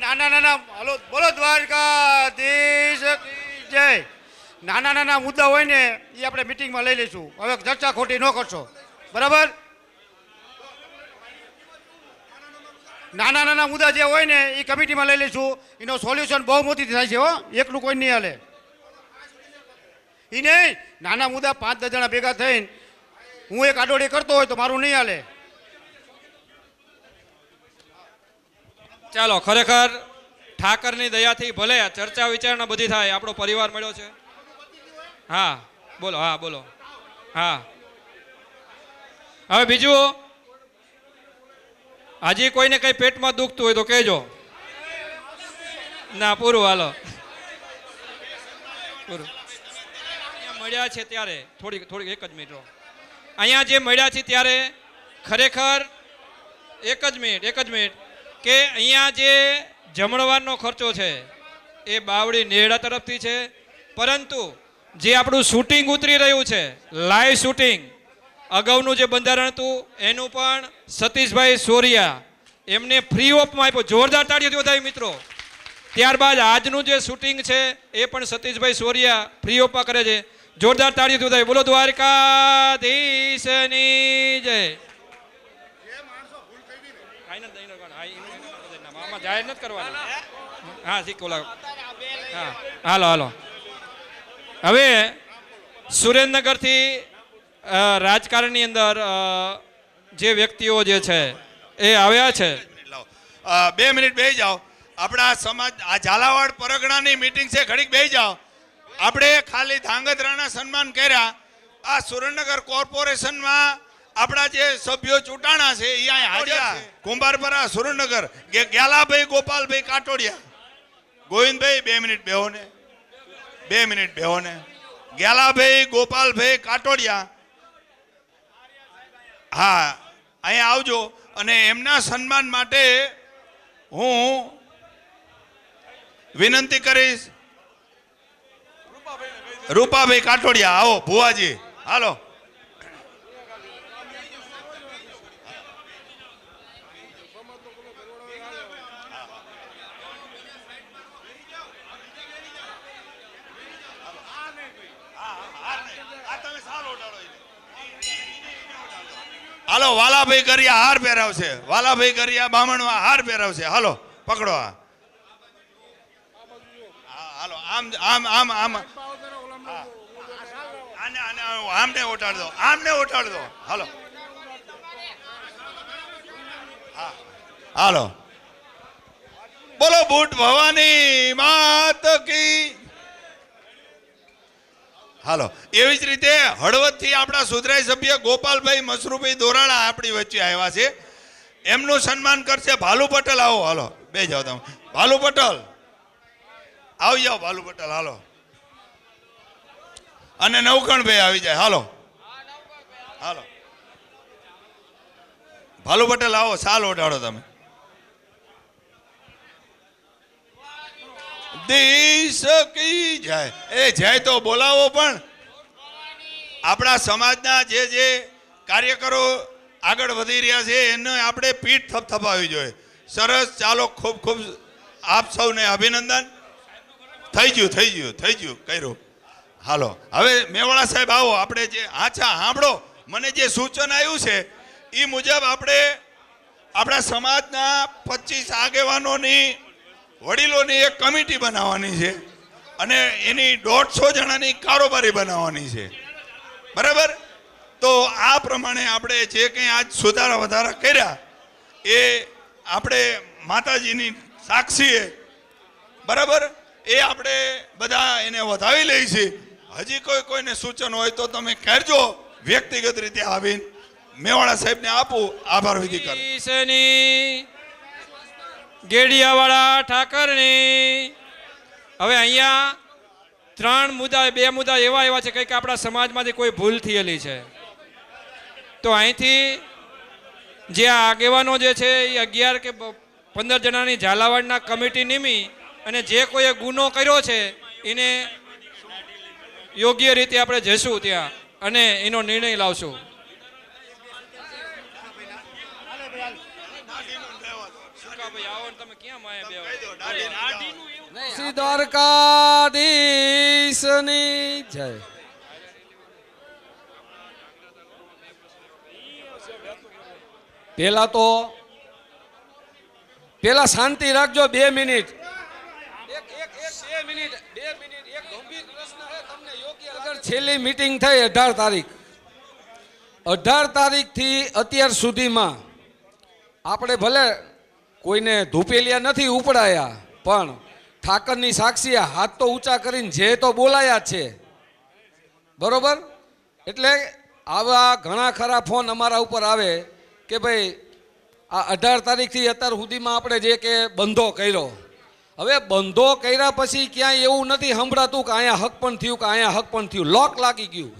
નાના નાના હાલો બોલો દ્વારકાધીશ કી જય. નાના નાના મુદ્દા હોય ને એ આપણે મિટિંગમાં લઈ લઈશું. હવે ચર્ચા ખોટી ન કરશો, બરાબર? નાના નાના મુદ્દા જે હોય ને એ કમિટીમાં લઈ લઈશું. એનો સોલ્યુશન બહુ મોટી થાય છે. હો, એકલું કોઈ નહીં હાલે. એ નહીં, નાના મુદ્દા 5-10 જણા ભેગા થઈને હું એક આડોડી કરતો હોય તો મારું નહીં હાલે. ચાલો, ખરેખર ઠાકરની દયાથી ભલે ચર્ચા વિચારણા બધી થાય, આપણો પરિવાર મળ્યો છે. હા બોલો. હા બોલો. હા હવે બીજું, હજી કોઈને કઈ પેટમાં દુખતું હોય તો કહેજો. ના પૂરું. હાલો પૂરું. અહીંયા મળ્યા છે ત્યારે થોડીક એક જ મિનિટ રહો. અહીંયા જે મળ્યા છે ત્યારે ખરેખર એક જ મિનિટ કે અહીંયા જે જમણવારનો ખર્ચો છે એ બાવળી નેરડા તરફથી છે, પરંતુ જે આપણું શૂટિંગ ઉતરી રહ્યું છે, લાઈવ શૂટિંગ, અગાઉનું જે બંધારણ હતું એનું પણ સતીશભાઈ સોરિયા એમને ફ્રી ઓફમાં આપ્યું. જોરદાર તાળીઓથી વધાવી મિત્રો. ત્યારબાદ આજનું જે શૂટિંગ છે એ પણ સતીશભાઈ સોરિયા ફ્રી ઓફમાં કરે છે. જોરદાર તાળીઓથી વધાવી. બોલો દ્વારકાધીશની જય. જાહેર નથી કરવાનું. હા શીખો. હા હાલો. હવે સુરેન્દ્રનગરથી રાજકારણની અંદર જે વ્યક્તિઓ જે છે એ આવ્યા છે. 2 મિનિટ બેસી જાઓ. આપણા સમાજ આ ઝાલાવાડ પરગણાની મીટિંગ છે, ઘડીક બેસી જાઓ. આપણે ખાલી ધાંગધ્રાના સન્માન કર્યા. આ સુરેન્દ્રનગર કોર્પોરેશનમાં આપણા જે સભ્યો ચૂંટાણા છે એ અહીંયા હાજર છે. કુંભારપરા સુરેન્દ્રનગર ગ્યાલાભાઈ ગોપાલભાઈ કાટોડિયા. ગોવિંદભાઈ 2 મિનિટ બેહો ને. 2 મિનિટ બેહો ને. ગ્યાલાભાઈ ગોપાલભાઈ કાટોડિયા, હા અહીંયા આવજો. અને એમના સન્માન માટે હું વિનંતી કરીશ. રૂપાભાઈ કાટોડિયા આવો. ભુવાજી હાલો. હાલો વાલાભાઈ કરિયા હાર પહેરાવશે. વાલાભાઈ કરિયા બામણવા હાર પહેરાવશે. હાલો પકડો. હાલો આમ આમ આમ આમ આમને ઓટાડ દો. હાલો હાલો. બોલો બુટ ભવાની માત કી. હાલો, એવી જ રીતે હળવદથી આપણા સુધરાઈ સભ્ય ગોપાલભાઈ મસરૂભાઈ દોરાળા આપણી વચ્ચે આવ્યા છે. એમનું સન્માન કરશે ભાલુ પટેલ. આવો, હાલો બે જાઓ તમે. ભાલુ પટેલ આવી જાઓ. ભાલુ પટેલ હાલો. અને નવકણભાઈ આવી જાય. હાલો હાલો, ભાલુ પટેલ આવો, સાલ ઓઢાડો તમે. દેશ કી જય. એ જય તો બોલાવો. પણ આપણા સમાજના જે કાર્યકરો આગળ વધી રહ્યા છે એને આપણે પીઠ થપથપાવી જોઈએ. સરસ, ચાલો, ખૂબ ખૂબ આપ સૌને અભિનંદન. થઈ ગયું કર્યું. હાલો, હવે મેવાડા સાહેબ આવો. આપણે જે આછા સાંભળો, મને જે સૂચન આવ્યું છે એ મુજબ આપણે આપણા સમાજના 25 આગેવાનોની વડીલોની એક કમિટી બનાવવાની છે અને એની 150 જણાની કારોબારી બનાવવાની છે. બરાબર? તો આ પ્રમાણે આપણે જે કંઈ આજ સુધારા વધારા કર્યા એ આપણે માતાજીની સાક્ષીએ, બરાબર, એ આપણે બધા એને વધાવી લઈએ છીએ. હજી કોઈને સૂચન હોય તો તમે કરજો. વ્યક્તિગત રીતે આવીને મેવાડા સાહેબને આપું. આભાર વિધિ કર. ગેડિયાવાળા ઠાકરની. હવે અહીંયા 2 મુદ્દા એવા છે કંઈક આપણા સમાજમાંથી કોઈ ભૂલ થયેલી છે. તો અહીંથી જે આ આગેવાનો જે છે એ 11 કે 15 જણાની ઝાલાવાડના કમિટી નિમી અને જે કોઈએ ગુનો કર્યો છે એને યોગ્ય રીતે આપણે જઈશું ત્યાં અને એનો નિર્ણય લાવશું. શ્રી દ્વારકાધીશની જય. પેલા શાંતિ રાખજો. 2 મિનિટ. છેલ્લી મીટિંગ થઈ 18 તારીખ. 18 તારીખથી અત્યાર સુધીમાં આપણે ભલે કોઈને ધૂપેલિયા નથી ઉપડાયા, પણ ઠાકરની સાક્ષીએ હાથ તો ઊંચા કરીને જે તો બોલાયા જ છે. બરોબર? એટલે આવા ઘણા ખરા ફોન અમારા ઉપર આવે કે ભાઈ આ 18 તારીખથી અત્યાર સુધીમાં આપણે જે કે બંધો કર્યો. હવે બંધો કર્યા પછી ક્યાંય એવું નથી સંભળાતું કે અહીંયા હક પણ થયું કે અહીંયા હક પણ થયું. લોક લાગી ગયું.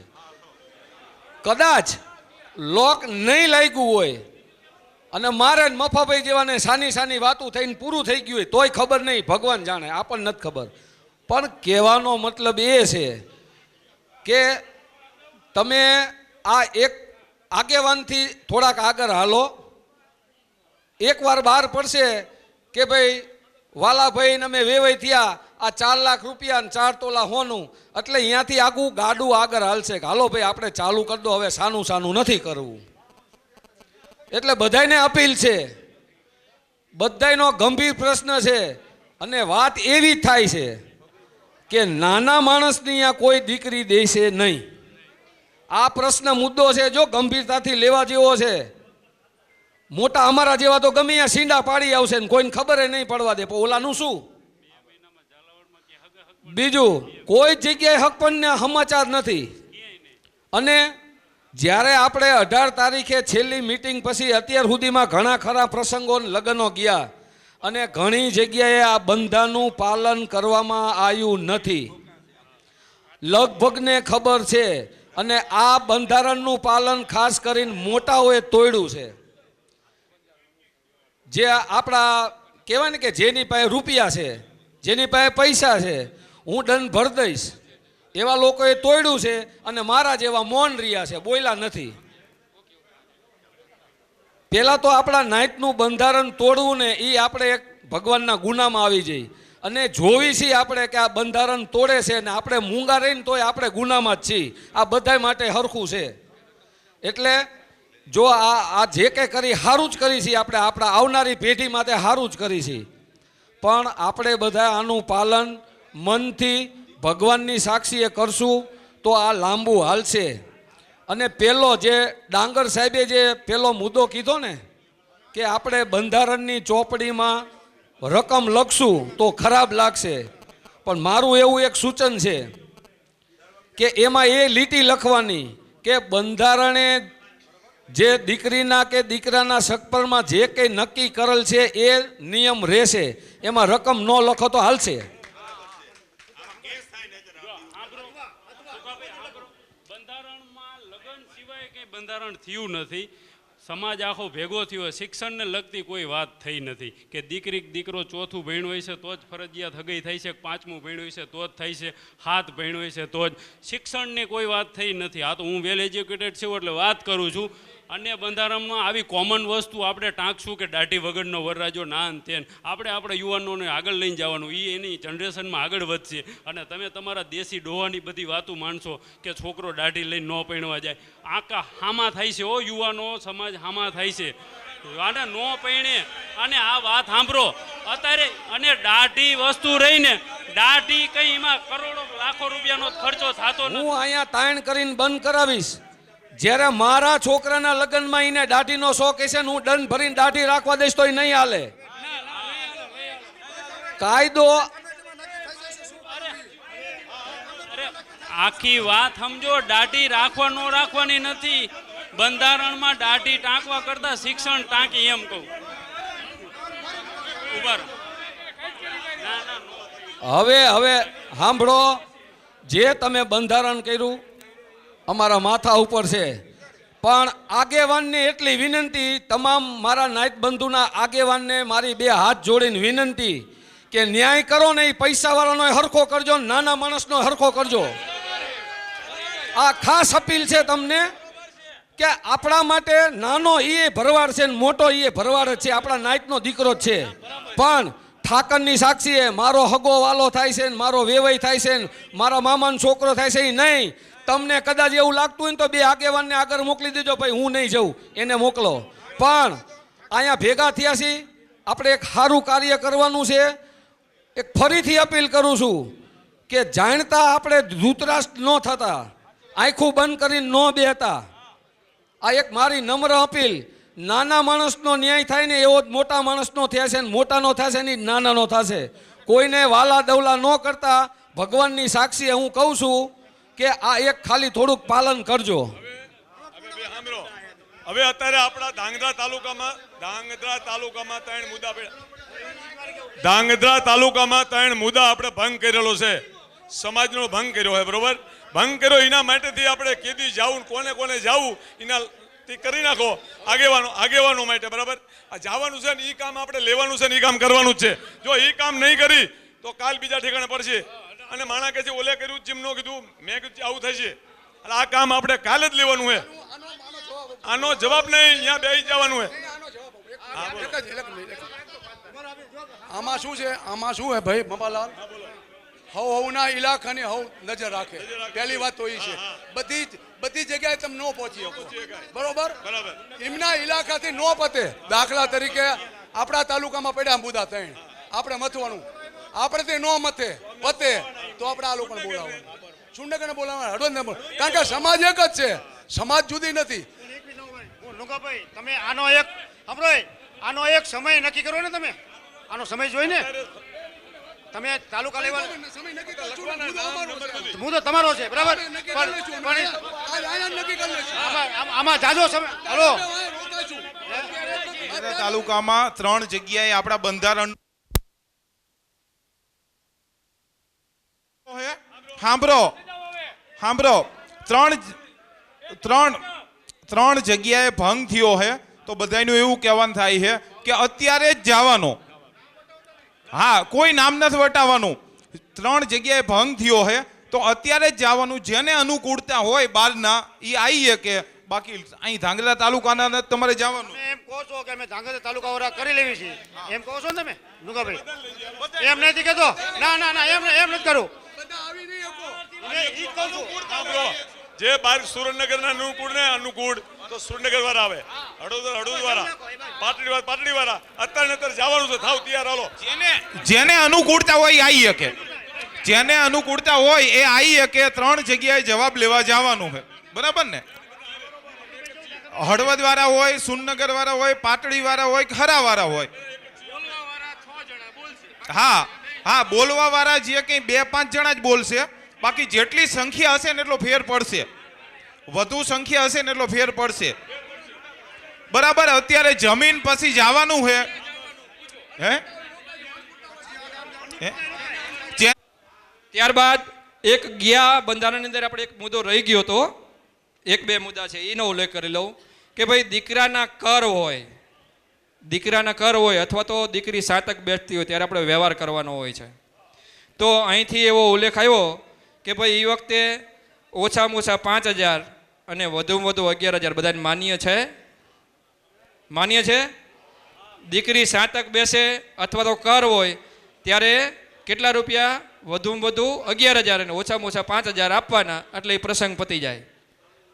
કદાચ લોક નહીં લાગ્યું હોય અને મારે મફાભાઈ જેવાને સાની વાતું થઈને પૂરું થઈ ગયું હોય તોય ખબર નહીં, ભગવાન જાણે, આપણને નથી ખબર. પણ કહેવાનો મતલબ એ છે કે તમે આ એક આગેવાનથી થોડાક આગળ હાલો. એકવાર બહાર પડશે કે ભાઈ વાલાભાઈ ને અમે વેવાઈ થયા આ 4 લાખ રૂપિયા ને 4 તોલા હોનું, એટલે અહીંયાથી આગું ગાડું આગળ હાલશે કે હાલો ભાઈ આપણે ચાલુ કરી દો, હવે સાનું નથી કરવું. એટલે બધાને અપીલ છે, બધાનો ગંભીર પ્રશ્ન છે અને વાત એવી થાય છે કે નાના માણસની અહીંયા કોઈ દીકરી દેશે નહીં. આ પ્રશ્ન મુદ્દો છે, જો ગંભીરતાથી લેવા જેવો છે. મોટા અમારા જેવા તો ગમે ત્યાં સીંડા પાડી આવશે ને કોઈને ખબર નહીં પડવા દે. પણ ઓલાનું શું? બીજું કોઈ જગ્યાએ હક પણ સમાચાર નથી. અને જ્યારે આપણે 18 તારીખે છેલ્લી મીટિંગ પછી અત્યાર સુધીમાં ઘણા ખરા પ્રસંગો લગ્નો ગયા અને ઘણી જગ્યાએ આ બંધાનું પાલન કરવામાં આવ્યું નથી. લગભગને ખબર છે. અને આ બંધારણનું પાલન ખાસ કરીને મોટાઓએ તોડ્યું છે. જે આપણા કહેવાય ને કે જેની પાસે રૂપિયા છે, જેની પાસે પૈસા છે, હું દંડ ભર દઈશ, એવા લોકોએ તોડ્યું છે. અને મારા જેવા મૌન રહ્યા છે, બોલ્યા નથી. પહેલાં તો આપણા નાઈટનું બંધારણ તોડવું ને એ આપણે એક ભગવાનના ગુનામાં આવી જઈએ. અને જોવી છીએ આપણે કે આ બંધારણ તોડે છે ને આપણે મૂંગા રહીને તોય આપણે ગુનામાં જ છીએ. આ બધા માટે હરખું છે. એટલે જો આ જે કંઈ કરી સારું જ કરી છીએ આપણે, આપણા આવનારી પેઢી માટે સારું જ કરી છીએ. પણ આપણે બધા આનું પાલન મનથી ભગવાનની સાક્ષીએ કરશું તો આ લાંબુ હાલશે. અને પેલો જે ડાંગર સાહેબે જે પેલો મુદ્દો કીધો ને કે આપણે બંધારણની ચોપડીમાં રકમ લખશું તો ખરાબ લાગશે, પણ મારું એવું એક સૂચન છે કે એમાં એ લીટી લખવાની કે બંધારણે જે દીકરીના કે દીકરાના સગપરમાં જે કંઈ નક્કી કરેલ છે એ નિયમ રહેશે, એમાં રકમ ન લખો તો હાલશે. બંધારણમાં લગ્ન સિવાય કંઈ બંધારણ થયું નથી. સમાજ આખો ભેગો થયો, શિક્ષણને લગતી કોઈ વાત થઈ નથી કે દીકરી દીકરો ચોથું ભણ્યું હોય છે તો જ ફરજિયાત હગઈ થાય છે, પાંચમું ભણ્યું હોય છે તો જ થાય છે, હાથ ભણ્યું હોય છે તો જ. શિક્ષણની કોઈ વાત થઈ નથી. આ તો હું વેલ એજ્યુકેટેડ છું એટલે વાત કરું છું. અન્ય બંધારણમાં આવી કોમન વસ્તુ આપણે ટાંકશું કે દાઢી વગરનો વરરાજો ના ને તેન. આપણે યુવાનોને આગળ લઈને જવાનું, એ એની જનરેશનમાં આગળ વધશે. અને તમે તમારા દેશી ડોહાની બધી વાતો માનશો કે છોકરો દાઢી લઈને ન પૈણવા જાય. આકા હામા થાય છે, ઓ યુવાનો સમાજ હામા થાય છે આને નો પૈણે. અને આ વાત સાંભળો અત્યારે, અને દાઢી વસ્તુ રહીને દાઢી કંઈ એમાં કરોડો લાખો રૂપિયાનો ખર્ચો થતો નથી. હું અહીંયા તાણ કરીને બંધ કરાવીશ. જ્યારે મારા છોકરાના લગ્નમાં એને દાઢીનો શોખ હશે ને હું દંડ ભરીને દાઢી રાખવા દઈશ તો એ નહીં હાલે. કાયદો આખી વાત સમજો. દાઢી રાખવા ન રાખવાની નથી. બંધારણમાં દાઢી ટાંકવા કરતા શિક્ષણ ટાંકી એમ કહું. ઉભા રહો. હવે સાંભળો, જે તમે બંધારણ કર્યું અમારા માથા ઉપર છે, પણ આગેવાનને એટલી વિનંતી, તમામ મારા નાયક બંધુના આગેવાનને મારી બે હાથ જોડીને વિનંતી કે ન્યાય કરો ને, એ પૈસાવાળાનો હરખો કરજો, નાના માણસનો હરખો કરજો. આ ખાસ અપીલ છે તમને કે આપણા માટે નાનો એ ભરવાડ છે ને મોટો એ ભરવાડ જ છે, આપણા નાયકનો દીકરો જ છે. પણ ઠાકરની સાક્ષીએ મારો હગો વાલો થાય છે ને મારો વેવાઈ થાય છે ને મારા મામાનો છોકરો થાય છે, એ નહીં. તમને કદાચ એવું લાગતું હોય ને તો બે આગેવાનને આગળ મોકલી દેજો, ભાઈ હું નહીં જઉં, એને મોકલો. પણ અહીંયા ભેગા થયા છીએ, આપણે એક સારું કાર્ય કરવાનું છે. એક ફરીથી અપીલ કરું છું કે જાણતા આપણે ધૂતરાષ્ટ્ર ન થતા, આંખું બંધ કરીને ન બેહતા. આ એક મારી નમ્ર અપીલ. નાના માણસનો ન્યાય થાય ને એવો જ મોટા માણસનો થયા છે, ને મોટાનો થશે ને નાનાનો થશે. કોઈને વાલા દવલા ન કરતા ભગવાનની સાક્ષીએ હું કહું છું કે આ એક ખાલી થોડુંક પાલન કરજો. હવે અત્યારે આપણા ધાંગધ્રા તાલુકામાં ત્રણ મુદ્દા આપણે ભંગ કરેલો છે. સમાજનો ભંગ કર્યો હોય, બરોબર. ભંગ કર્યો એના માટેથી આપણે કેદી જાવું, કોને કોને જાવું એના કરી નાખો. આગેવાનો માટે, બરાબર. આ જવાનું છે ને એ કામ આપણે લેવાનું છે ને એ કામ કરવાનું જ છે. જો એ કામ નહીં કરી તો કાલ બીજા ઠેકાણે પડશે. અને માણા કે છે ઓલે કર્યું જેમ ન કીધું, મેં કીધું આવું થશે. એટલે આ કામ આપણે કાલે જ લેવાનું છે. આનો જવાબ નહીં, અહીંયા બેસી જવાનું છે. આમાં શું છે ભાઈ મમાલાલ, હવના ઇલાકાની હવ નજર રાખે. પહેલી વાત તો એ છે, બધી જગ્યાએ તમે ન પહોંચી શકો, બરોબર. એમના ઇલાકાથી ન પતે. દાખલા તરીકે આપણા તાલુકામાં પડ્યા મુદ્દા ત્રણ, આપણે મથવાનું. આપણે તે ન મથે પતે તો આપણે આ લોકોને બોલાવવાનું, સુંડકને બોલાવવાનું, હળવદને બોલાવવાનું. કારણ કે સમાજ એક જ છે, સમાજ જુદી નથી. લુંગાભાઈ, તમે આનો એક સમય નક્કી કરો ને. તમે આનો સમય જોઈ ને, તમે તાલુકા લેવલ મુદ્દો તમારો છે, બરાબર. આમાં જાજો સમય. હલો, તાલુકામાં 3 જગ્યાએ આપણા બંધારણ સાંભળો 3 જગ્યાએ ભંગ થયો છે. તો બધાનું એવું કહેવાનું થાય છે કે અત્યારે જ જવાનું. હા, કોઈ નામ નથી વટાવવાનું. 3 જગ્યાએ ભંગ થયો છે તો અત્યારે જ જવાનું. જેને અનુકૂળતા હોય બહારના એ આવીએ કે બાકી અહીં ધાંગધ્રા તાલુકાના તમારે જવાનું. એમ કહો છો કે અમે ધાંગધ્રા તાલુકા વાળા કરી લેવી છે, એમ કહો છો ને તમે લુંગાભાઈ? એમ નથી કહેતો. ના એમ નથી કરું. જે બાર સુરેન્દ્રનગરના અનુકૂળ તો સુરેન્દ્રનગર વાળા આવે, હળવદ વાળા, પાટડી વાળા. અત્યારે જવાનું છે, થાવ તૈયાર. હાલો, જેને અનુકૂળતા હોય એ આવી શકે. જેને અનુકૂળતા હોય એ આવી શકે. 3 જગ્યાએ જવાબ લેવા જવાનું છે, બરાબર ને. હળવદ વાળા હોય, સુરેન્દ્રનગર વાળા હોય, પાટડી વાળા હોય, ખરા વાળા હોય. હા હા, બોલવા વાળા જે કંઈ 2-5 જણા જ બોલશે, બાકી જેટલી સંખ્યા હશે ને એટલો ફેર પડશે, વધુ સંખ્યા હશે ને એટલો ફેર પડશે. બરાબર. અત્યારે જમીન પછી જવાનું હે હે હે? ત્યારબાદ એક ગયા બંધારણની અંદર આપણે એક મુદ્દો રહી ગયો હતો, 1-2 મુદ્દા છે એનો ઉલ્લેખ કરી લઉં કે ભાઈ દીકરાના કર હોય અથવા તો દીકરી સાતક બેસતી હોય ત્યારે આપણે વ્યવહાર કરવાનો હોય છે. તો અહીંથી એવો ઉલ્લેખ આવ્યો કે ભાઈ એ વખતે ઓછામાં ઓછા 5,000 અને વધુમાં વધુ 11,000 બધાને માન્ય છે. દીકરી સાતક બેસે અથવા તો કર હોય ત્યારે કેટલા રૂપિયા? વધુમાં વધુ 11,000 અને ઓછામાં ઓછા 5,000 આપવાના, એટલે એ પ્રસંગ પતી જાય.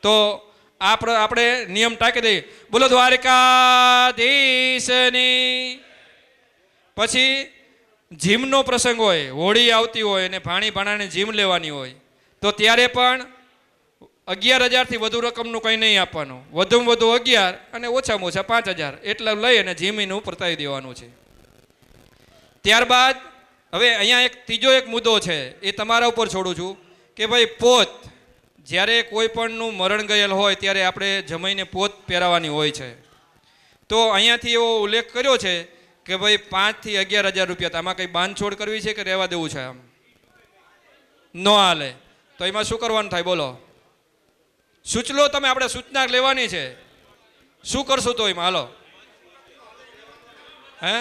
તો આપણે નિયમ ટાંકી દઈએ, બોલો દ્વારકાધીશની. પછી જીમનો પ્રસંગ હોય, હોળી આવતી હોય અને ભાણાને જીમ લેવાની હોય, તો ત્યારે પણ 11,000 થી વધુ રકમનું કંઈ નહીં આપવાનું, વધુમાં વધુ 11 અને ઓછામાં ઓછા 5,000 એટલા લઈ અને જીમીનું પરતાવી દેવાનું છે. ત્યારબાદ હવે અહીંયા એક ત્રીજો એક મુદ્દો છે, એ તમારા ઉપર છોડું છું કે ભાઈ પોત, જ્યારે કોઈ પણનું મરણ ગયેલ હોય ત્યારે આપણે જમાઈને પોત પહેરાવવાની હોય છે. તો અહીંયાથી એવો ઉલ્લેખ કર્યો છે કે ભાઈ 5,000 થી 11,000 રૂપિયા. આમાં કંઈ બાંધછોડ કરવી છે કે રહેવા દેવું છે? આમ ન હાલે. તો એમાં શું કરવાનું થાય બોલો? સૂચલો તમે, આપણે સૂચના લેવાની છે. શું કરશું તો એમાં? હાલો હે